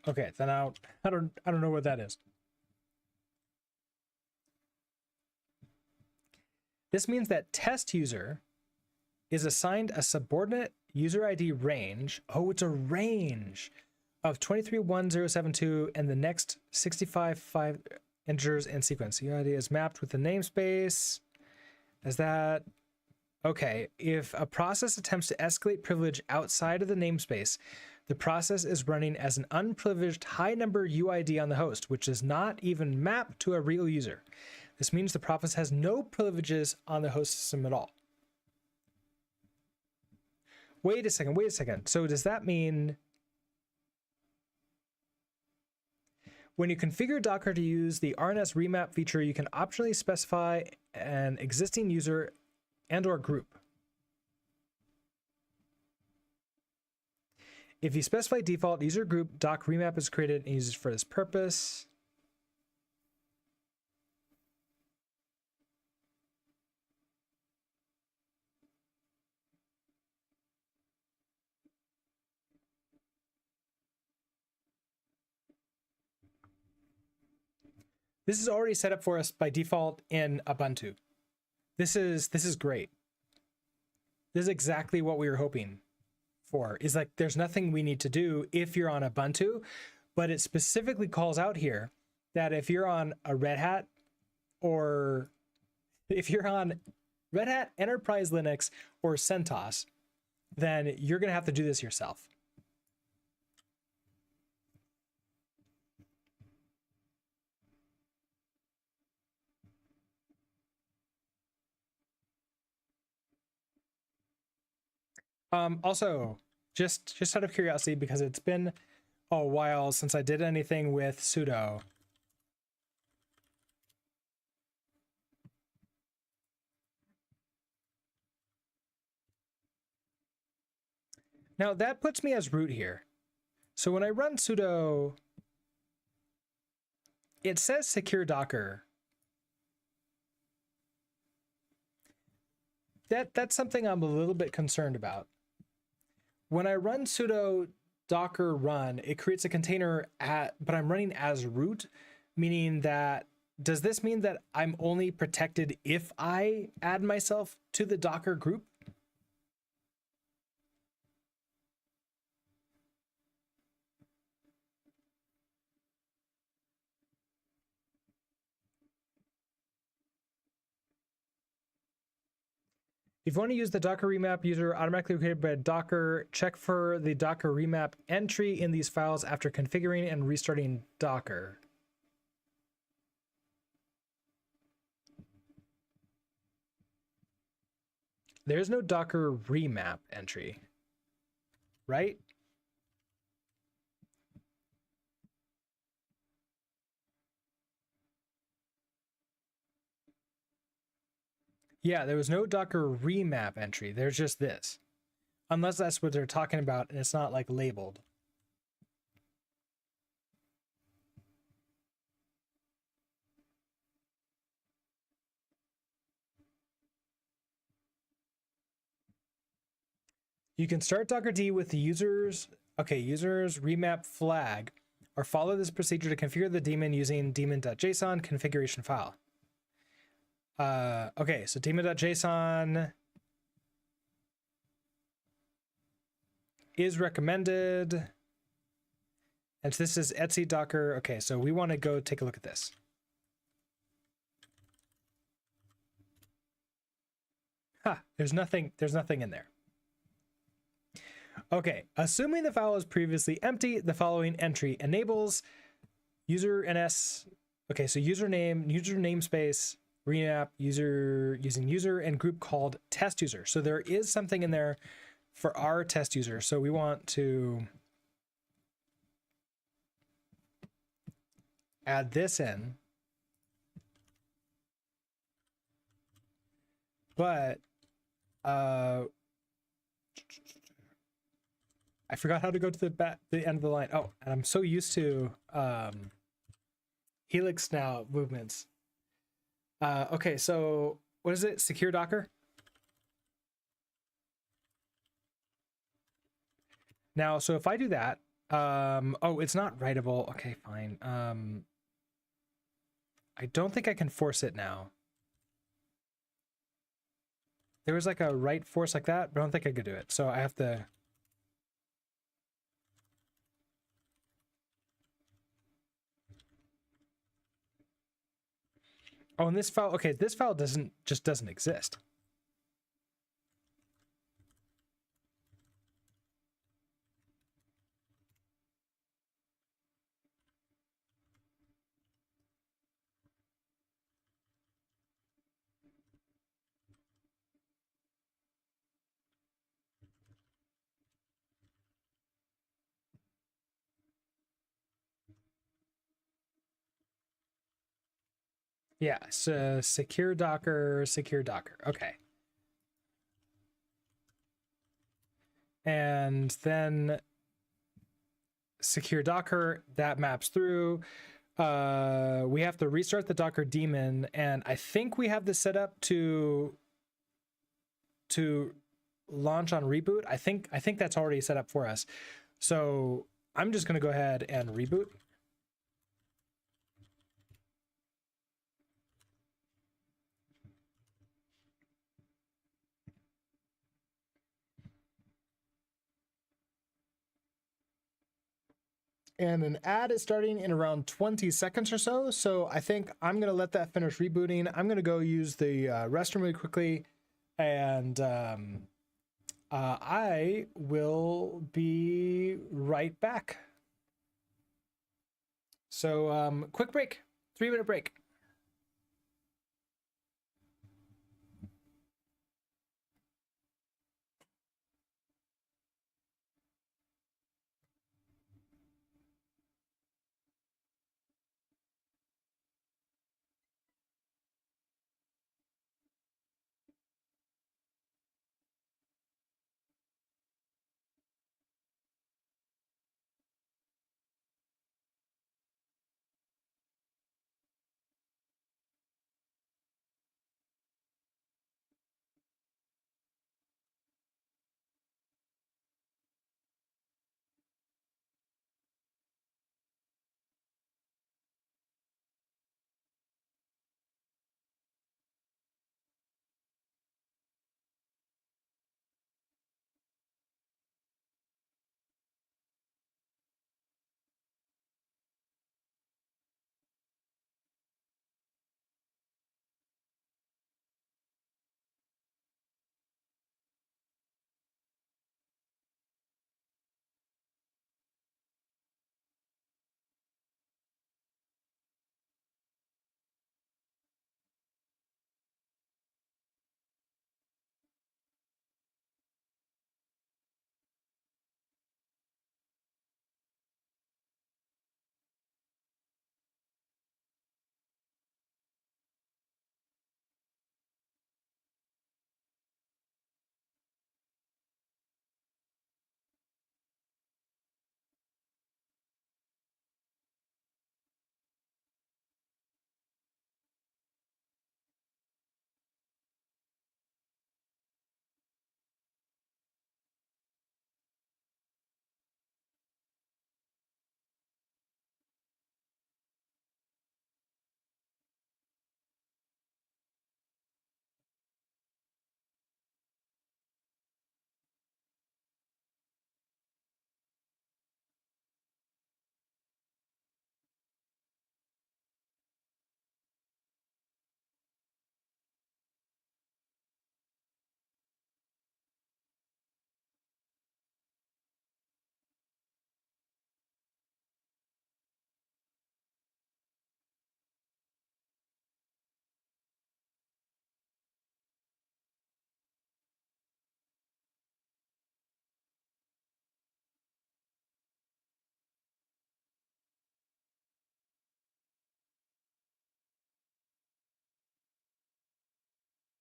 Okay, then I don't know what that is. This means that test user is assigned a subordinate user ID range. Oh, it's a range of 231072 and the next 65 integers in sequence. The ID is mapped with the namespace. Is that okay? If a process attempts to escalate privilege outside of the namespace, the process is running as an unprivileged high number UID on the host, which is not even mapped to a real user. This means the process has no privileges on the host system at all. Wait a second. So does that mean when you configure Docker to use the RNS remap feature, you can optionally specify an existing user and or group? If you specify default user group, doc remap is created and used for this purpose. This is already set up for us by default in Ubuntu. This is great. This is exactly what we were hoping for. Is like there's nothing we need to do if you're on Ubuntu, but it specifically calls out here that if you're on a Red Hat or if you're on Red Hat Enterprise Linux or CentOS, then you're going to have to do this yourself. Also, just out of curiosity, because it's been a while since I did anything with sudo. Now that puts me as root here. So when I run sudo, it says secure Docker. That's something I'm a little bit concerned about. When I run sudo docker run, it creates a container but I'm running as root, meaning that, does this mean that I'm only protected if I add myself to the Docker group? If you want to use the Docker remap user automatically created by Docker, check for the Docker remap entry in these files after configuring and restarting Docker. There's no Docker remap entry, right? Yeah, there was no Docker remap entry. There's just this. Unless that's what they're talking about and it's not like labeled. You can start Dockerd with the users remap flag, or follow this procedure to configure the daemon using daemon.json configuration file. Okay, so daemon.json is recommended. And so this is etc docker. Okay, so we want to go take a look at this. There's nothing in there. Okay, assuming the file is previously empty, the following entry enables user ns. Okay, so username, user namespace, remap, user using user and group called test user. So there is something in there for our test user. So we want to add this in. But I forgot how to go to the end of the line. Oh, and I'm so used to Helix now movements. Okay, so what is it? Secure Docker? Now, so if I do that, oh, it's not writable. Okay, fine. I don't think I can force it now. There was like a write force like that, but I don't think I could do it. So I have to. Oh, and this file, okay, this file doesn't exist. Yeah, so secure Docker. Okay. And then secure Docker, that maps through. We have to restart the Docker daemon, and I think we have this set up to launch on reboot. I think that's already set up for us. So I'm just gonna go ahead and reboot. And an ad is starting in around 20 seconds or so. So I think I'm going to let that finish rebooting. I'm going to go use the restroom really quickly. And I will be right back. So quick break, 3-minute break.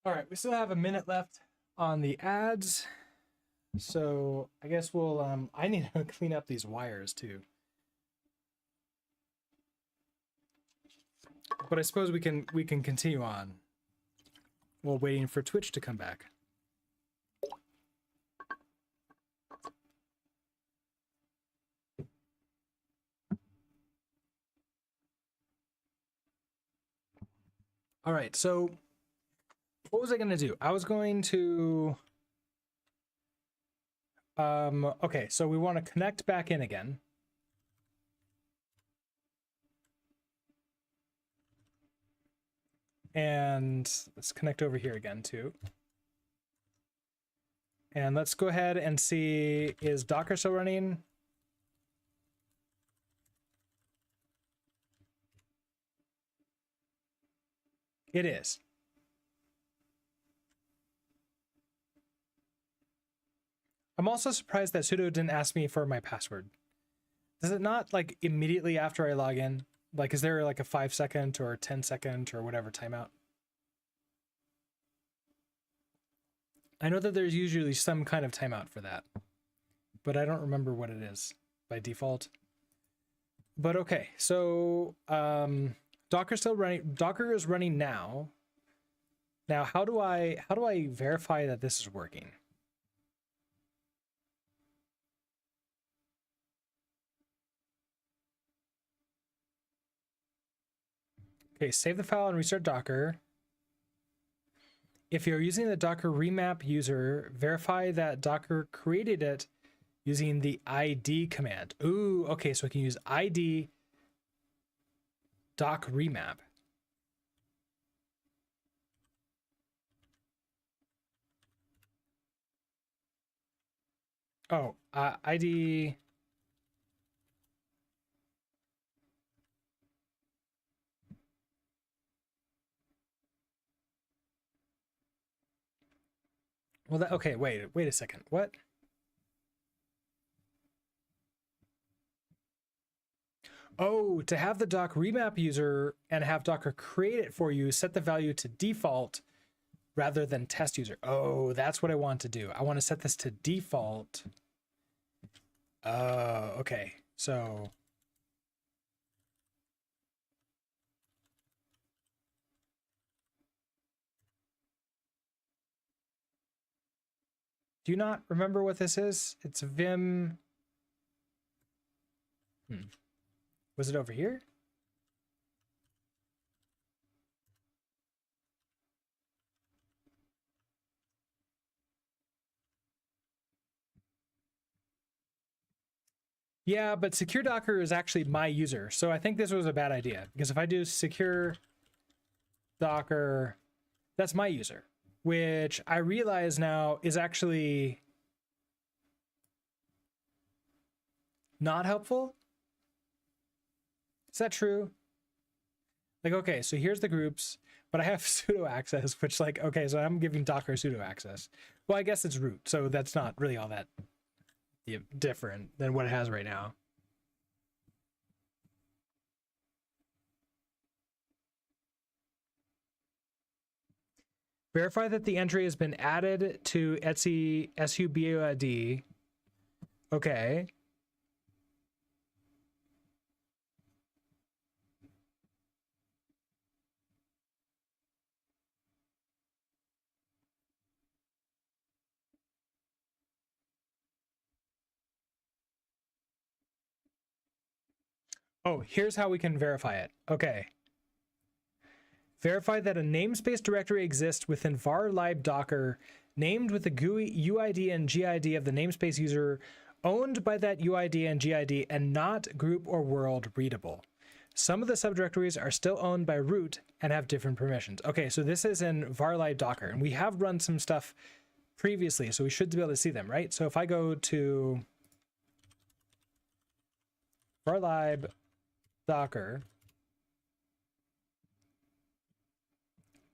All right, we still have a minute left on the ads. So I guess we'll, I need to clean up these wires too. But I suppose we can continue on while waiting for Twitch to come back. All right, so what was I going to do? I was going to... okay, so we want to connect back in again. And let's connect over here again too. And let's go ahead and see, is Docker still running? It is. I'm also surprised that sudo didn't ask me for my password. Does it not, like, immediately after I log in? Like, is there like a 5-second or 10-second or whatever timeout? I know that there's usually some kind of timeout for that, but I don't remember what it is by default. But okay, so Docker's still running. Docker is running now. Now, how do I verify that this is working? Okay, save the file and restart Docker. If you're using the Docker remap user, verify that Docker created it using the ID command. Ooh, okay, so we can use ID doc remap. Oh, ID. Well, that, okay, wait a second. What? Oh, to have the doc remap user and have Docker create it for you, set the value to default rather than test user. Oh, that's what I want to do. I want to set this to default. Oh, okay. So do you not remember what this is? It's Vim. Was it over here? Yeah, but secure Docker is actually my user. So I think this was a bad idea because if I do secure Docker, that's my user, which I realize now is actually not helpful. Is that true? Like, okay, so here's the groups, but I have sudo access, which, like, okay, so I'm giving Docker sudo access. Well, I guess it's root, so that's not really all that different than what it has right now. Verify that the entry has been added to Etsy SUBID. Okay. Oh, here's how we can verify it. Okay. Verify that a namespace directory exists within var lib docker named with the GUI UID and GID of the namespace user, owned by that UID and GID, and not group or world readable. Some of the subdirectories are still owned by root and have different permissions. Okay, so this is in var lib docker, and we have run some stuff previously, so we should be able to see them, right? So if I go to var lib docker,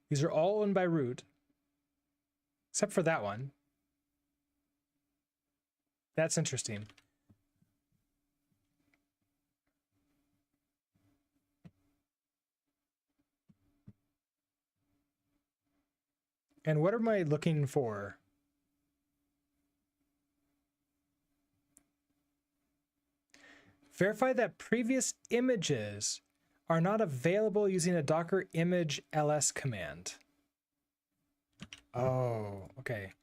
these are all owned by root, except for that one. That's interesting. And what am I looking for? Verify that previous images are not available using a Docker image ls command. Oh, okay.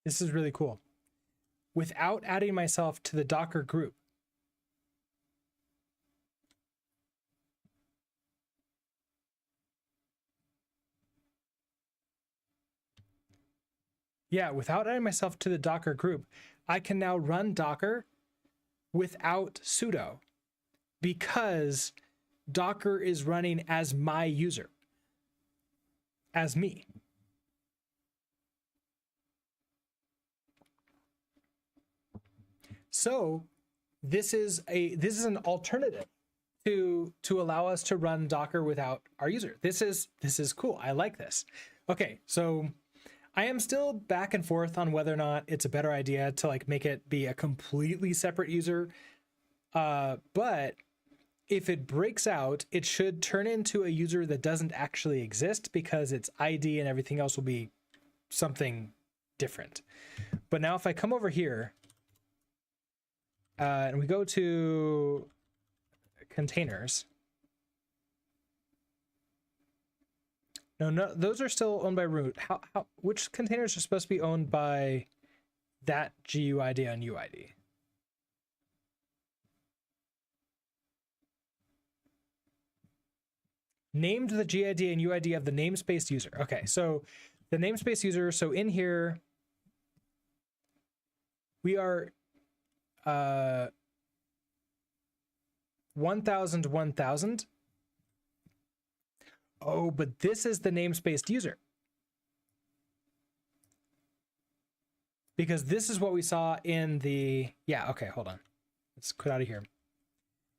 This is really cool. Without adding myself to the Docker group. Yeah, without adding myself to the Docker group, I can now run Docker without sudo because Docker is running as my user, as me. So this is an alternative to allow us to run Docker without our user. This is cool. I like this. Okay, so I am still back and forth on whether or not it's a better idea to like make it be a completely separate user. But if it breaks out, it should turn into a user that doesn't actually exist because its ID and everything else will be something different. But now if I come over here and we go to containers. No, those are still owned by root. Which containers are supposed to be owned by that GUID and UID? Named the GID and UID of the namespace user. Okay, so the namespace user, so in here, we are 1000, 1000. Oh, but this is the namespace user. Because this is what we saw in the, yeah, okay, hold on. Let's quit out of here.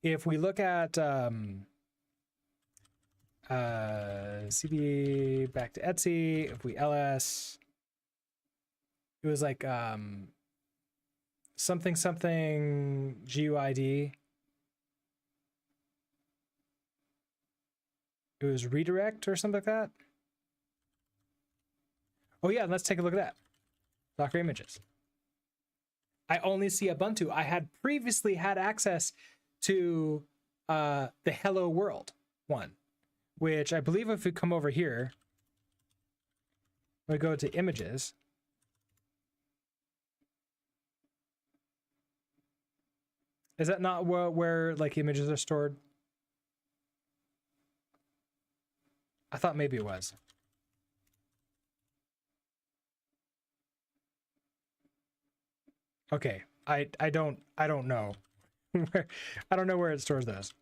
If we look at cd back to Etsy, if we ls, it was like something GUID. It was redirect or something like that. Oh yeah, let's take a look at that. Docker images. I only see Ubuntu. I had previously had access to the Hello World one, which I believe if we come over here, we go to images. Is that not where like images are stored? I thought maybe it was. Okay, I don't know where, I don't know where it stores those.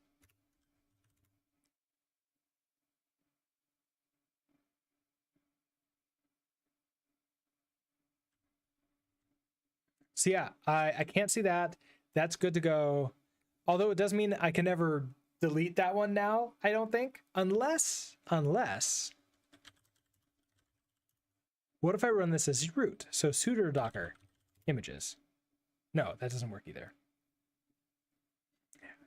So yeah, I can't see that. That's good to go. Although it does mean I can never delete that one now, I don't think. Unless, what if I run this as root? So sudo docker images. No, that doesn't work either.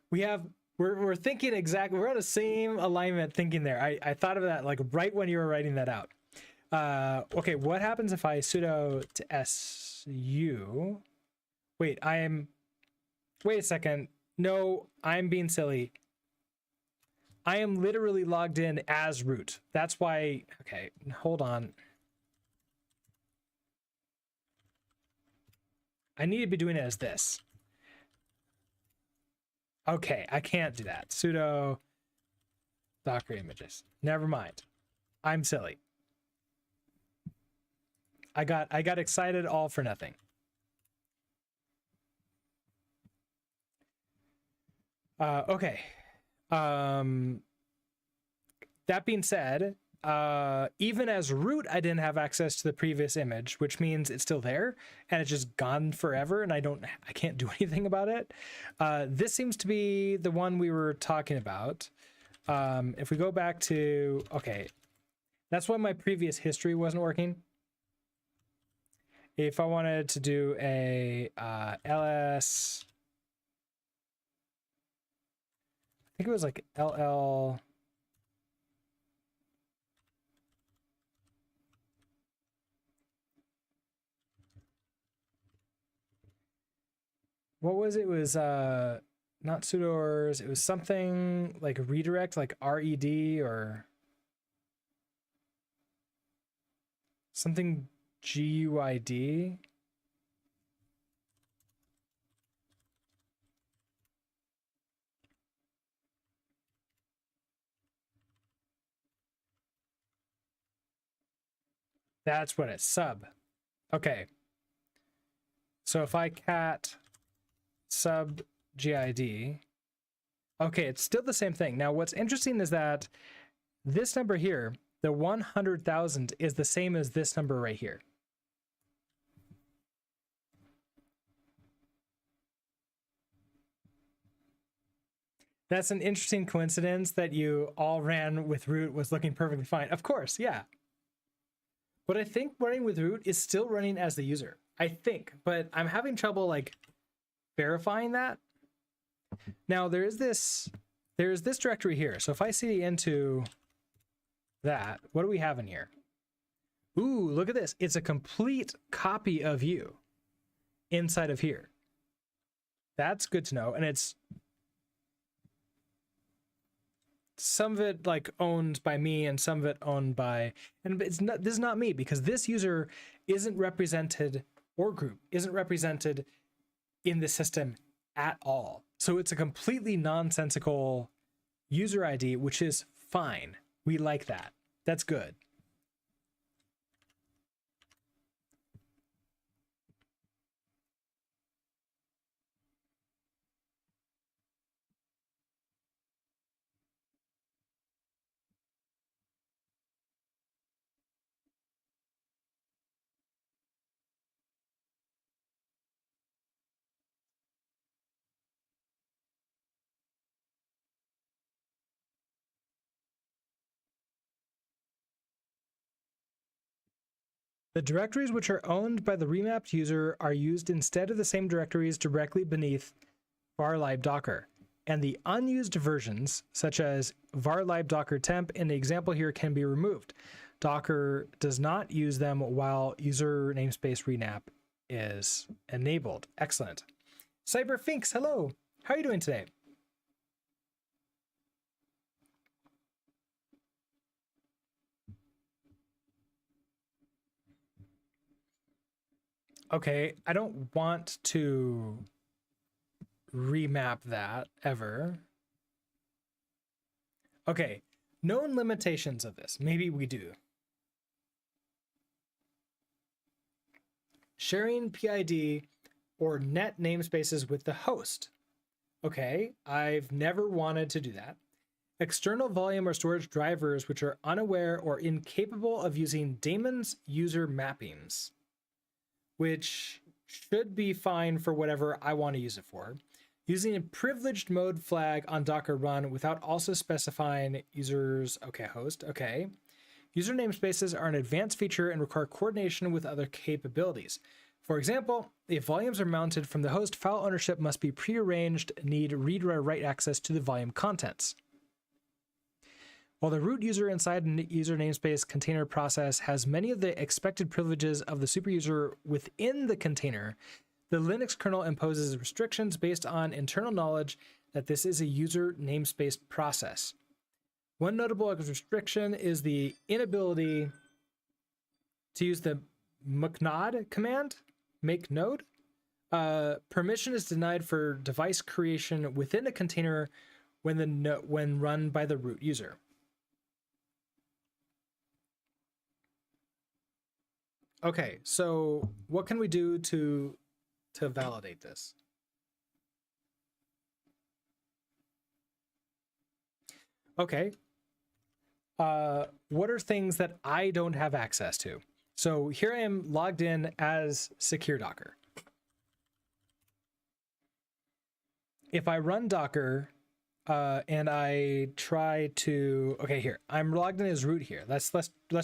We're thinking exactly, we're on the same alignment thinking there. I thought of that like right when you were writing that out. Okay, what happens if I sudo to su? Wait a second. No, I'm being silly. I am literally logged in as root. That's why, okay, hold on. I need to be doing it as this. Okay, I can't do that. Sudo docker images. Never mind. I'm silly. I got excited all for nothing. Okay. That being said, even as root, I didn't have access to the previous image, which means it's still there and it's just gone forever and I can't do anything about it. This seems to be the one we were talking about. If we go back to, okay, that's why my previous history wasn't working. If I wanted to do a ls, I think it was like ll, what was it? It was not sudoers, it was something like redirect, like red or something GUID. That's what it's sub. Okay. So if I cat sub GID, okay, it's still the same thing. Now, what's interesting is that this number here, the 100,000, is the same as this number right here. That's an interesting coincidence that you all ran with root was looking perfectly fine. Of course, yeah. But I think running with root is still running as the user. I think, but I'm having trouble like verifying that. Now there's this directory here. So if I cd into that, what do we have in here? Ooh, look at this. It's a complete copy of you inside of here. That's good to know. And it's some of it like owned by me and some of it owned by, and it's not, this is not me because this user isn't represented, or group isn't represented in the system at all. So it's a completely nonsensical user ID, which is fine. We like that. That's good. The directories which are owned by the remapped user are used instead of the same directories directly beneath varlib docker. And the unused versions, such as varlib docker temp in the example here, can be removed. Docker does not use them while user namespace renap is enabled. Excellent. Cyberfinks, hello. How are you doing today? Okay, I don't want to remap that ever. Okay, known limitations of this. Maybe we do. Sharing PID or net namespaces with the host. Okay, I've never wanted to do that. External volume or storage drivers which are unaware or incapable of using daemons user mappings, which should be fine for whatever I want to use it for. Using a privileged mode flag on Docker run without also specifying users, okay, host, okay. User namespaces are an advanced feature and require coordination with other capabilities. For example, if volumes are mounted from the host, file ownership must be prearranged, need read or write access to the volume contents. While the root user inside a user namespace container process has many of the expected privileges of the superuser within the container, the Linux kernel imposes restrictions based on internal knowledge that this is a user namespace process. One notable restriction is the inability to use the mknod command, make node. Permission is denied for device creation within a container when run by the root user. Okay, so what can we do to validate this? Okay. What are things that I don't have access to? So here I am logged in as Secure Docker. If I run Docker and I try to, okay, here I'm logged in as root here. Let's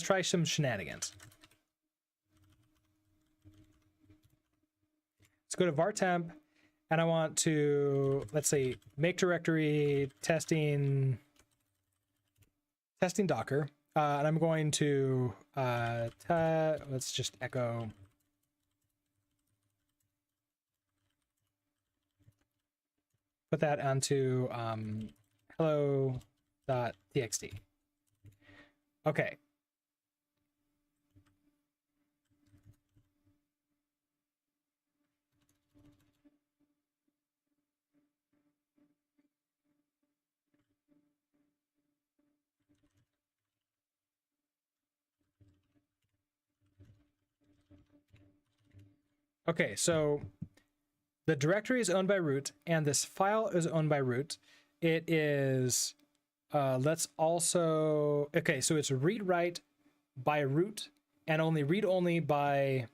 try some shenanigans. Let's go to var temp, and I want to, let's say, make directory testing Docker, and I'm going to let's just echo put that onto hello.txt. Okay. Okay, so the directory is owned by root, and this file is owned by root. It is, let's also, okay, so it's read write by root and only read only by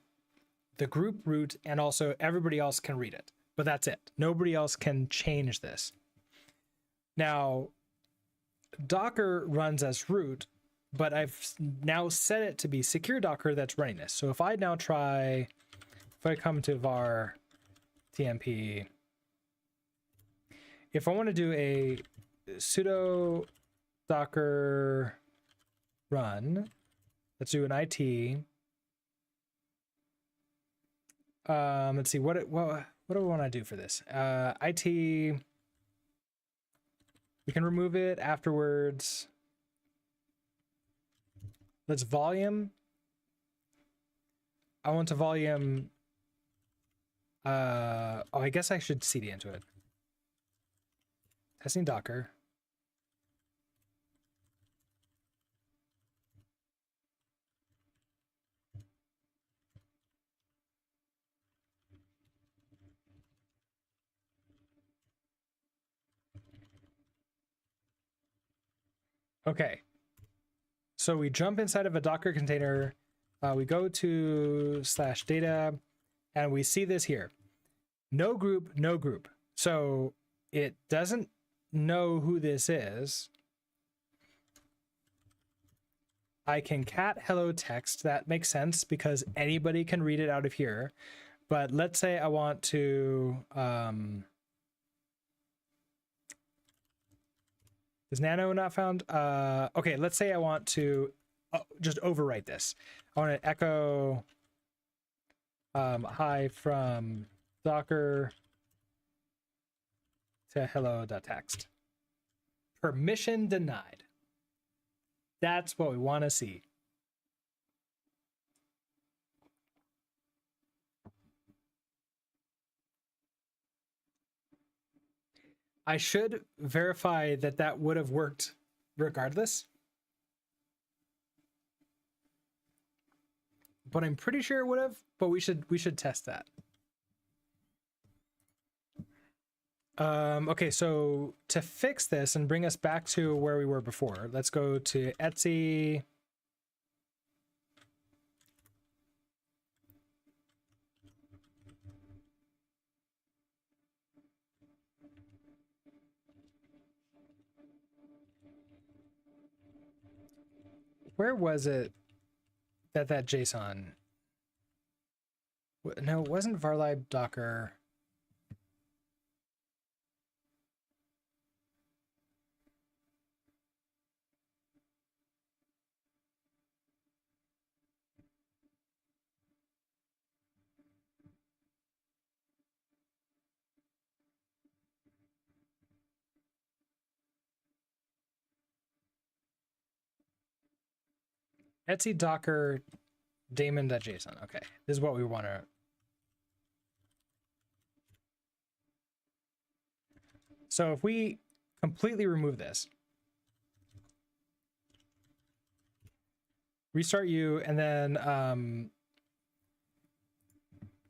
the group root, and also everybody else can read it. But that's it. Nobody else can change this. Now, Docker runs as root, but I've now set it to be secure Docker that's running this. So if I now try, if I come to var tmp, if I want to do a sudo docker run, let's do an IT. Let's see, what do I want to do for this? IT, we can remove it afterwards. Let's volume. I want to volume. Oh, I guess I should cd into it. Testing Docker. Okay. So we jump inside of a Docker container. We go to /data, and we see this here. No group, no group. So it doesn't know who this is. I can cat hello text. That makes sense because anybody can read it out of here. But let's say I want to, is nano not found? Okay, let's say I want to just overwrite this. I want to echo hi from Docker to hello.txt. Permission denied. That's what we want to see. I should verify that that would have worked regardless. But I'm pretty sure it would have, but we should test that. Okay, so to fix this and bring us back to where we were before, let's go to Etsy. Where was it that JSON? No, it wasn't varlib docker. Etsy docker daemon.json. Okay, this is what we want to. So if we completely remove this, restart you, and then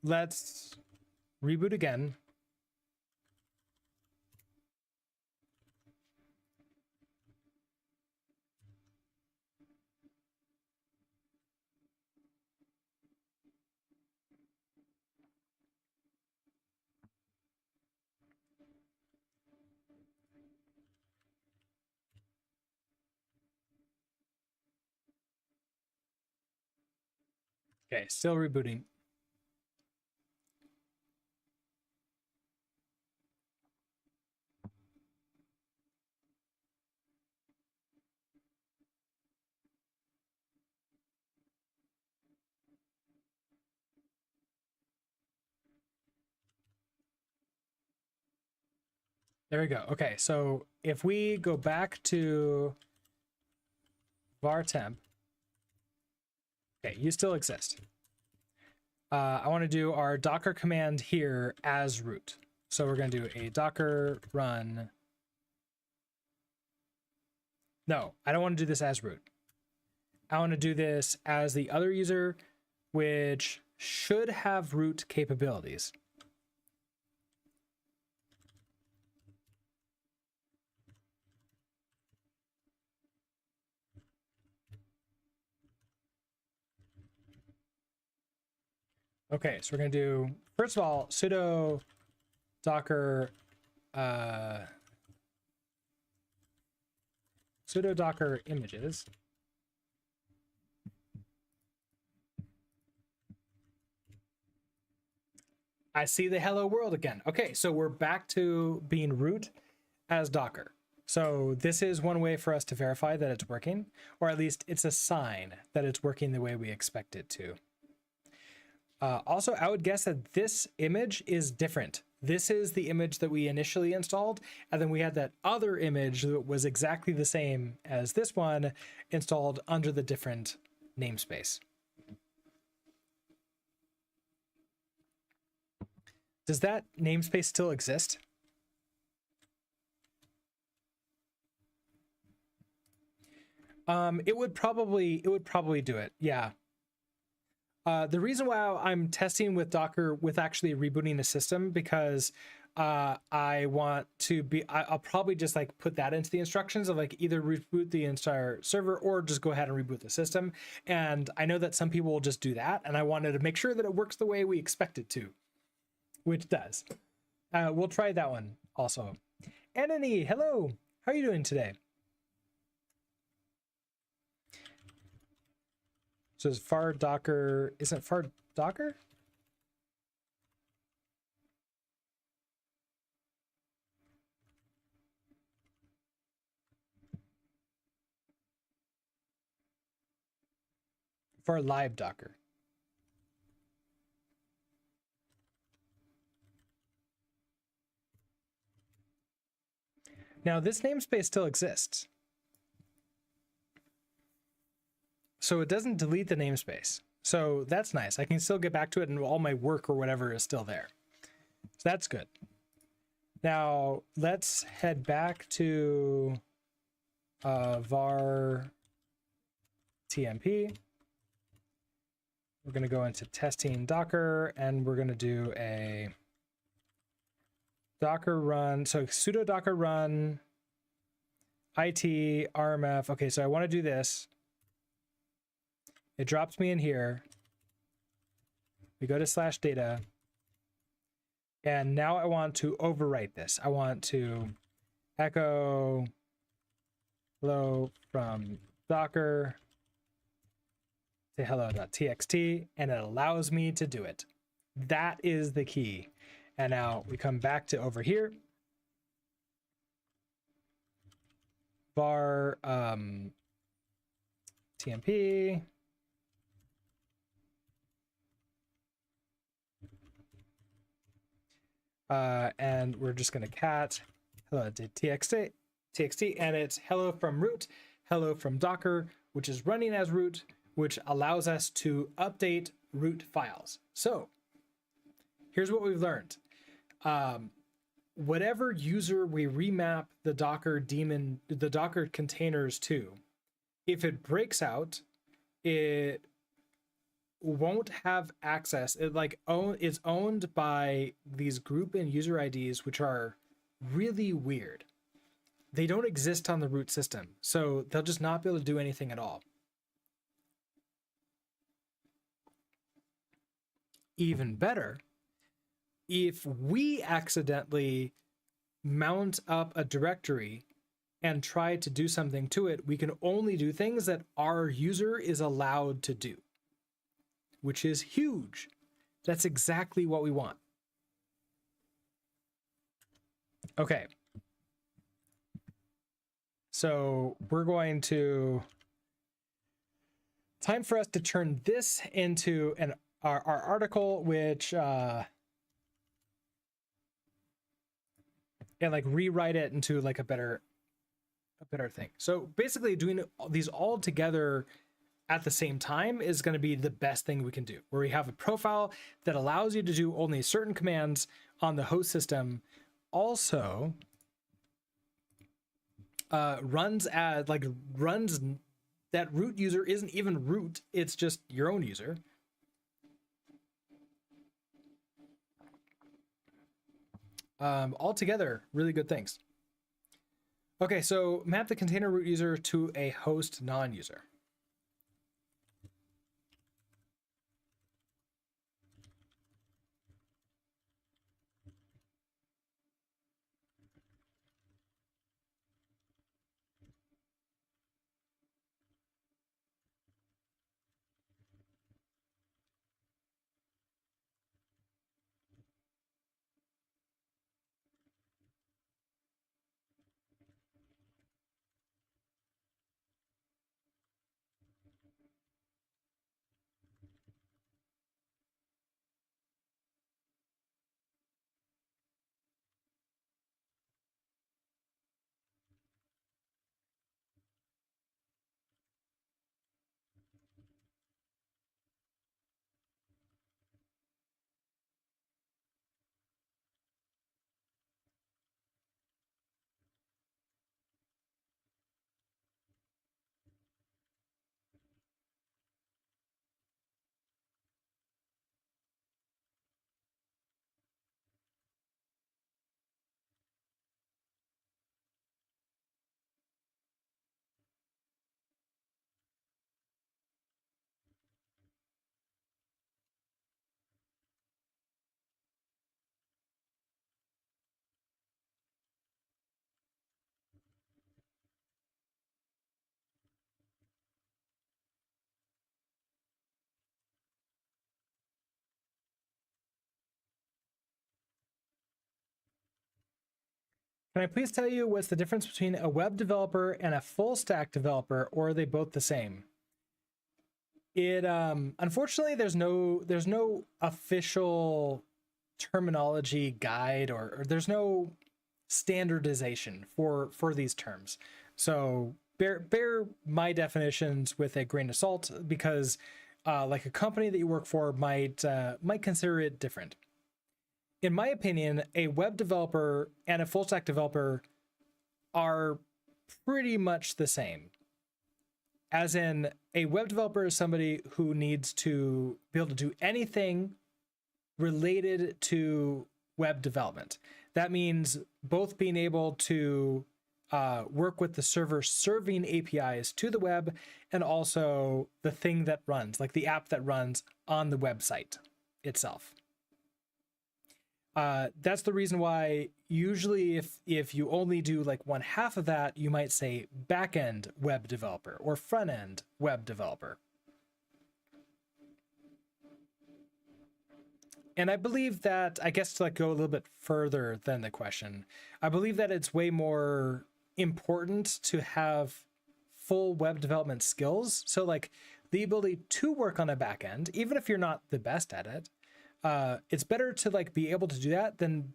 let's reboot again. Okay, still rebooting. There we go. Okay, so if we go back to var temp, okay, you still exist. I want to do our Docker command here as root. So we're going to do a Docker run. No, I don't want to do this as root. I want to do this as the other user, which should have root capabilities. Okay, so we're going to do, first of all, sudo docker sudo docker images. I see the hello world again. Okay, so we're back to being root as Docker. So this is one way for us to verify that it's working, or at least it's a sign that it's working the way we expect it to. Also, I would guess that this image is different. This is the image that we initially installed, and then we had that other image that was exactly the same as this one installed under the different namespace. Does that namespace still exist? It would probably do it. Yeah. The reason why I'm testing with Docker with actually rebooting the system, because I want to be, I'll probably just like put that into the instructions of like either reboot the entire server or just go ahead and reboot the system. And I know that some people will just do that. And I wanted to make sure that it works the way we expect it to, which does. We'll try that one also. Anthony, hello. How are you doing today? So is far Docker, isn't far Docker? For live Docker. Now this namespace still exists. So it doesn't delete the namespace. So that's nice. I can still get back to it and all my work or whatever is still there. So that's good. Now let's head back to var tmp. We're going to go into testing Docker and we're going to do a Docker run. So sudo Docker run it rmf. Okay, so I want to do this. It drops me in here. We go to /data. And now I want to overwrite this. I want to echo hello from Docker to hello.txt, and it allows me to do it. That is the key. And now we come back to over here. Var tmp. And we're just going to cat hello.txt, and it's hello from root, hello from Docker, which is running as root, which allows us to update root files. So here's what we've learned. Whatever user we remap the Docker daemon, the Docker containers to, if it breaks out, it won't have access. It is owned by these group and user IDs, which are really weird. They don't exist on the root system, so they'll just not be able to do anything at all. Even better, if we accidentally mount up a directory and try to do something to it, we can only do things that our user is allowed to do, which is huge. That's exactly what we want. Okay. So we're going to, time for us to turn this into our article, which, and like rewrite it into like a better thing. So basically doing these all together at the same time is going to be the best thing we can do, where we have a profile that allows you to do only certain commands on the host system. Also runs that root user isn't even root. It's just your own user. Altogether, really good things. Okay, so map the container root user to a host non-user. Can I please tell you what's the difference between a web developer and a full stack developer, or are they both the same? It unfortunately there's no official terminology guide, or there's no standardization for these terms. So bear my definitions with a grain of salt, because like a company that you work for might consider it different. In my opinion, a web developer and a full stack developer are pretty much the same. As in, a web developer is somebody who needs to be able to do anything related to web development. That means both being able to work with the server serving APIs to the web, and also the thing that runs, like the app that runs on the website itself. That's the reason why usually if you only do like one half of that, you might say back-end web developer or front-end web developer. And I believe that, I guess to like go a little bit further than the question, I believe that it's way more important to have full web development skills. So like the ability to work on a back end, even if you're not the best at it, it's better to like be able to do that than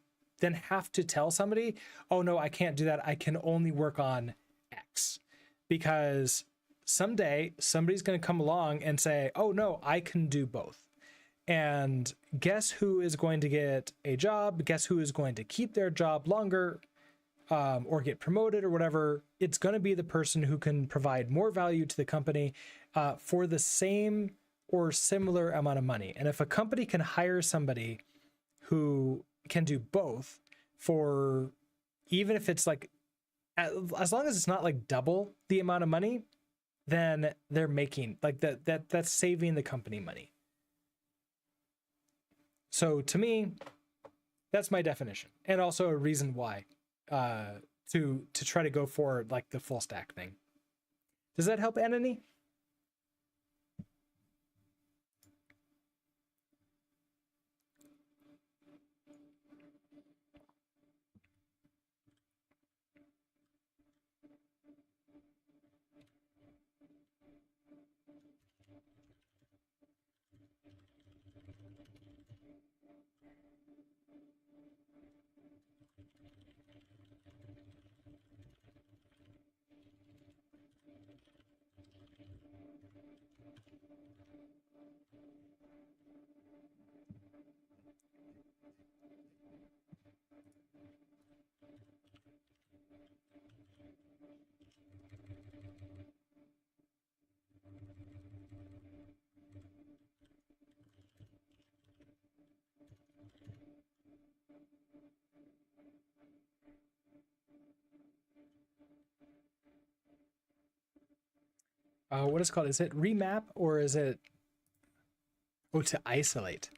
have to tell somebody, oh no, I can't do that. I can only work on X. Because someday somebody's going to come along and say, oh no, I can do both. And guess who is going to get a job? Guess who is going to keep their job longer, or get promoted or whatever? It's going to be the person who can provide more value to the company for the same or similar amount of money. And if a company can hire somebody who can do both for, even if it's like, as long as it's not like double the amount of money, then they're making like that's saving the company money. So to me, that's my definition, and also a reason why to try to go for like the full stack thing. Does that help, Anony? What is it called? Is it remap or is it, oh, to isolate?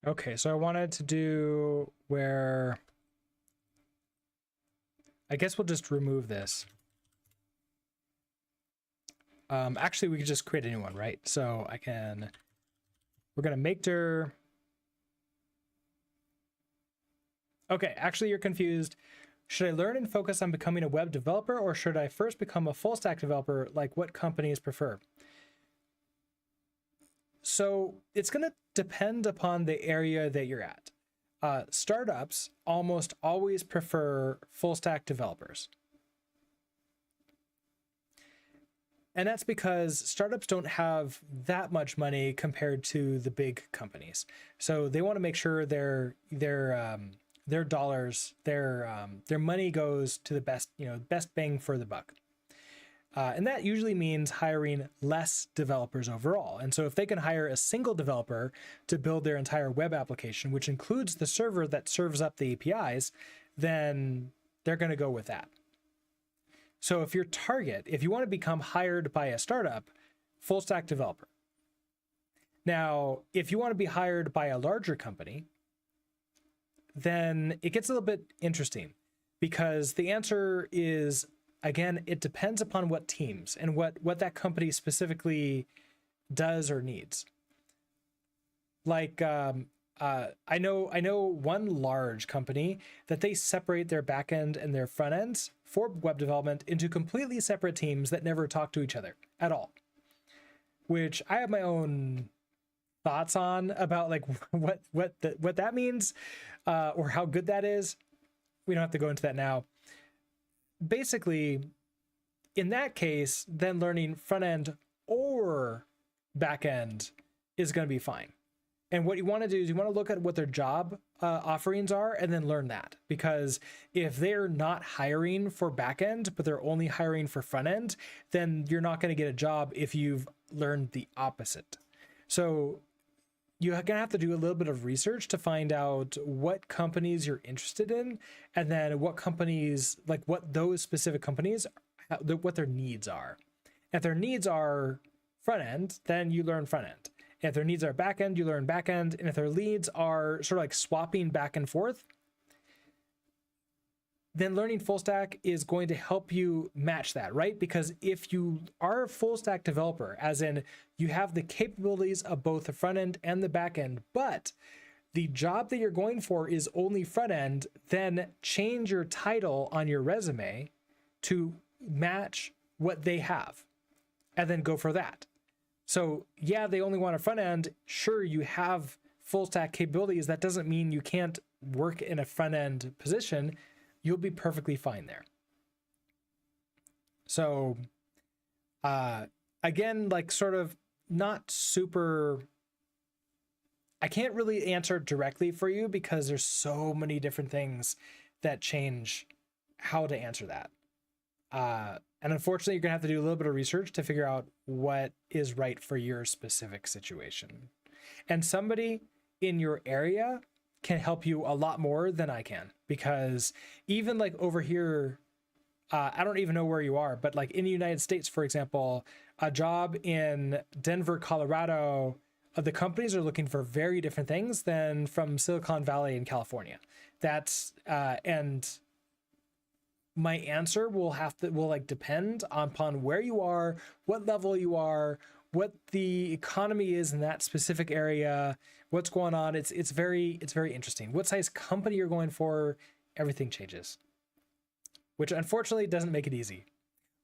Okay, so I wanted to do where, I guess we'll just remove this. Actually, we could just create a new one, right? So we're gonna make dir. Okay, actually you're confused. Should I learn and focus on becoming a web developer, or should I first become a full stack developer? Like, what companies prefer? So it's gonna depend upon the area that you're at. Startups almost always prefer full stack developers. And that's because startups don't have that much money compared to the big companies. So they want to make sure their dollars, their money goes to the best, best bang for the buck. And that usually means hiring less developers overall. And so if they can hire a single developer to build their entire web application, which includes the server that serves up the APIs, then they're going to go with that. So if if you want to become hired by a startup, full stack developer. Now, if you want to be hired by a larger company, then it gets a little bit interesting, because the answer is, again, it depends upon what teams and what that company specifically does or needs. Like, I know one large company that they separate their backend and their front ends for web development into completely separate teams that never talk to each other at all, which I have my own thoughts on about, like, what that means, or how good that is. We don't have to go into that now. Basically, in that case, then learning front end or back end is going to be fine. And what you want to do is you want to look at what their job offerings are and then learn that. Because if they're not hiring for backend, but they're only hiring for front end, then you're not going to get a job if you've learned the opposite. So you're going to have to do a little bit of research to find out what companies you're interested in, and then what companies, like what those specific companies, what their needs are. If their needs are front end, then you learn front end. If their needs are back end, you learn back end. And if their needs are sort of like swapping back and forth, then learning full stack is going to help you match that, right? Because if you are a full stack developer, as in you have the capabilities of both the front end and the back end, but the job that you're going for is only front end, then change your title on your resume to match what they have, and then go for that. So yeah, they only want a front end. Sure, you have full stack capabilities. That doesn't mean you can't work in a front end position. You'll be perfectly fine there. So again, like, sort of not super, I can't really answer directly for you because there's so many different things that change how to answer that. And unfortunately, you're gonna have to do a little bit of research to figure out what is right for your specific situation. And somebody in your area can help you a lot more than I can, because even like over here, I don't even know where you are, but like in the United States, for example, a job in Denver, Colorado The companies are looking for very different things than from Silicon Valley in California. That's and my answer will like depend upon where you are, what level you are, what the economy is in that specific area, what's going on. It's very interesting. What size company you're going for, everything changes, which unfortunately doesn't make it easy.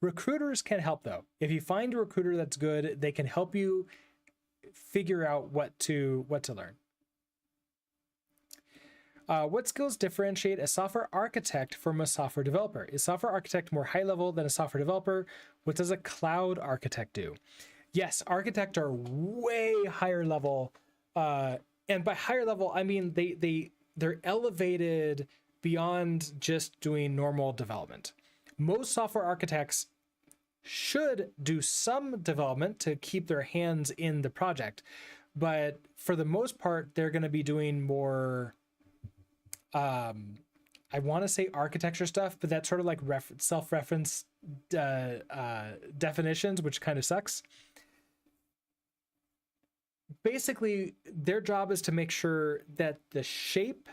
Recruiters can help though. If you find a recruiter that's good, they can help you figure out what to learn. What skills differentiate a software architect from a software developer? Is software architect more high level than a software developer? What does a cloud architect do? Yes, architects are way higher level. And by higher level, I mean they're elevated beyond just doing normal development. Most software architects should do some development to keep their hands in the project, but for the most part, they're going to be doing more, I want to say architecture stuff, but that's sort of like self-reference definitions, which kind of sucks. Basically, their job is to make sure that the shape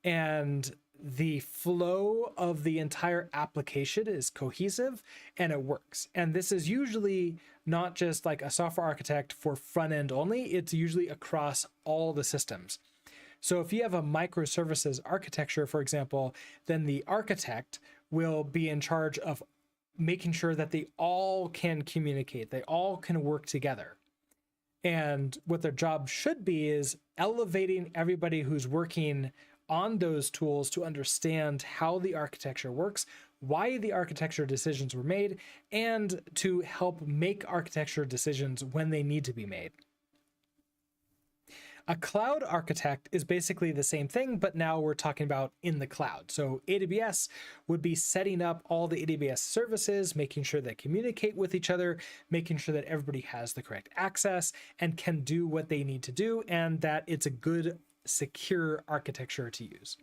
and the flow of the entire application is cohesive and it works. And this is usually not just like a software architect for front end only, it's usually across all the systems. So if you have a microservices architecture, for example, then the architect will be in charge of making sure that they all can communicate, they all can work together. And what their job should be is elevating everybody who's working on those tools to understand how the architecture works, why the architecture decisions were made, and to help make architecture decisions when they need to be made. A cloud architect is basically the same thing, but now we're talking about in the cloud. So AWS would be setting up all the AWS services, making sure they communicate with each other, making sure that everybody has the correct access and can do what they need to do, and that it's a good, secure architecture to use.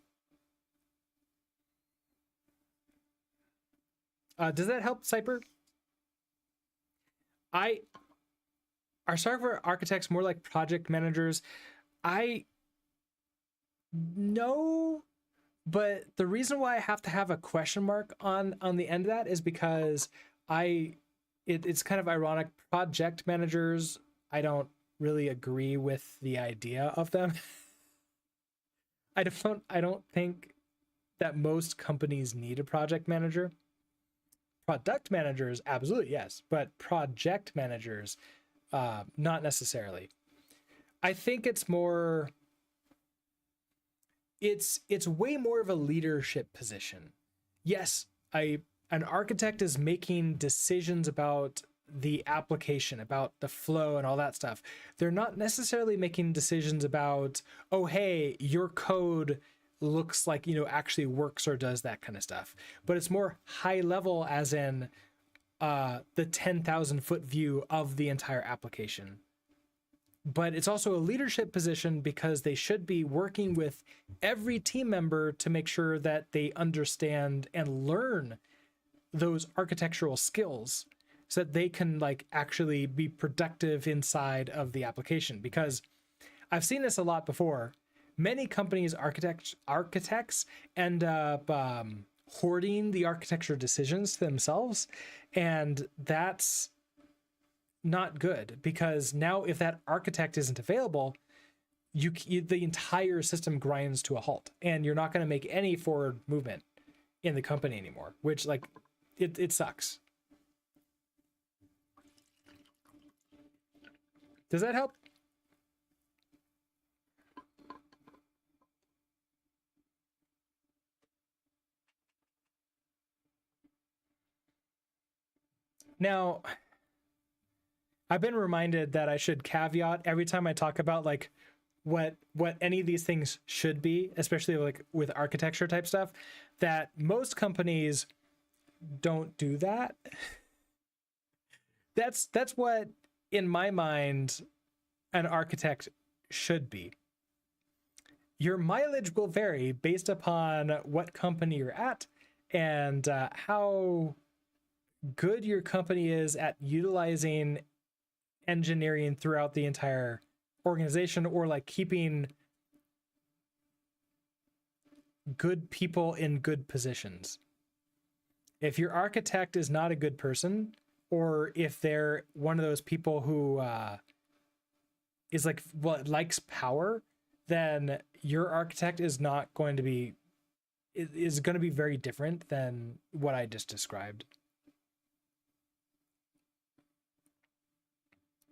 Does that help, Cyper? Are software architects more like project managers? I know, but the reason why I have to have a question mark on the end of that is because it's kind of ironic. Project managers, I don't really agree with the idea of them. I don't think that most companies need a project manager. Product managers, absolutely, yes, but project managers, not necessarily. I think it's more, it's way more of a leadership position. Yes, an architect is making decisions about the application, about the flow and all that stuff. They're not necessarily making decisions about, oh, hey, your code looks like, actually works or does that kind of stuff. But it's more high level, as in the 10,000 foot view of the entire application. But it's also a leadership position because they should be working with every team member to make sure that they understand and learn those architectural skills so that they can actually be productive inside of the application. Because I've seen this a lot before. Many companies, architects end up hoarding the architecture decisions to themselves, and that's not good, because now if that architect isn't available, the entire system grinds to a halt, and you're not going to make any forward movement in the company anymore, which it sucks. Does that help? Now, I've been reminded that I should caveat every time I talk about what any of these things should be, especially with architecture type stuff, that most companies don't do that. That's what, in my mind, an architect should be. Your mileage will vary based upon what company you're at and how good your company is at utilizing engineering throughout the entire organization, or like keeping good people in good positions. If your architect is not a good person, or if they're one of those people who is like likes power, then your architect is not going to be is going to be very different than what I just described,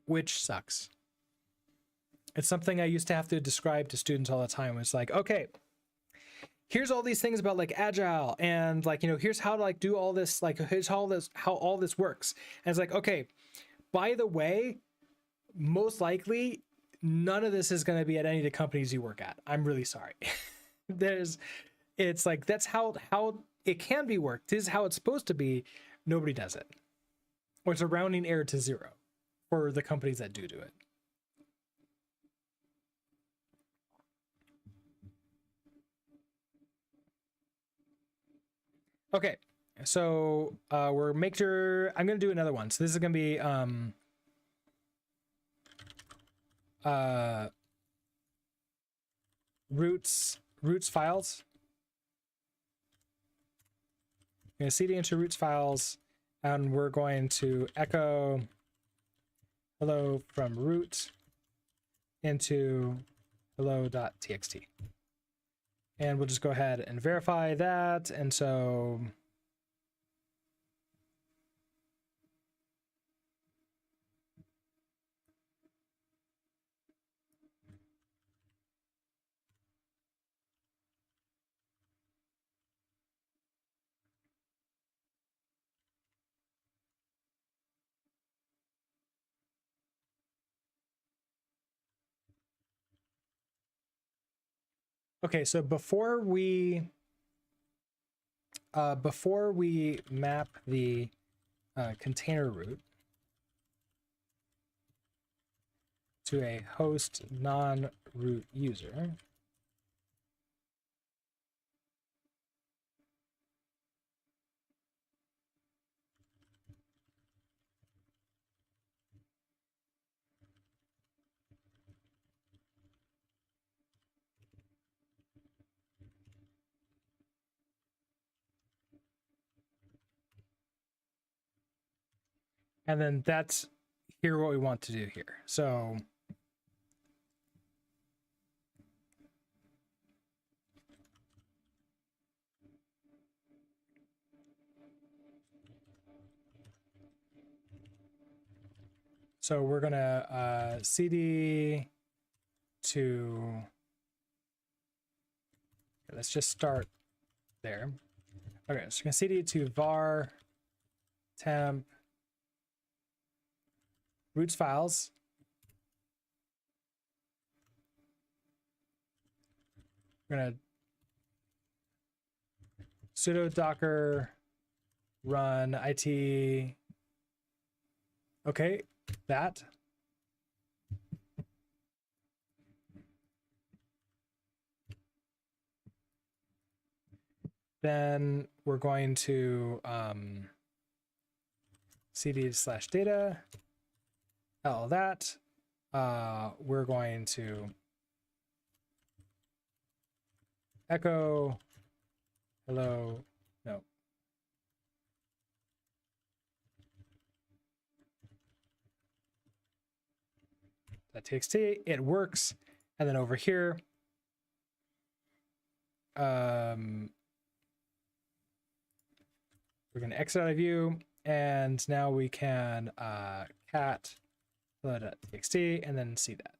which sucks. It's something I used to have to describe to students all the time. It's like, okay, here's all these things about like agile, and like, you know, here's how to like do all this, like here's how all this works. And it's like, okay, by the way, most likely none of this is going to be at any of the companies you work at. I'm really sorry. It's like, that's how it can be worked. This is how it's supposed to be. Nobody does it. Or it's a rounding error to zero for the companies that do it. Okay, so I'm gonna do another one. So this is gonna be roots files. I'm gonna cd into roots files, and we're going to echo hello from root into hello.txt. And we'll just go ahead and verify that. And so okay, so before we map the container root to a host non-root user, and then that's here what we want to do here. So we're gonna cd to, let's just start there. Okay, so we're gonna cd to var temp roots files. We're gonna sudo docker run it. Okay, that. Then we're going to cd/data, all that. We're going to echo hello, no. .txt, it works. And then over here, we're going to exit out of view, and now we can cat hello.txt and then see that.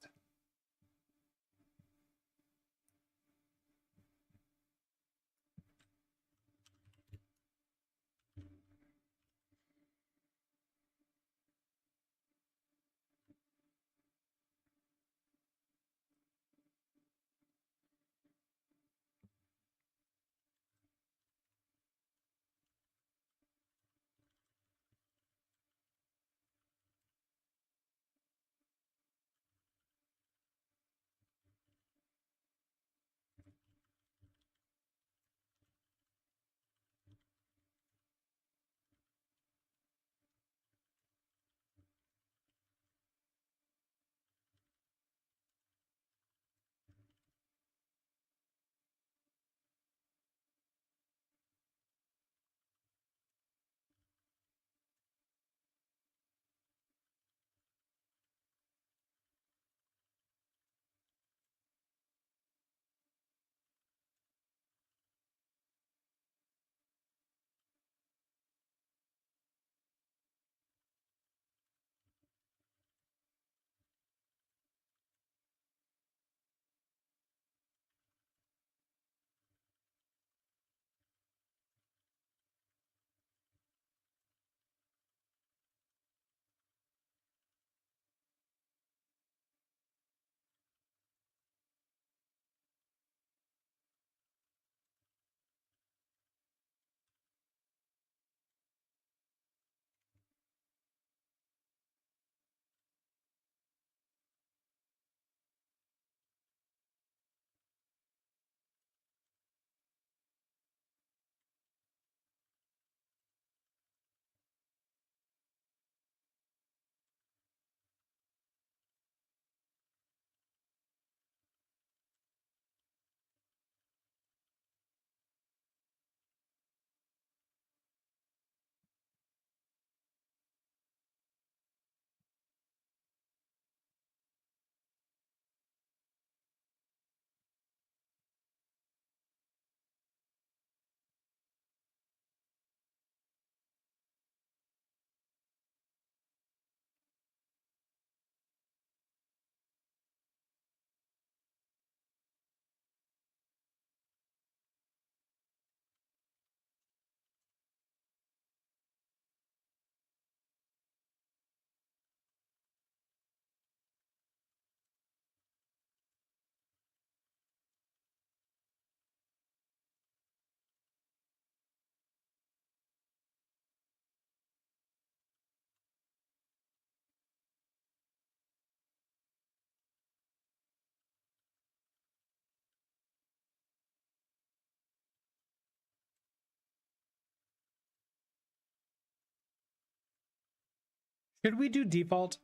Should we do default?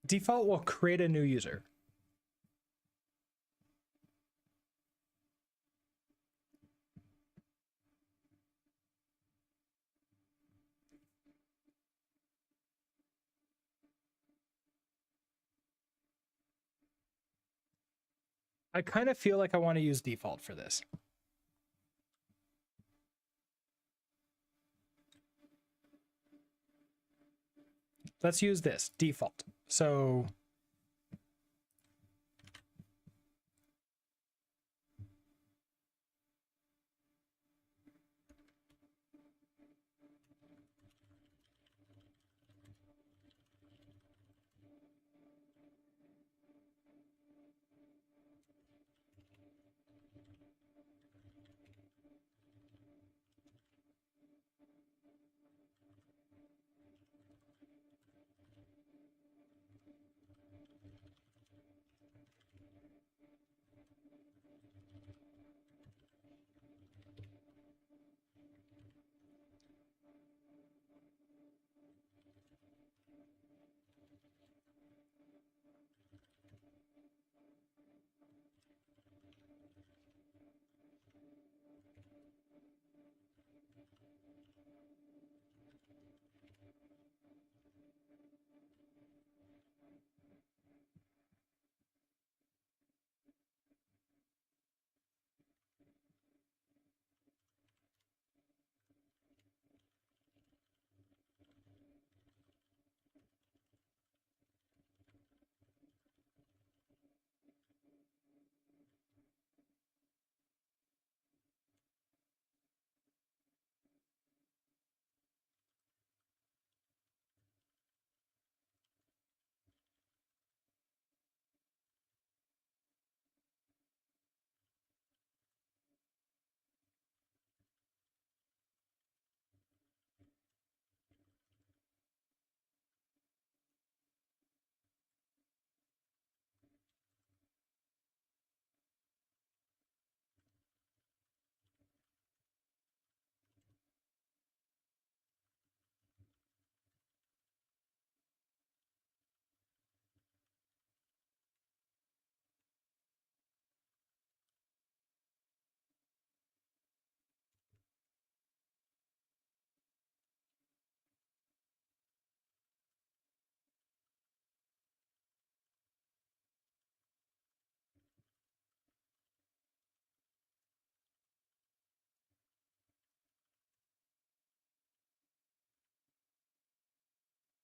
Default will create a new user. I kind of feel like I want to use default for this. Let's use this, default. So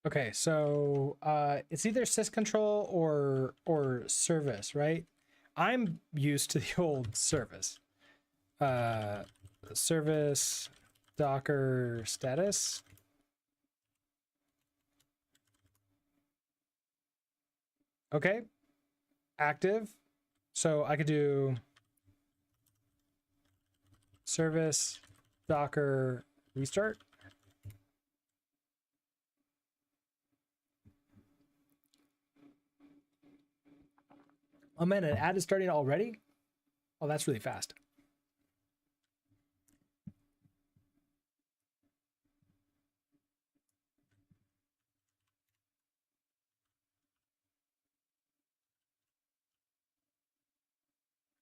okay, so it's either syscontrol or service, right? I'm used to the old service. Service Docker status. Okay, active. So I could do service Docker restart. Oh man, an ad is starting already? Oh, that's really fast.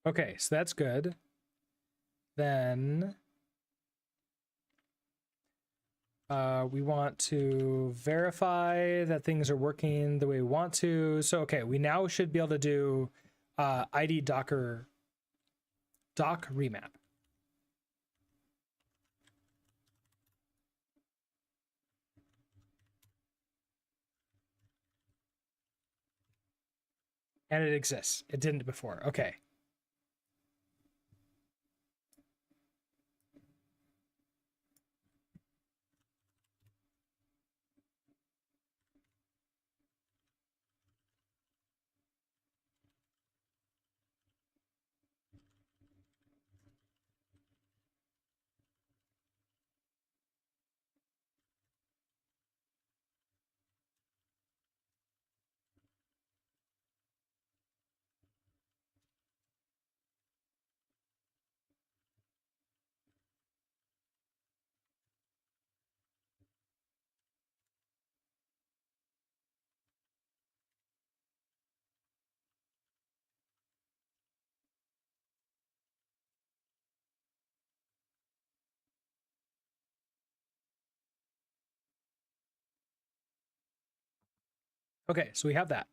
Okay, so that's good. Then we want to verify that things are working the way we want to. So, okay, we now should be able to do ID Docker doc remap. And it exists. It didn't before. Okay. Okay, so we have that.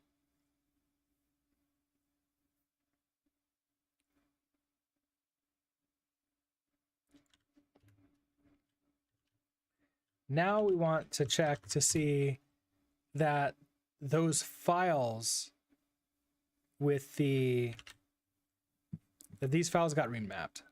Now we want to check to see that those files with that these files got remapped.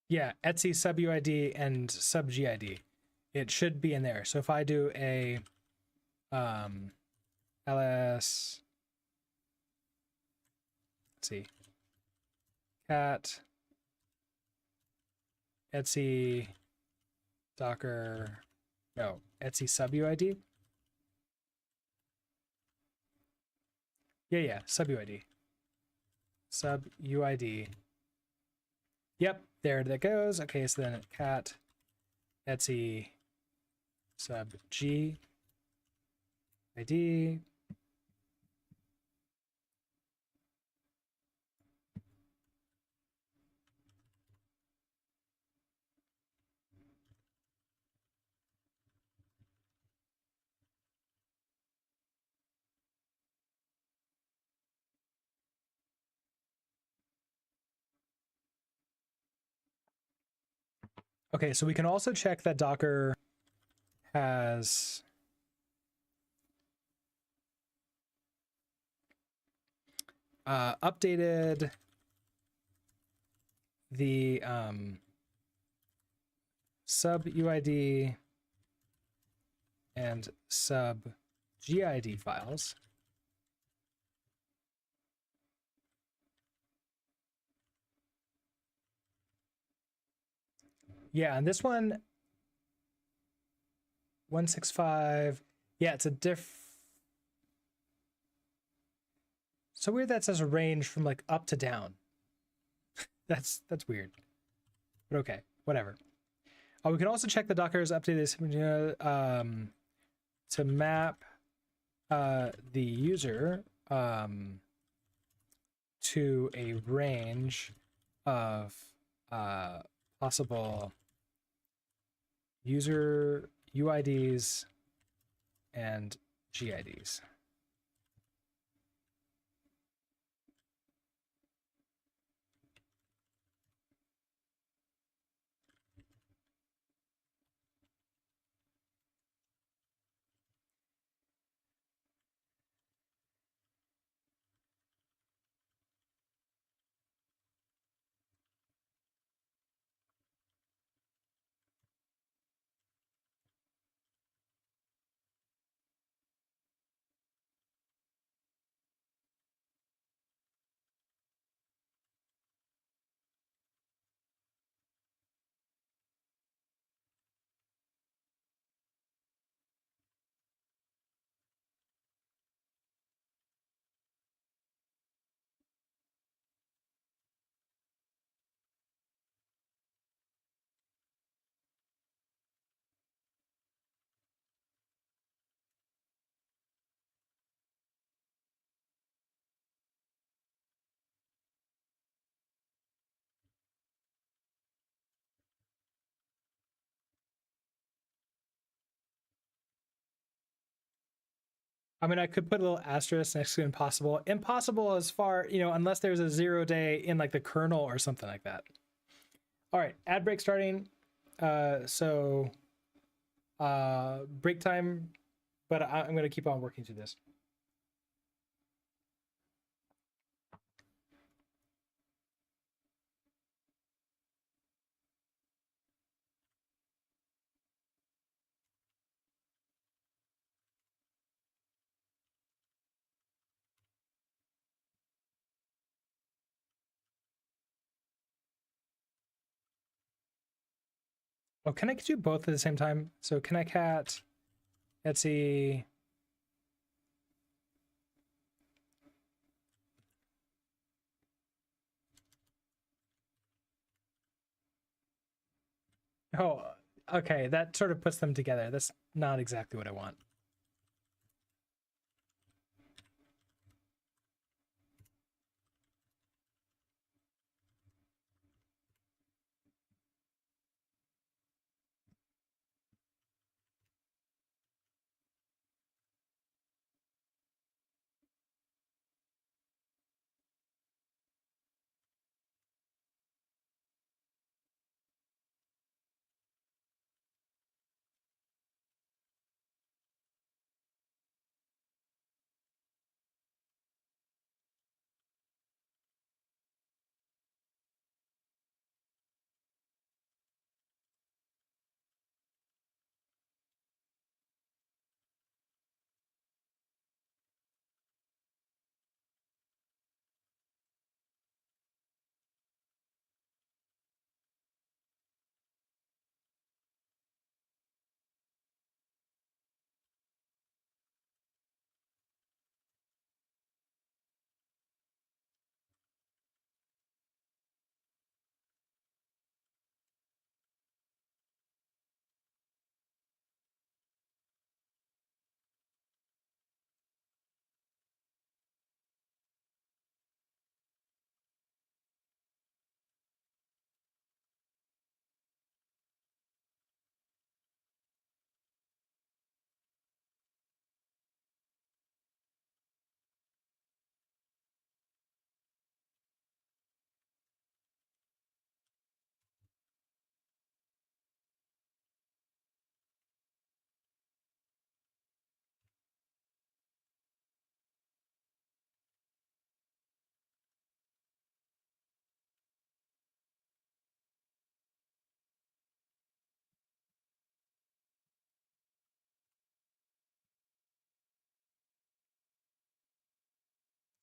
Yeah, Etsy sub UID and sub GID. It should be in there. So if I do a ls, let's see, cat Etsy Docker, no, Etsy sub UID. Yeah, sub UID. Sub UID. Yep, there that goes. Okay, so then cat Etsy sub G ID. Okay, so we can also check that Docker has updated the sub UID and sub GID files. Yeah, and this one 165. Yeah, it's a so weird that says a range from like up to down. That's weird. But okay, whatever. We can also check the Docker's updated to map the user to a range of possible user UIDs and GIDs. I mean, I could put a little asterisk next to impossible. Impossible as far, unless there's a 0 day in like the kernel or something like that. All right, ad break starting. Break time, but I'm going to keep on working through this. Oh, can I do both at the same time? So can I cat Etsy Oh, okay. That sort of puts them together. That's not exactly what I want.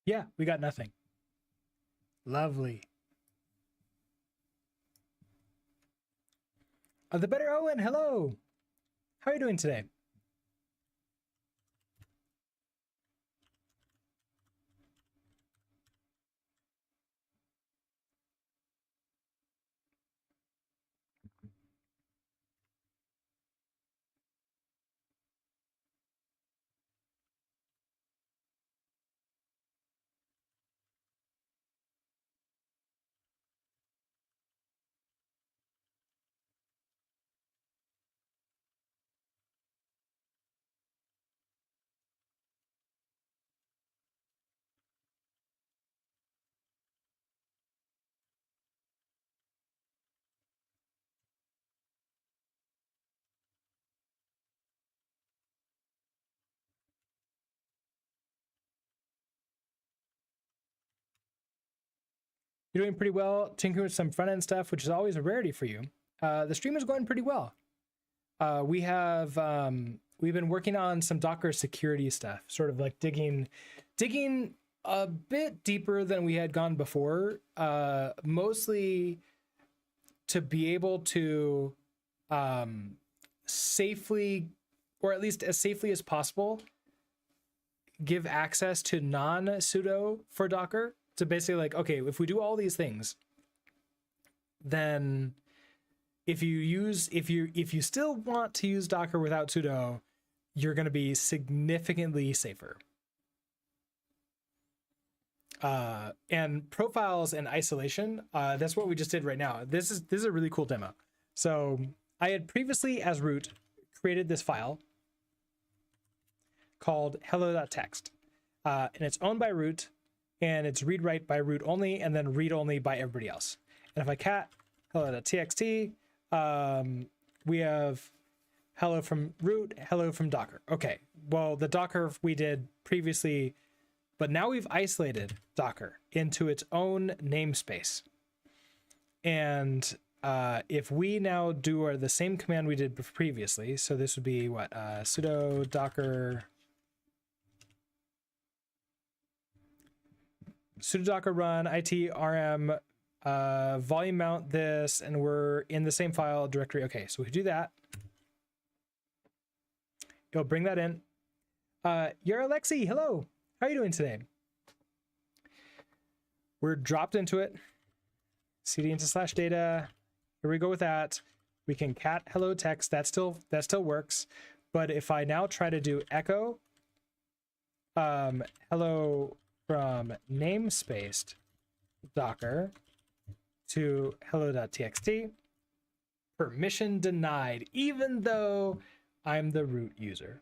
Yeah, we got nothing. Lovely. The better Owen, hello. How are you doing today? You're doing pretty well, tinkering with some front end stuff, which is always a rarity for you. The stream is going pretty well. We've been working on some Docker security stuff, sort of like digging a bit deeper than we had gone before, mostly to be able to safely, or at least as safely as possible, give access to non-sudo for Docker. To basically like, okay, if we do all these things, then if you still want to use Docker without sudo, you're going to be significantly safer. And profiles and isolation, that's what we just did right now. This is a really cool demo. So I had previously, as root, created this file called hello.txt, and it's owned by root, and it's read write by root only, and then read only by everybody else. And if I cat hello.txt, we have hello from root, hello from Docker. Okay, well, the Docker we did previously, but now we've isolated Docker into its own namespace. And if we now do the same command we did previously, so this would be what, sudo docker run it rm volume mount this, and we're in the same file directory. Okay, so we do that. It'll bring that in. You're Alexi, hello. How are you doing today? We're dropped into it. cd into /data. Here we go with that. We can cat hello text, that still works. But if I now try to do echo hello from namespace Docker to hello.txt, permission denied, even though I'm the root user.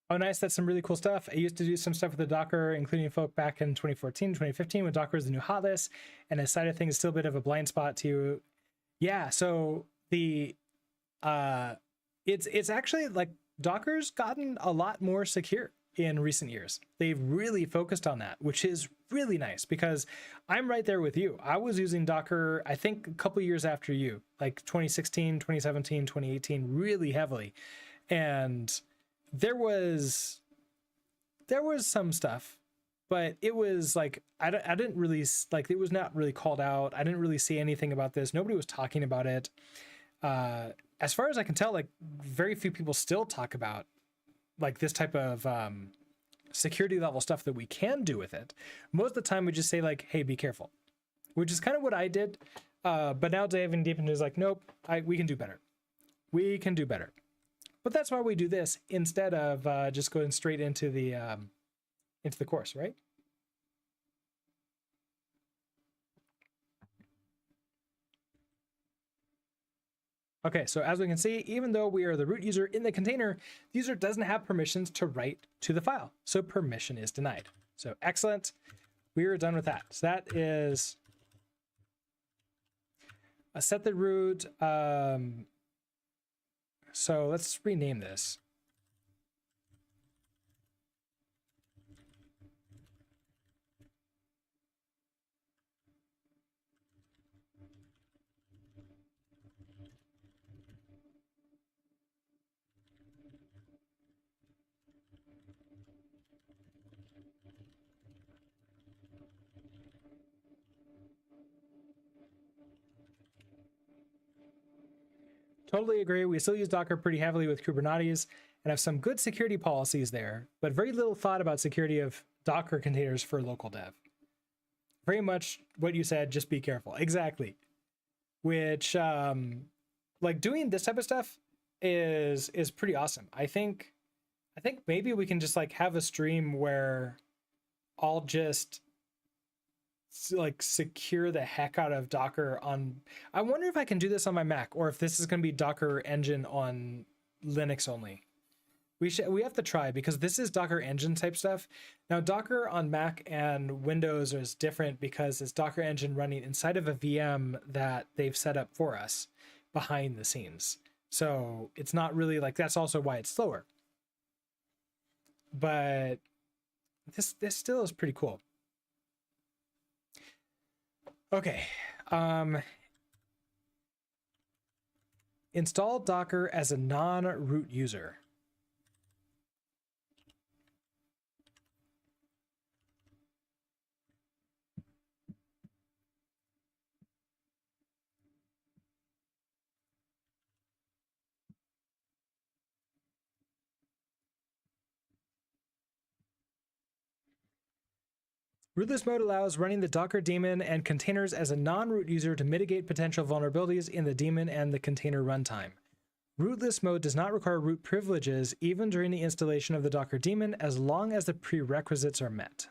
Oh, nice. That's some really cool stuff. I used to do some stuff with the Docker, including folk back in 2014, 2015, when Docker was the new hot list. And a side of things, still a bit of a blind spot to you. Yeah. So the, it's actually like Docker's gotten a lot more secure in recent years. They've really focused on that, which is really nice because I'm right there with you. I was using Docker, I think a couple years after you, like 2016, 2017, 2018, really heavily. And there was some stuff, but it was like I didn't really like, it was not really called out. I didn't really see anything about this. Nobody was talking about it. As far as I can tell, like very few people still talk about like this type of security level stuff that we can do with it. Most of the time we just say like, hey, be careful, which is kind of what I did. But now diving deep into is like, nope, we can do better. We can do better. But that's why we do this instead of just going straight into the course, right? Okay, so as we can see, even though we are the root user in the container, the user doesn't have permissions to write to the file. So permission is denied. So excellent. We are done with that. So that is a set the root. So let's rename this. Totally agree. We still use Docker pretty heavily with Kubernetes and have some good security policies there, but very little thought about security of Docker containers for local dev. Very much what you said, just be careful. Exactly. Which, like doing this type of stuff is pretty awesome. I think maybe we can just like have a stream where I'll just like secure the heck out of Docker on, I wonder if I can do this on my Mac or if this is going to be Docker Engine on Linux only. We have to try because this is Docker Engine type stuff. Now Docker on Mac and Windows is different because it's Docker Engine running inside of a VM that they've set up for us behind the scenes. So it's not really like, that's also why it's slower. But this still is pretty cool. Okay. Install Docker as a non-root user. Rootless mode allows running the Docker daemon and containers as a non-root user to mitigate potential vulnerabilities in the daemon and the container runtime. Rootless mode does not require root privileges even during the installation of the Docker daemon as long as the prerequisites are met.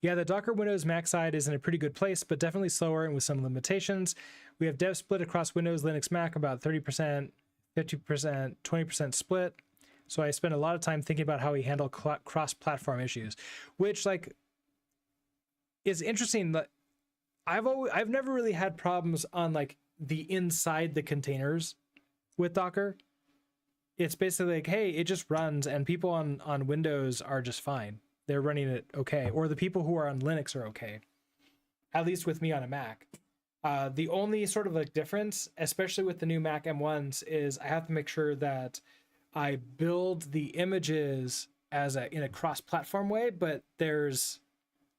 Yeah, the Docker Windows Mac side is in a pretty good place, but definitely slower and with some limitations. We have dev split across Windows, Linux, Mac, about 30%, 50%, 20% split. So I spent a lot of time thinking about how we handle cross-platform issues, which like is interesting. I've never really had problems on like the inside the containers with Docker. It's basically like, hey, it just runs, and people on Windows are just fine. They're running it okay, or the people who are on Linux are okay. At least with me on a Mac. The only sort of like difference, especially with the new Mac M1s, is I have to make sure that I build the images as in a cross-platform way, but there's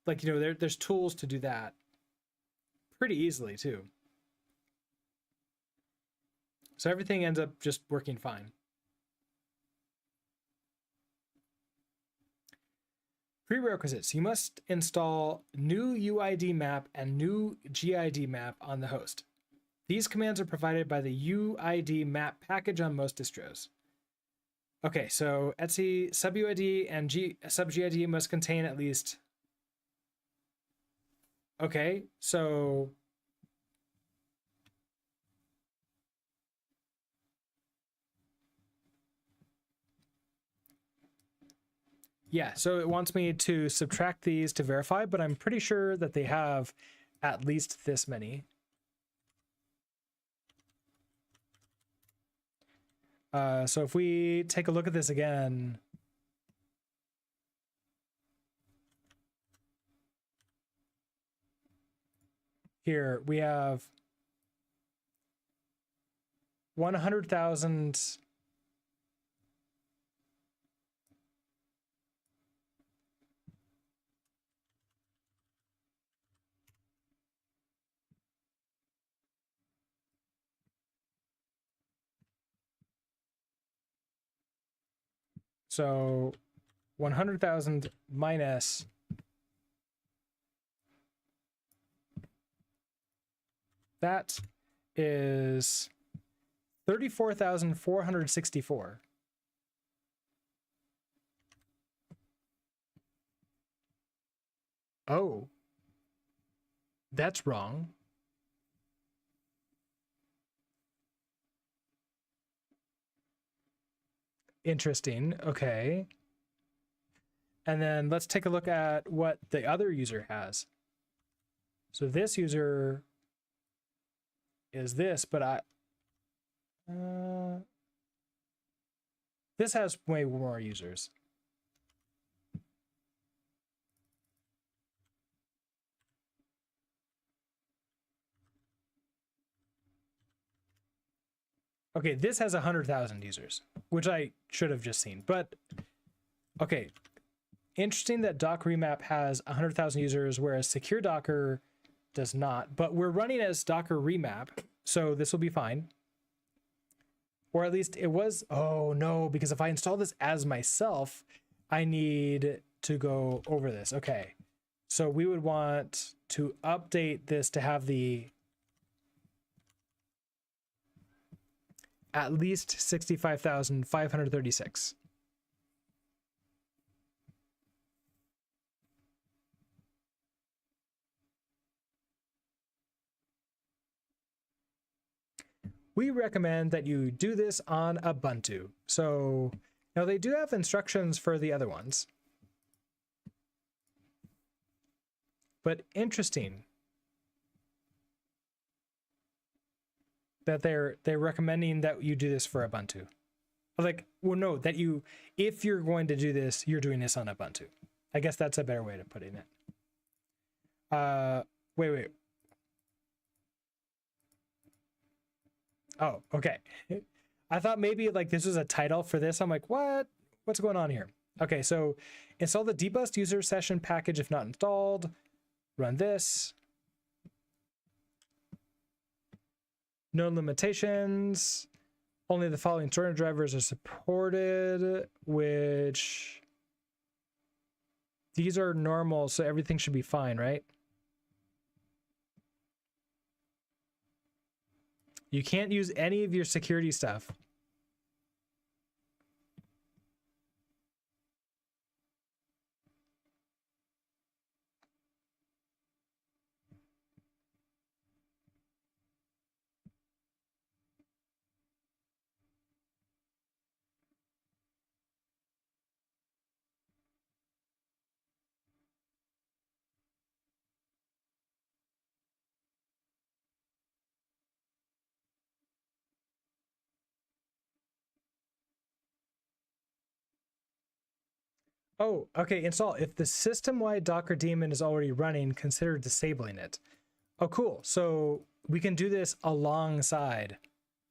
like, you know, there's tools to do that pretty easily too. So everything ends up just working fine. Prerequisites: you must install new UID map and new GID map on the host. These commands are provided by the UID map package on most distros. Okay, so etc subuid and subgid must contain at least. Okay, so yeah, so it wants me to subtract these to verify, but I'm pretty sure that they have at least this many. So if we take a look at this again, here we have 100,000. So 100,000 minus that is 34,464. Oh, that's wrong. Interesting. Okay. And then let's take a look at what the other user has. So this user is this, but this has way more users. Okay, this has 100,000 users, which I should have just seen. But okay, interesting that Doc Remap has 100,000 users, whereas Secure Docker does not. But we're running as Docker Remap, so this will be fine. Or at least it was. Oh no, because if I install this as myself, I need to go over this. Okay, so we would want to update this to have the at least 65,536. We recommend that you do this on Ubuntu. So now they do have instructions for the other ones. But interesting that they're recommending that you do this for Ubuntu. Like, well, no, that you, if you're going to do this, you're doing this on Ubuntu. I guess that's a better way of putting it. Wait. Oh, okay. I thought maybe like this was a title for this. I'm like, what's going on here? Okay, so install the dbust user session package if not installed. Run this. No limitations. Only the following joiner drivers are supported, which these are normal, so everything should be fine, right? You can't use any of your security stuff. Oh, okay. Install. If the system-wide Docker daemon is already running, consider disabling it. Oh, cool. So we can do this alongside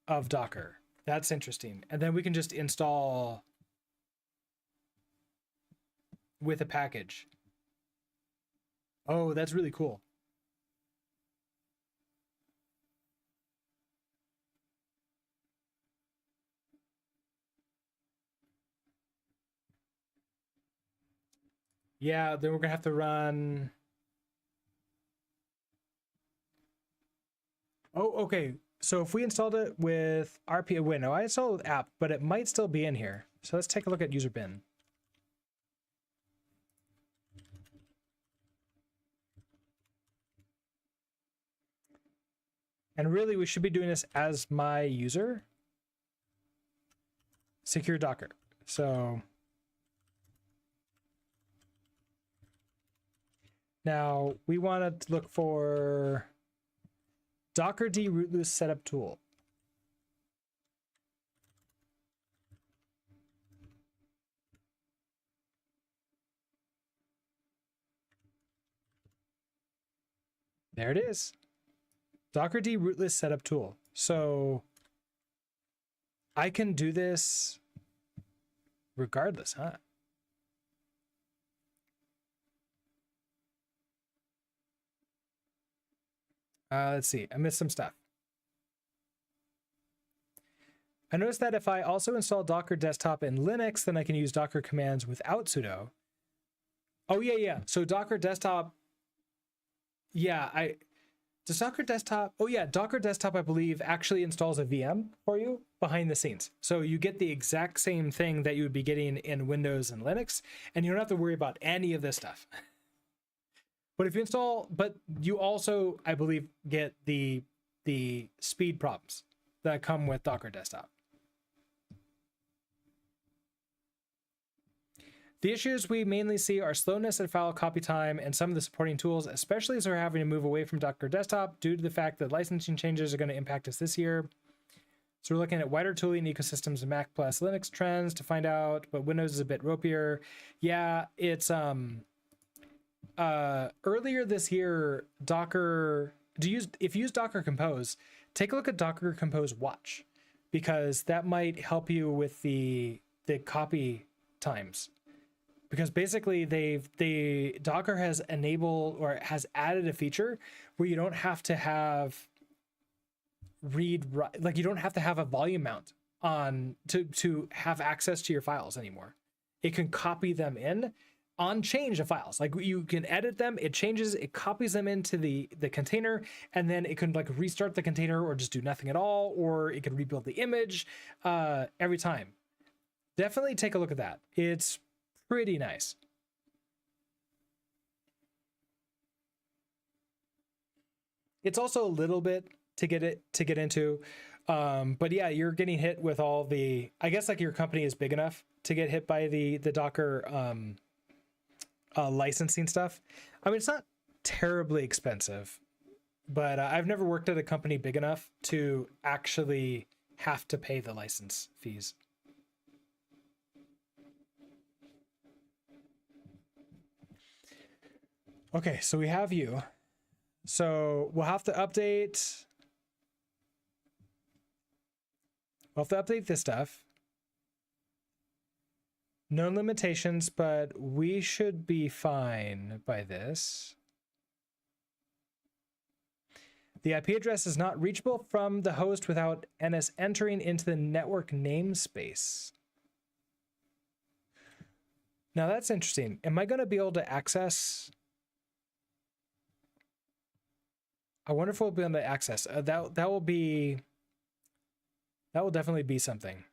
of Docker. That's interesting. And then we can just install with a package. Oh, that's really cool. Yeah, then we're gonna have to run. Oh, okay. So if we installed it with RPA, wait, no, I installed with app, but it might still be in here. So let's take a look at user bin. And really, we should be doing this as my user. Secure Docker. So now we want to look for Docker D rootless setup tool. There it is. Docker D rootless setup tool. So I can do this regardless, huh? Let's see. I missed some stuff. I noticed that if I also install Docker Desktop in Linux, then I can use Docker commands without sudo. Oh, yeah. So Docker Desktop, yeah, does Docker Desktop, oh yeah, Docker Desktop, I believe, actually installs a VM for you behind the scenes. So you get the exact same thing that you would be getting in Windows and Linux, and you don't have to worry about any of this stuff. But if you install, but you also, I believe, get the speed problems that come with Docker Desktop. The issues we mainly see are slowness at file copy time and some of the supporting tools, especially as we're having to move away from Docker Desktop due to the fact that licensing changes are going to impact us this year. So we're looking at wider tooling ecosystems and Mac plus Linux trends to find out, but Windows is a bit ropier. Yeah, it's earlier this year, Docker, if you use Docker Compose, take a look at Docker Compose Watch, because that might help you with the copy times. Because basically Docker has enabled or has added a feature where you don't have to have you don't have to have a volume mount on to have access to your files anymore. It can copy them in on change of files. Like you can edit them, it changes, it copies them into the container, and then it can like restart the container or just do nothing at all, or it can rebuild the image every time. Definitely take a look at that. It's pretty nice. It's also a little bit to get into, but yeah, you're getting hit with all the, I guess like your company is big enough to get hit by the Docker licensing stuff. I mean, it's not terribly expensive, but I've never worked at a company big enough to actually have to pay the license fees. Okay, so we have you. So we'll have to update. We'll have to update this stuff. Known limitations, but we should be fine by this. The IP address is not reachable from the host without NS entering into the network namespace. Now that's interesting. Am I going to be able to access? I wonder if we'll be able to access. That will definitely be something.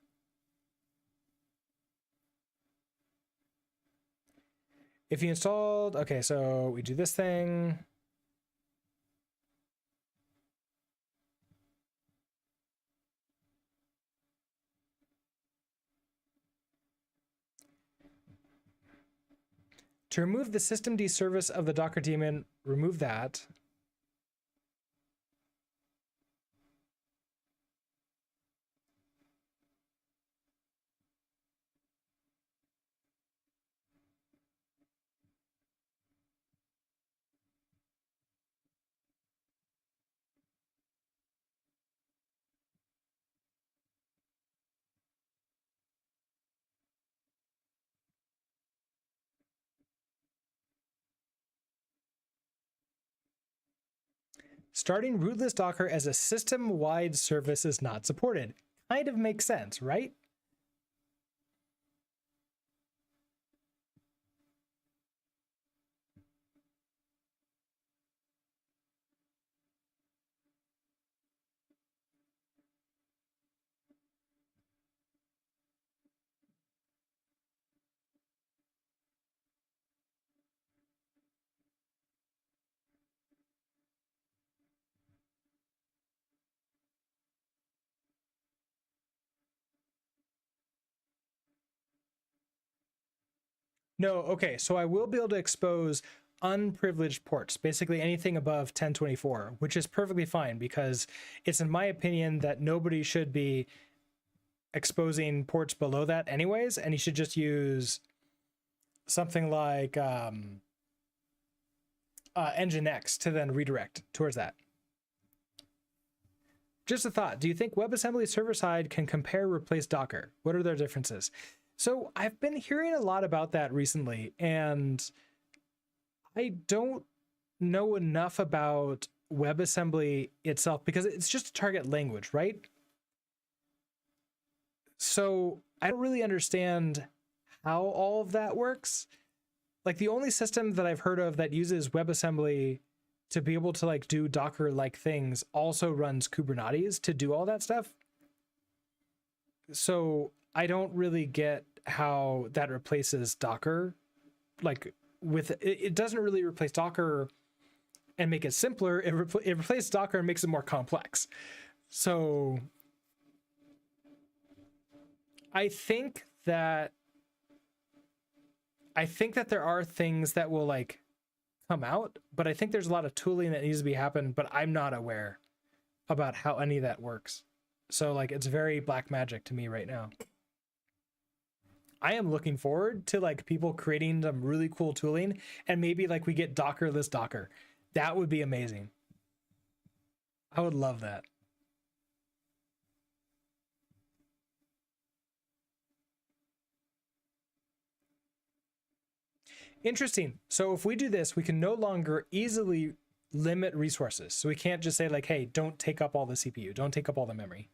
If you installed, okay, so we do this thing. To remove the systemd service of the Docker daemon, remove that. Starting rootless Docker as a system-wide service is not supported. Kind of makes sense, right? No, okay, so I will be able to expose unprivileged ports, basically anything above 1024, which is perfectly fine because it's in my opinion that nobody should be exposing ports below that anyways, and you should just use something like Nginx to then redirect towards that. Just a thought, do you think WebAssembly server-side can compare replace Docker? What are their differences? So I've been hearing a lot about that recently, and I don't know enough about WebAssembly itself because it's just a target language, right? So I don't really understand how all of that works. Like the only system that I've heard of that uses WebAssembly to be able to like do Docker-like things also runs Kubernetes to do all that stuff. So I don't really get how that replaces Docker. Like with it doesn't really replace Docker and make it simpler. It replaces Docker and makes it more complex. So I think that there are things that will like come out, but I think there's a lot of tooling that needs to be happen, but I'm not aware about how any of that works. So like it's very black magic to me right now. I am looking forward to like people creating some really cool tooling and maybe like we get Dockerless Docker. That would be amazing. I would love that. Interesting. So if we do this, we can no longer easily limit resources. So we can't just say like, hey, don't take up all the CPU, don't take up all the memory.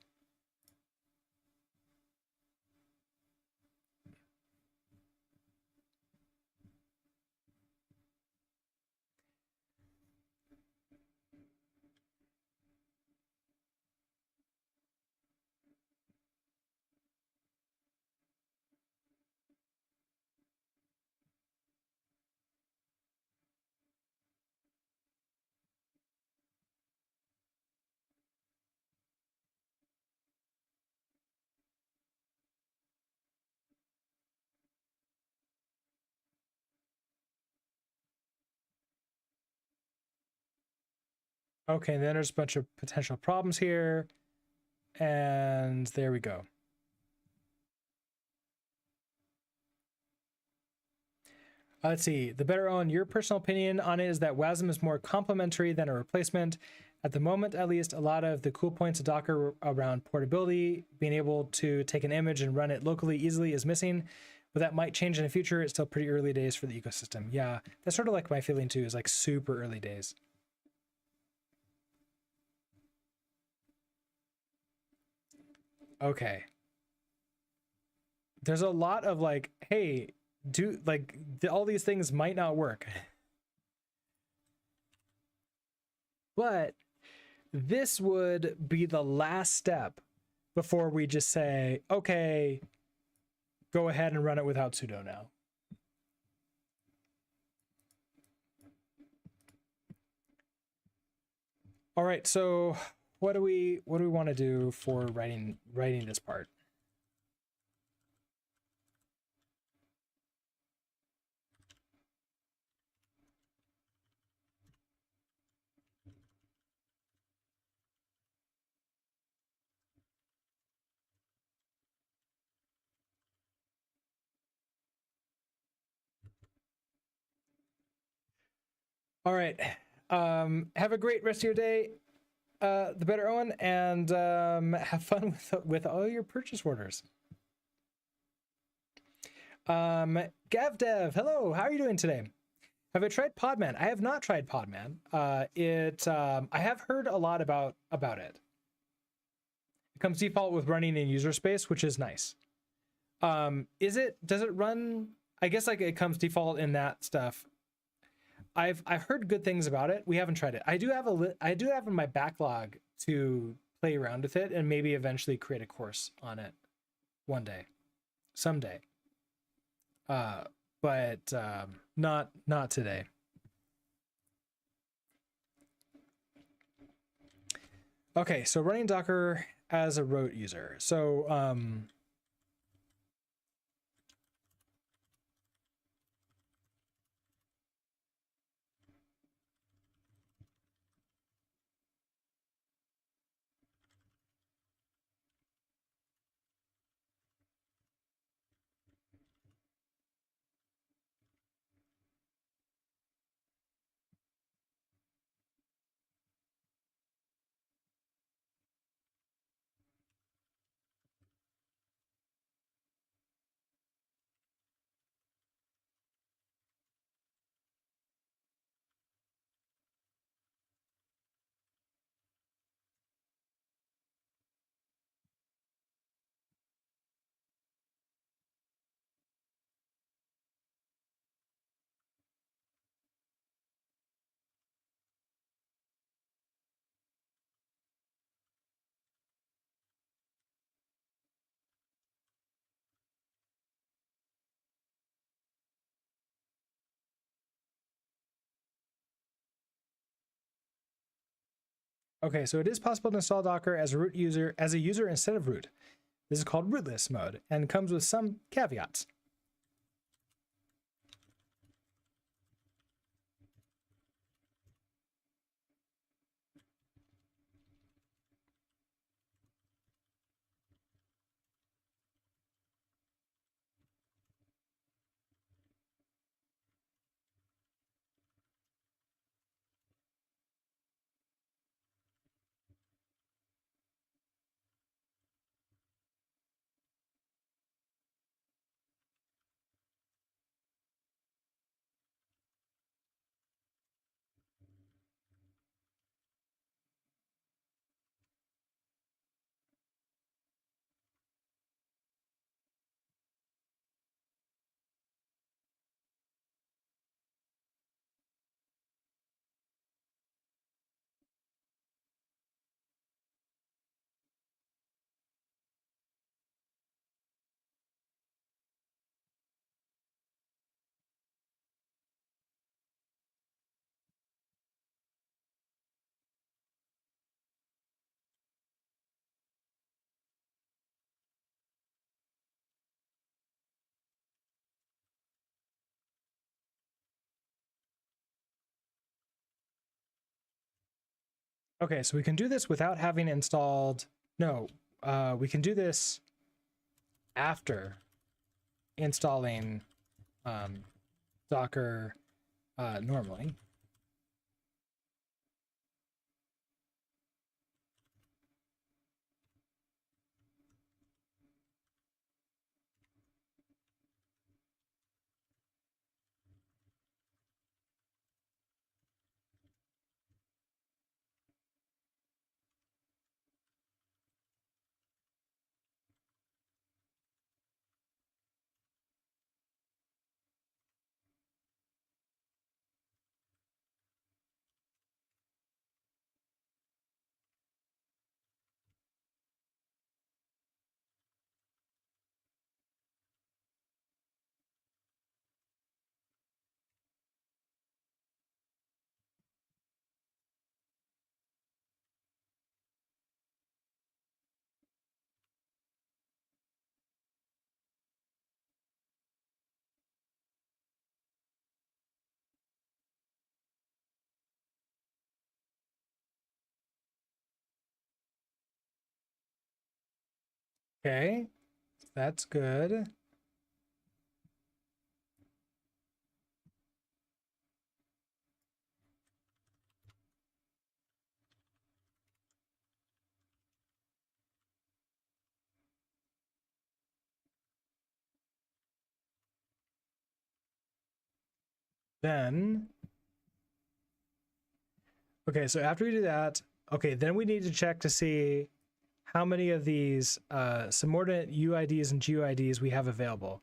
Okay, then there's a bunch of potential problems here. And there we go. Let's see. The better on your personal opinion on it is that WASM is more complementary than a replacement. At the moment, at least, a lot of the cool points of Docker around portability, being able to take an image and run it locally easily is missing. But that might change in the future. It's still pretty early days for the ecosystem. Yeah, that's sort of like my feeling too, is like super early days. Okay. There's a lot of like, hey, all these things might not work. But this would be the last step before we just say, okay, go ahead and run it without sudo now. All right, so what do we want to do for writing this part? All right. Have a great rest of your day, the better Owen, and have fun with all your purchase orders. GavDev, hello, how are you doing today? Have I tried Podman? I have not tried Podman. I have heard a lot about it. It comes default with running in user space, which is nice. Does it run? I guess like it comes default in that stuff. I've heard good things about it. We haven't tried it. I do have in my backlog to play around with it and maybe eventually create a course on it one day, someday. But not today. Okay, so running Docker as a root user. So okay, so it is possible to install Docker as a user instead of root. This is called rootless mode and comes with some caveats. Okay, so we can do this without having installed. No, we can do this after installing Docker normally. Okay, that's good. Then, okay, so after we do that, okay, then we need to check to see how many of these subordinate UIDs and GUIDs we have available.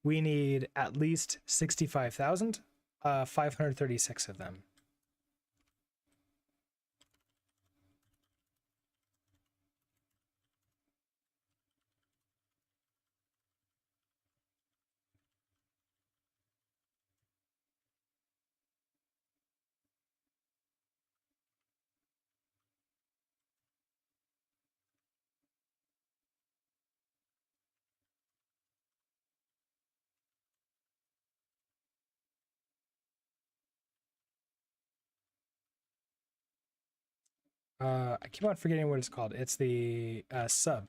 We need at least 65,536 of them. I keep on forgetting what it's called. It's the sub.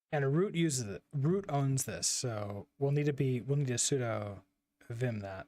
And root uses it. Root owns this, so we'll need to sudo vim that.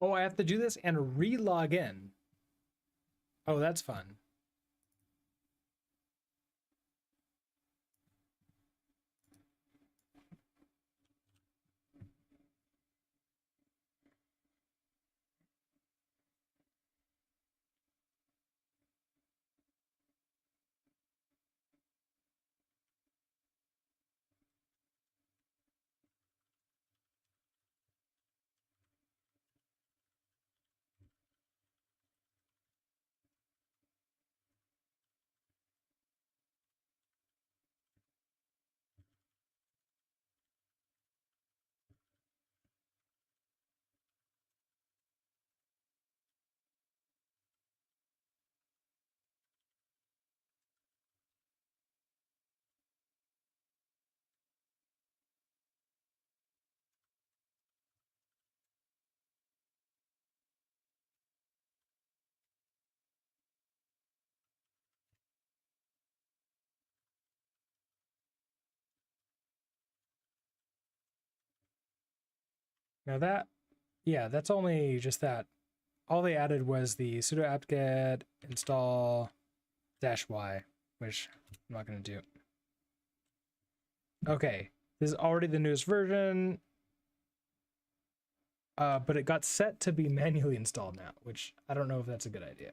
Oh, I have to do this and re-log in. Oh, that's fun. Now that, yeah, that's only just that. All they added was the sudo apt-get install -y, which I'm not going to do. Okay, this is already the newest version, but it got set to be manually installed now, which I don't know if that's a good idea.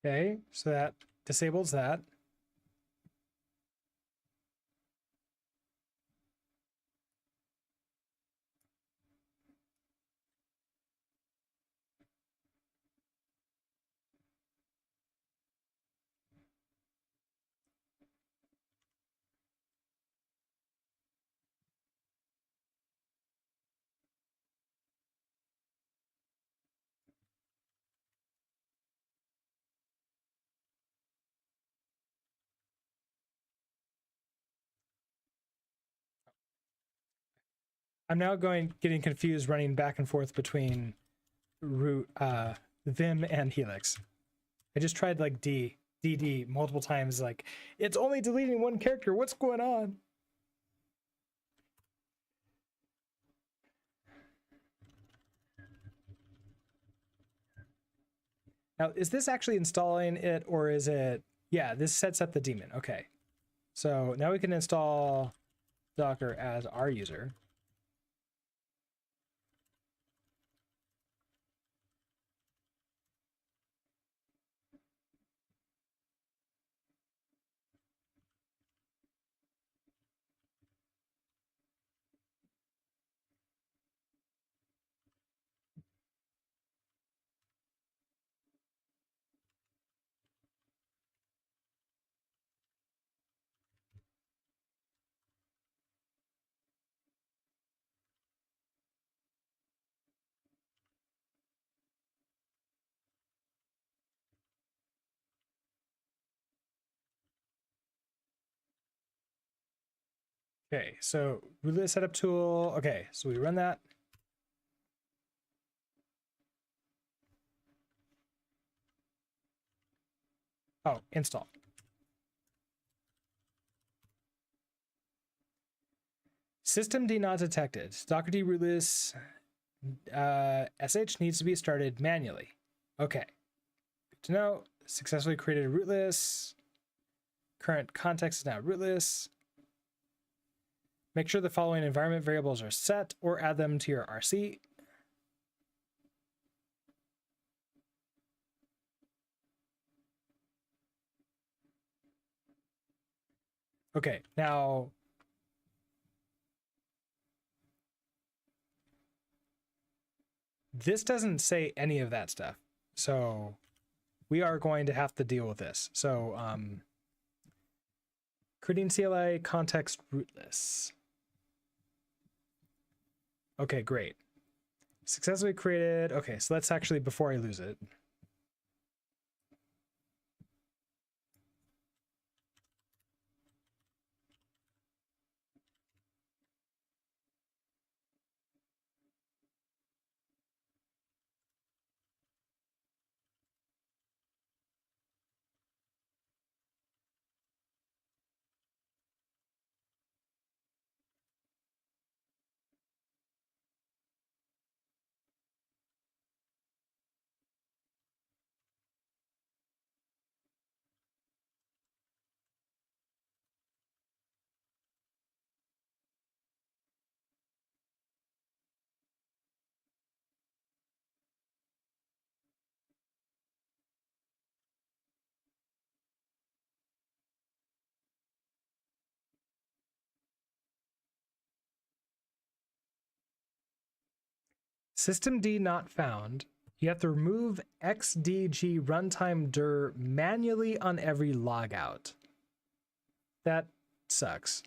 Okay, so that disables that. I'm now getting confused running back and forth between root Vim and Helix. I just tried like DD multiple times, like it's only deleting one character. What's going on? Now, is this actually installing it or is it, yeah, this sets up the daemon. Okay. So now we can install Docker as our user. Okay, so root setup tool. Okay, so we run that. Oh, install. Systemd not detected. Docker rootless sh needs to be started manually. Okay. Good to know. Successfully created rootless. Current context is now rootless. Make sure the following environment variables are set or add them to your RC. Okay, now this doesn't say any of that stuff. So we are going to have to deal with this. So creating CLI context rootless. Okay, great. Successfully created. Okay, so let's actually, before I lose it. Systemd not found. You have to remove xdg runtime dir manually on every logout. That sucks.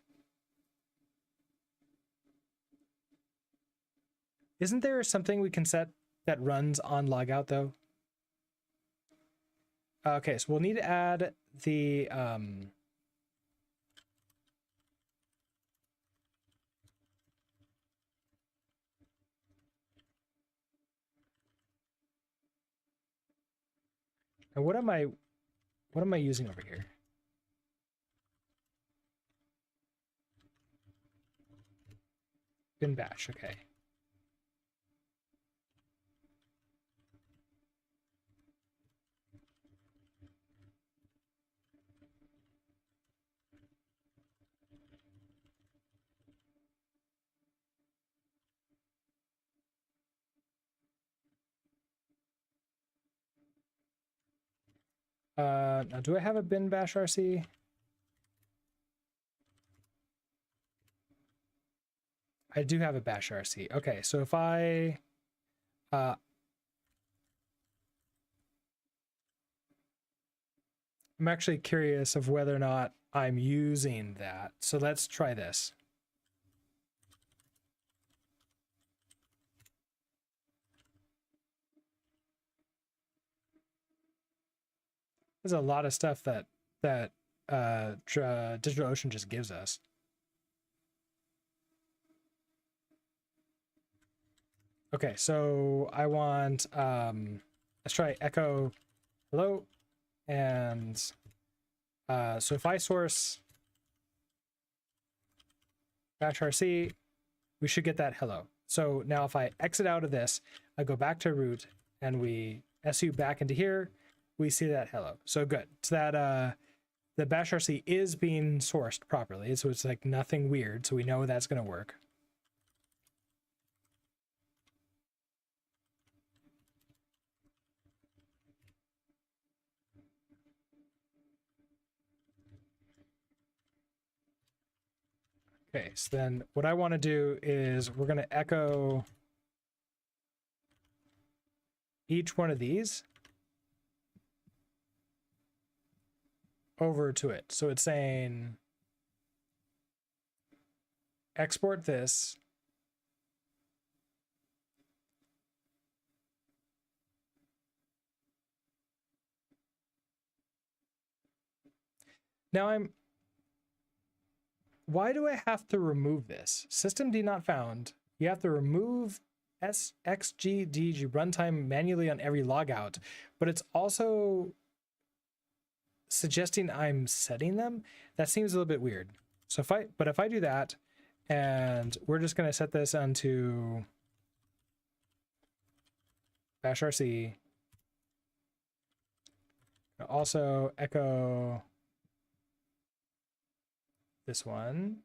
Isn't there something we can set that runs on logout though? Okay, so we'll need to add the and what am I using over here? Bin bash, okay. Now do I have a bin bash RC? I do have a bash RC. Okay, so if I I'm actually curious of whether or not I'm using that. So let's try this. There's a lot of stuff that DigitalOcean just gives us. Okay, so I want let's try echo hello, and so if I source bash RC, we should get that hello. So now if I exit out of this, I go back to root and we su back into here, we see that hello. So good. So that the bash RC is being sourced properly. So it's like nothing weird. So we know that's going to work. Okay, so then what I want to do is we're going to echo each one of these over to it. So it's saying export this. Now why do I have to remove this? Systemd not found. You have to remove xgdg runtime manually on every logout, but it's also suggesting I'm setting them, that seems a little bit weird. So if I do that, and we're just going to set this onto bash rc, also echo this one.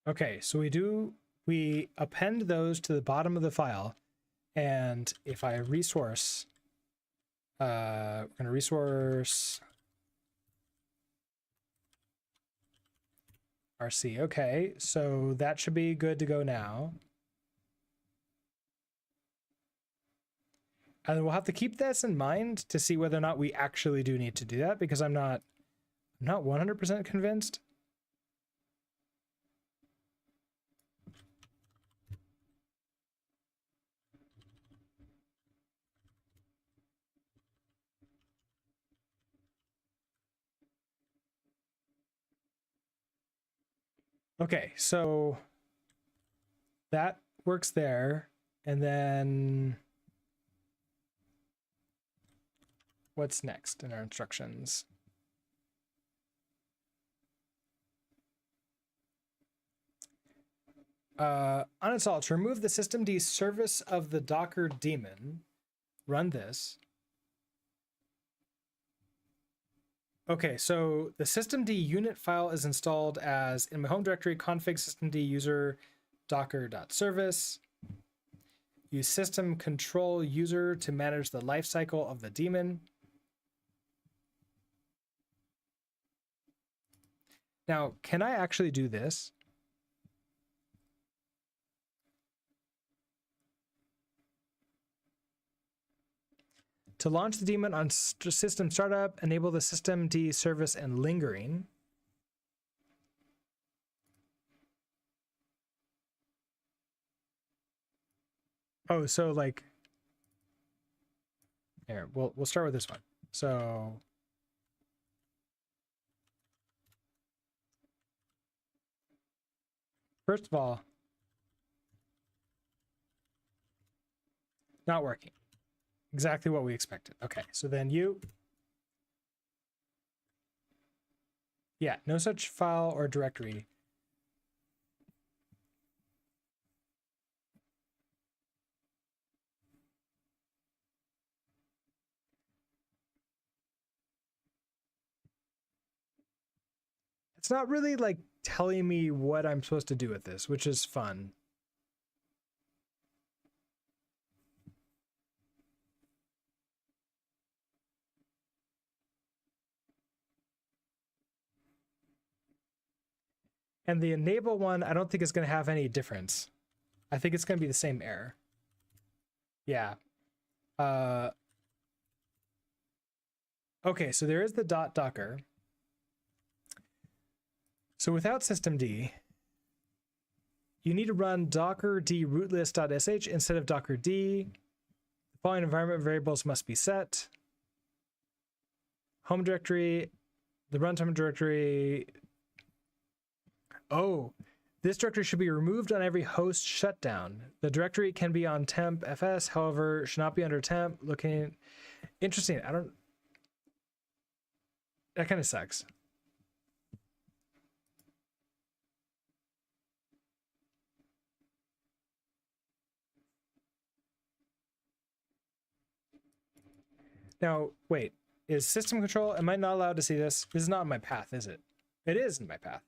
Okay, so we append those to the bottom of the file, and if I resource, we're gonna resource RC. Okay, so that should be good to go now. And we'll have to keep this in mind to see whether or not we actually do need to do that, because I'm not 100% convinced. Okay, so that works there. And then what's next in our instructions? Uninstall to remove the systemd service of the Docker daemon. Run this. Okay, so the systemd unit file is installed as in my home directory config systemd user docker.service. Use system control user to manage the lifecycle of the daemon. Now, can I actually do this? To launch the daemon on system startup, enable the systemd service and lingering. Oh, so like, here, we'll start with this one. So first of all, not working. Exactly what we expected. Okay, so then yeah, no such file or directory. It's not really like telling me what I'm supposed to do with this, which is fun. And the enable one, I don't think it's going to have any difference. I think it's going to be the same error. Yeah. Okay, so there is the .docker. So without systemd, you need to docker d rootlist.sh instead of docker d. The following environment variables must be set. Home directory, the runtime directory. Oh, this directory should be removed on every host shutdown. The directory can be on temp fs, however, should not be under temp. Looking interesting. That kind of sucks. Now, wait, is system control, am I not allowed to see this? This is not in my path, is it? It is in my path.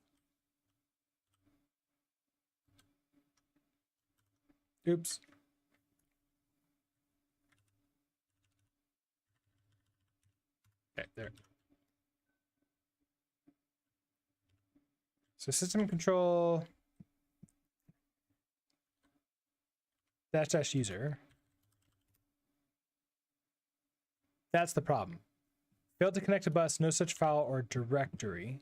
Oops. Okay, there. So system control -- user. That's the problem. Failed to connect to bus, no such file or directory.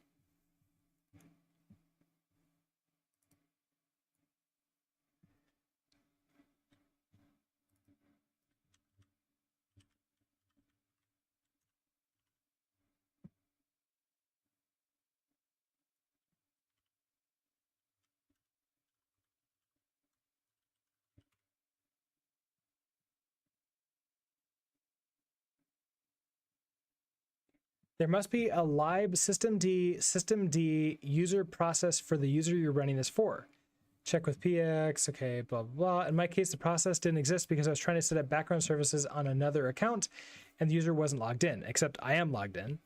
There must be a lib systemd user process for the user you're running this for. Check with px, okay, blah, blah, blah. In my case, the process didn't exist because I was trying to set up background services on another account and the user wasn't logged in, except I am logged in.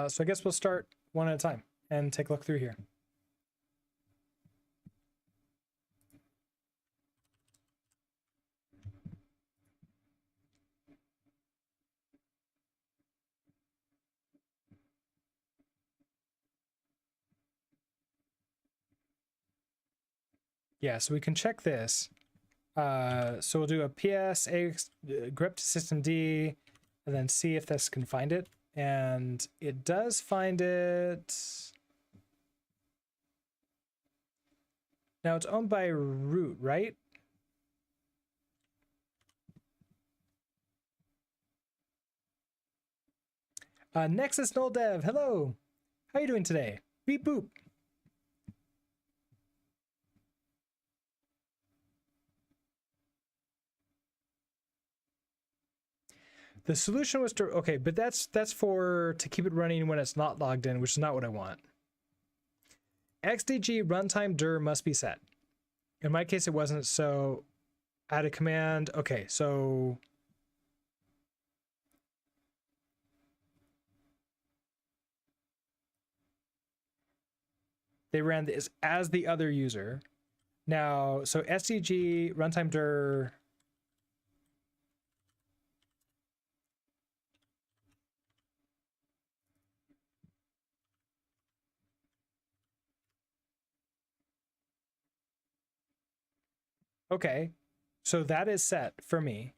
So I guess we'll start one at a time and take a look through here. Yeah, so we can check this. So we'll do a ps grep to systemd and then see if this can find it. And it does find it. Now it's owned by root, right? Nexus Null Dev, hello. How are you doing today? Beep boop. The solution was to, okay, but that's for to keep it running when it's not logged in, which is not what I want. XDG runtime dir must be set. In my case, it wasn't, so add a command. Okay, so they ran this as the other user. Now, so SDG runtime dir. Okay, so that is set for me.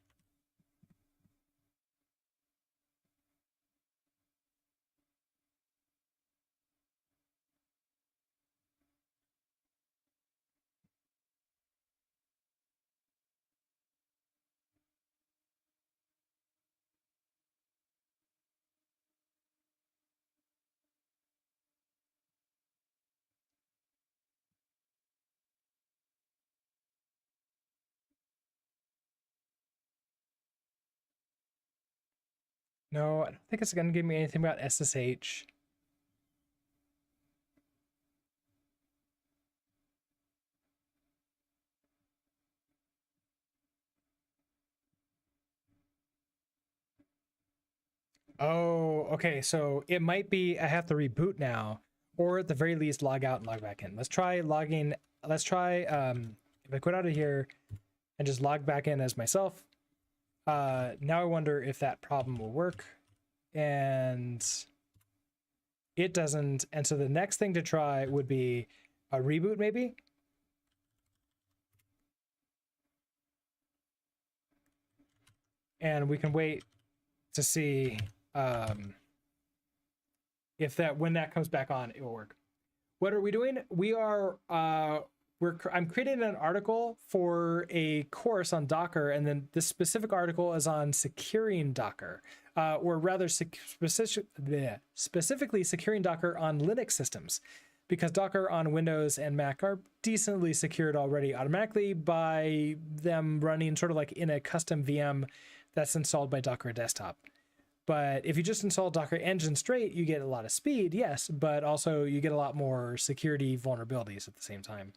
No, I don't think it's going to give me anything about SSH. Oh, okay. So it might be I have to reboot now, or at the very least log out and log back in. Let's try logging. Let's try if I quit out of here and just log back in as myself. Now I wonder if that problem will work, and it doesn't. And so the next thing to try would be a reboot, maybe. And we can wait to see if that when that comes back on, it will work. What are we doing? We are I'm creating an article for a course on Docker, and then this specific article is on securing Docker, or rather specifically securing Docker on Linux systems, because Docker on Windows and Mac are decently secured already automatically by them running sort of like in a custom VM that's installed by Docker Desktop. But if you just install Docker Engine straight, you get a lot of speed, yes, but also you get a lot more security vulnerabilities at the same time.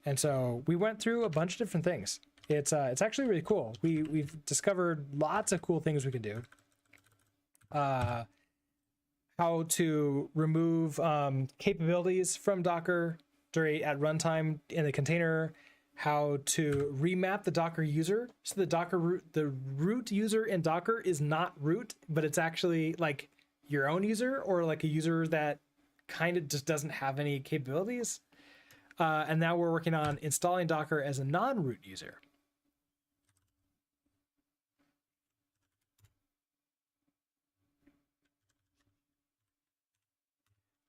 And so we went through a bunch of different things. It's actually really cool. We've discovered lots of cool things we can do. How to remove capabilities from Docker at runtime in the container. How to remap the Docker user, so the root user in Docker is not root, but it's actually like your own user, or like a user that kind of just doesn't have any capabilities. And now we're working on installing Docker as a non-root user.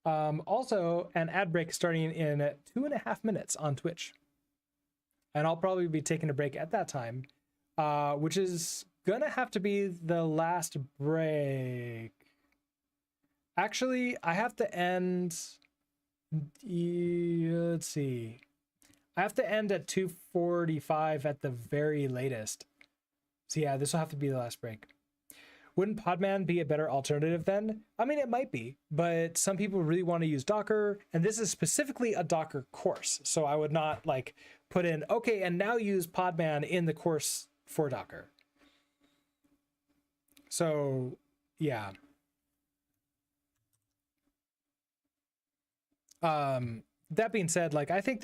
Also, an ad break starting in 2.5 minutes on Twitch. And I'll probably be taking a break at that time, which is gonna have to be the last break. Actually, I have to end. Let's see. I have to end at 2:45 at the very latest. So yeah, this will have to be the last break. Wouldn't Podman be a better alternative then? I mean, it might be, but some people really want to use Docker, and this is specifically a Docker course. So I would not like put in, okay, and now use Podman in the course for Docker. So yeah. That being said, like I think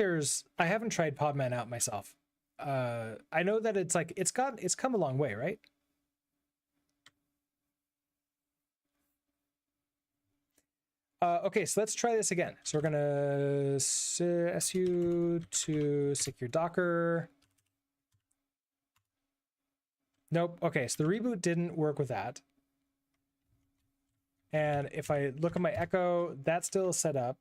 I haven't tried Podman out myself. I know that it's like it's come a long way, right? Okay, so let's try this again. So we're gonna su to secure Docker. Nope. Okay, so the reboot didn't work with that. And if I look at my echo, that's still set up.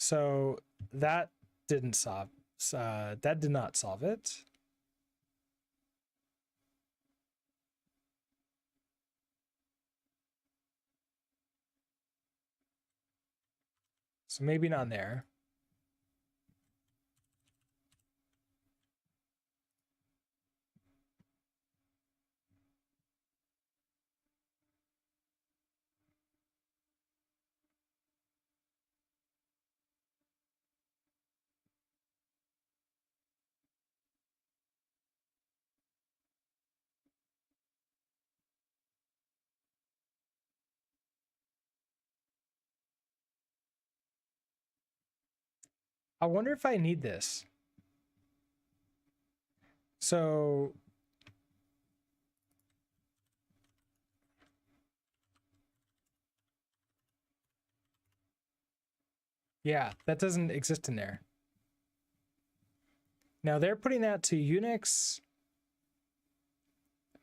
So that didn't solve. That did not solve it. So maybe not there. I wonder if I need this. So yeah, that doesn't exist in there. Now they're putting that to Unix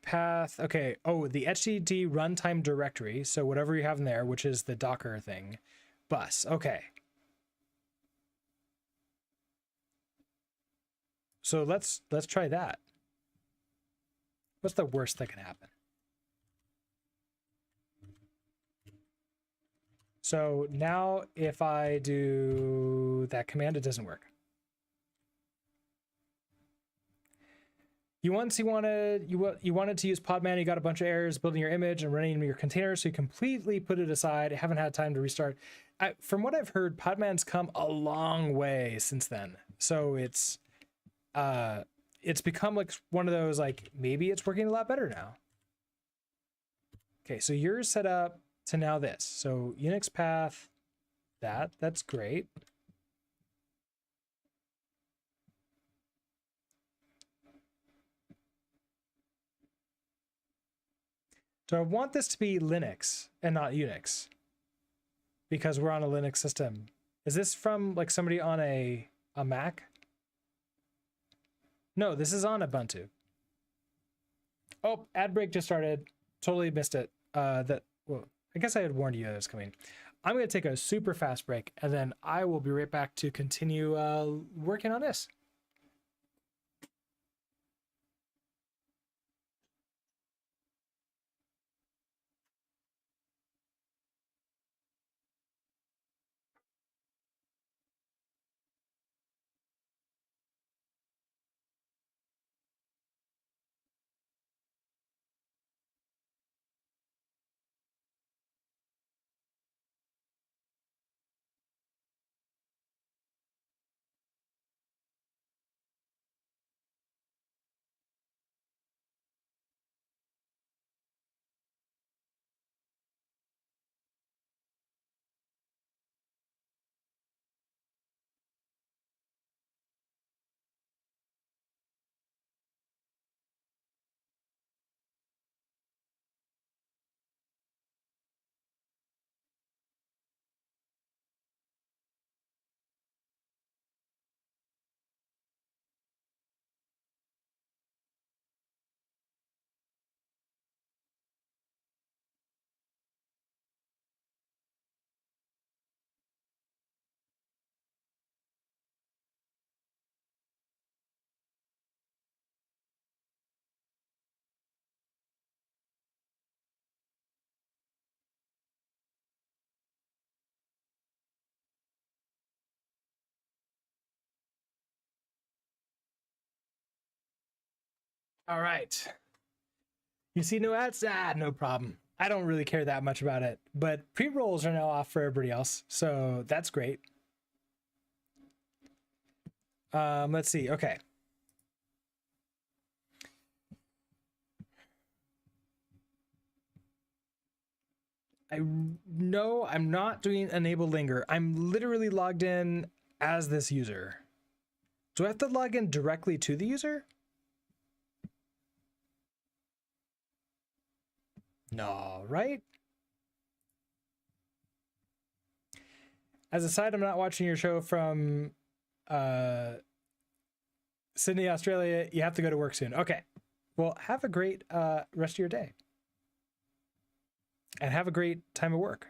path. Okay. Oh, the HDD runtime directory. So whatever you have in there, which is the Docker thing, bus. Okay. So let's try that. What's the worst that can happen? So now if I do that command, it doesn't work. You wanted to use Podman, you got a bunch of errors building your image and running your container, so you completely put it aside. Haven't had time to restart. From what I've heard, Podman's come a long way since then. So it's become like one of those, like maybe it's working a lot better now. Okay, so you're set up to now this. So Unix path, that's great. So I want this to be Linux and not Unix because we're on a Linux system. Is this from like somebody on a Mac? No, this is on Ubuntu. Oh, ad break just started. Totally missed it. Well, I guess I had warned you that it was coming. I'm going to take a super fast break and then I will be right back to continue working on this. All right. You see no ads? Ah, no problem. I don't really care that much about it, but pre-rolls are now off for everybody else, so that's great. Let's see. Okay. No, I'm not doing enable linger. I'm literally logged in as this user. Do I have to log in directly to the user? No, right? As a side, I'm not watching your show from Sydney, Australia. You have to go to work soon. Okay. Well, have a great rest of your day. And have a great time of work.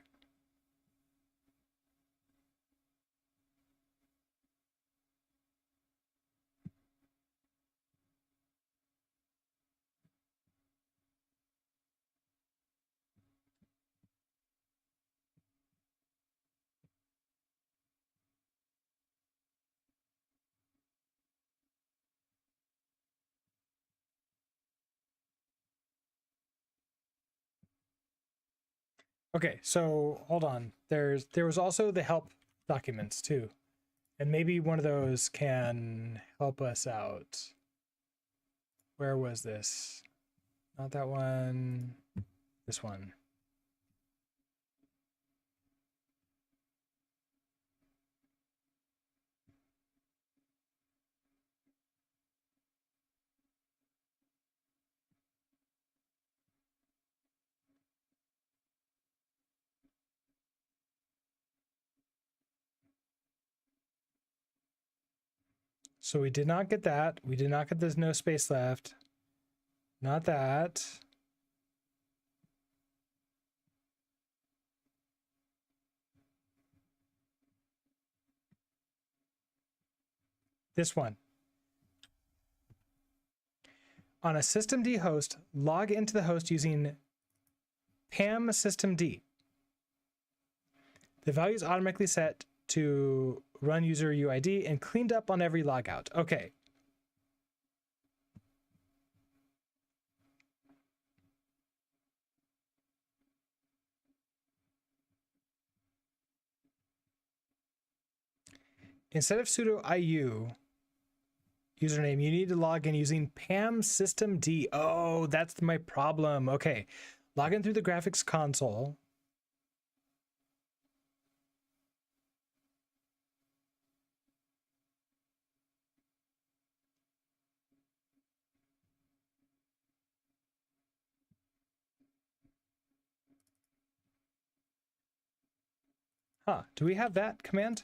Okay, so hold on. There was also the help documents too. And maybe one of those can help us out. Where was this? Not that one. This one. So we did not get that. We did not get this no space left. Not that. This one. On a systemd host, log into the host using PAM systemd. The value is automatically set to run user UID and cleaned up on every logout. Okay. Instead of sudo IU username, you need to log in using PAM systemd. Oh, that's my problem. Okay. Log in through the graphics console. Huh. Do we have that command?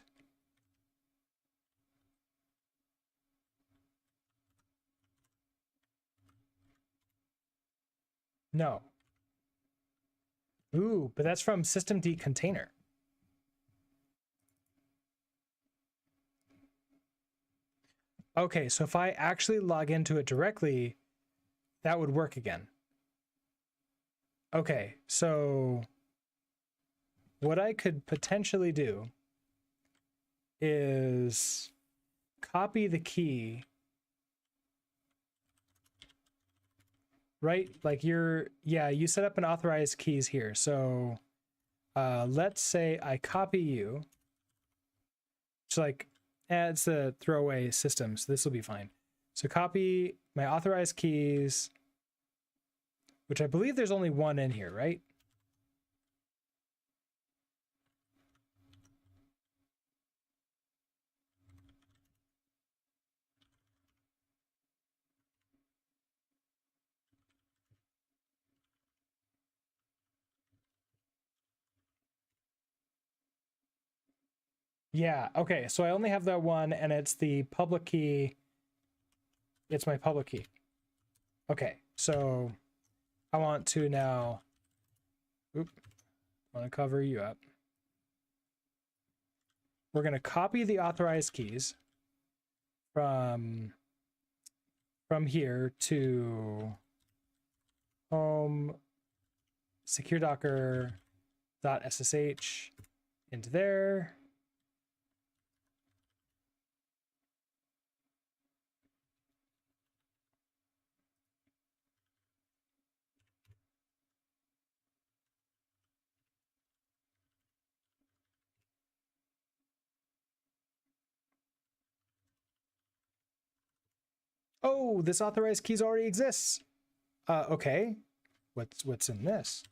No. Ooh, but that's from systemd container. Okay, so if I actually log into it directly, that would work again. Okay, so what I could potentially do is copy the key, right? Like you set up an authorized keys here. So let's say I copy you. It's like, it's a throwaway system, so this will be fine. So copy my authorized keys, which I believe there's only one in here, right? Yeah, okay, so I only have that one, and it's the public key. It's my public key. Okay, so I want to now, I want to cover you up. We're going to copy the authorized keys from here to home secure docker.ssh into there. Oh, this authorized keys already exists. Okay. What's in this?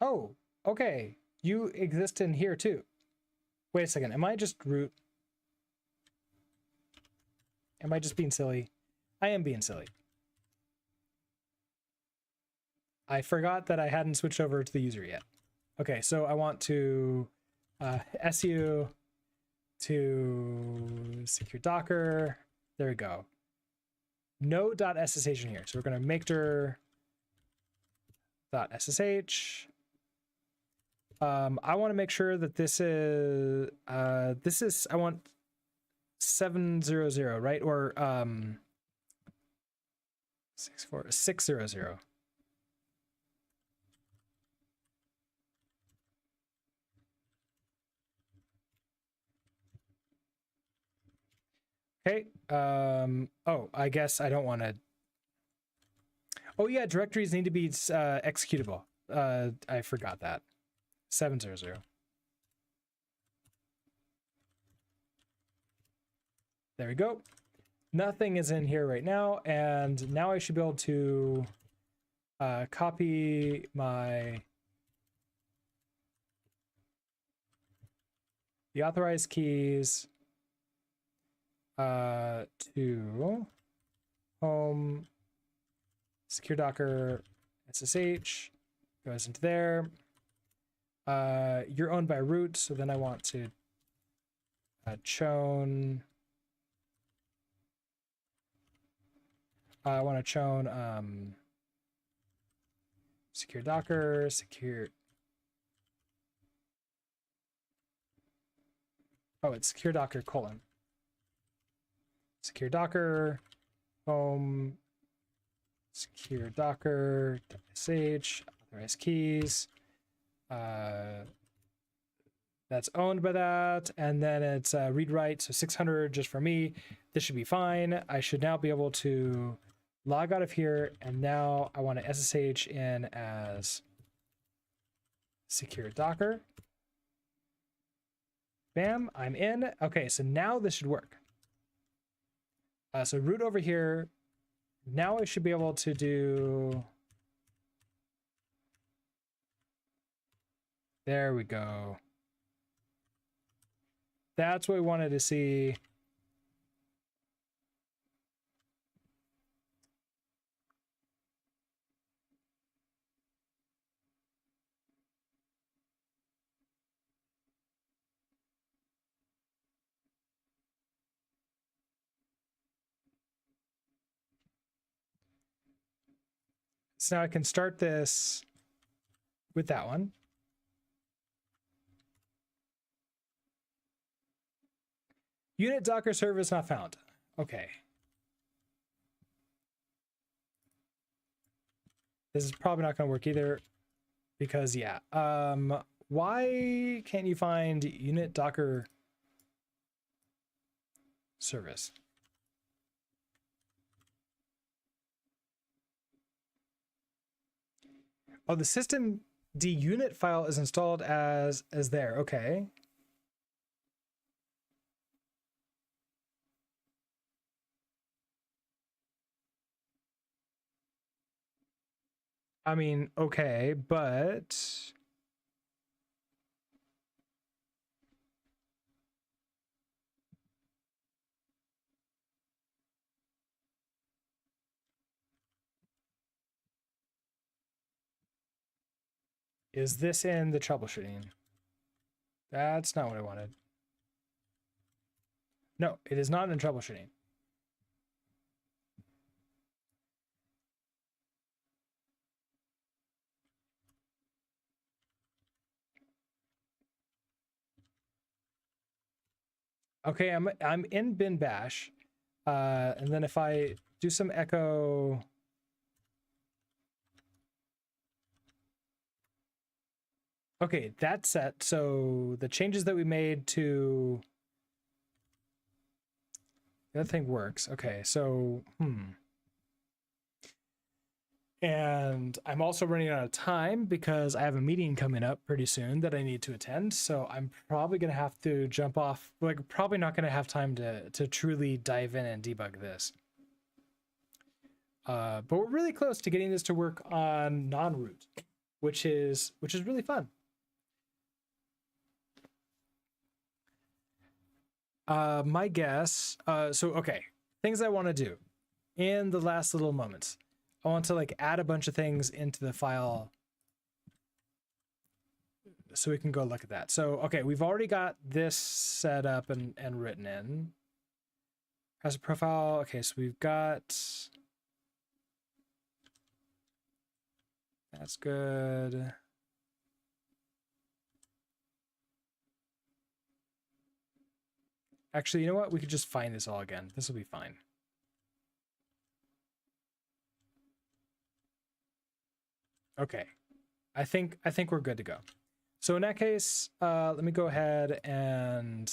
Oh, okay. You exist in here too. Wait a second. Am I just root? Am I just being silly? I am being silly. I forgot that I hadn't switched over to the user yet. Okay, so I want to su to secure Docker. There we go. No.ssh in here. So we're going to make dir.ssh. I want to make sure that this is I want 700, right? Or 600. Okay. Oh, I guess I don't want to. Oh yeah, directories need to be executable. I forgot that. 700. There we go. Nothing is in here right now, and now I should be able to copy the authorized keys to home secure Docker SSH goes into there. You're owned by root, so then I want to chown. I want to chown secure Docker, secure. Oh, it's secure Docker : secure Docker, home, secure Docker, sh, authorized keys. That's owned by that, and then it's read write, so 600 just for me. This should be fine. I should now be able to log out of here, and now I want to SSH in as secure Docker. Bam, I'm in. Okay, so now this should work. So root over here. Now I should be able to do. There we go. That's what we wanted to see. So now I can start this with that one. Unit Docker service not found. Okay. This is probably not going to work either because, yeah. Why can't you find unit Docker service? Oh, the system D unit file is installed as there. Okay. I mean, okay, but is this in the troubleshooting? That's not what I wanted. No, it is not in troubleshooting. Okay, I'm in bin bash. And then if I do some echo. Okay, that's set. So the changes that we made to the other thing works. Okay, so And I'm also running out of time because I have a meeting coming up pretty soon that I need to attend. So I'm probably going to have to jump off. Like, probably not going to have time to truly dive in and debug this. But we're really close to getting this to work on non-root, which is really fun. My guess. Okay, things I want to do in the last little moments. I want to like add a bunch of things into the file so we can go look at that. So, okay, we've already got this set up and written in. As a profile, okay, so we've got... That's good. Actually, you know what? We could just find this all again. This will be fine. Okay. I think we're good to go. So in that case, let me go ahead and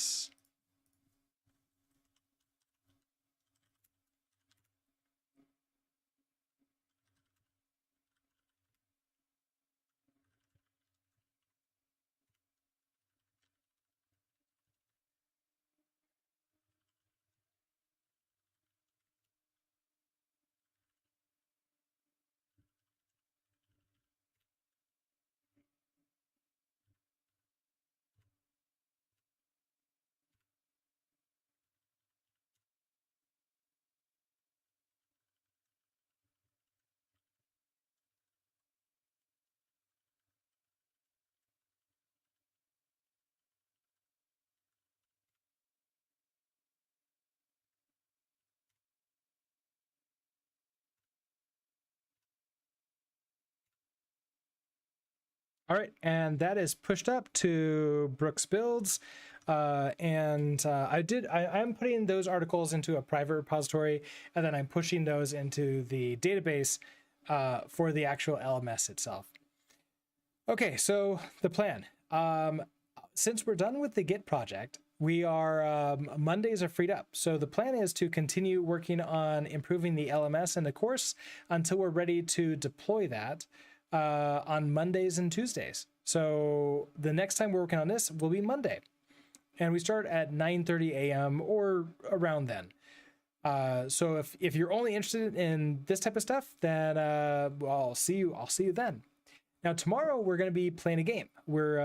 all right, and that is pushed up to Brooks Builds. I'm putting those articles into a private repository, and then I'm pushing those into the database for the actual LMS itself. Okay, so the plan. Since we're done with the Git project, we are Mondays are freed up. So the plan is to continue working on improving the LMS and the course until we're ready to deploy that on Mondays and Tuesdays. So the next time we're working on this will be Monday. And we start at 9:30 a.m. or around then. So if you're only interested in this type of stuff, then I'll see you then. Now tomorrow we're going to be playing a game. We're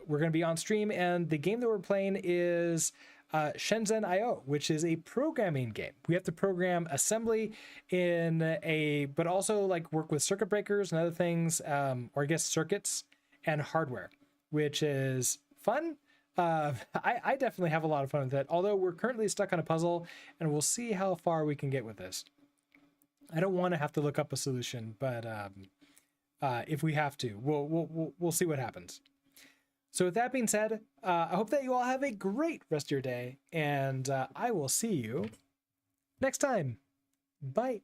going to be on stream, and the game that we're playing is Shenzhen IO, which is a programming game. We have to program assembly but also like work with circuit breakers and other things, or I guess circuits and hardware, which is fun. I definitely have a lot of fun with it, although we're currently stuck on a puzzle, and we'll see how far we can get with this. I don't want to have to look up a solution, but if we have to, we'll see what happens. So with that being said, I hope that you all have a great rest of your day, and I will see you next time. Bye.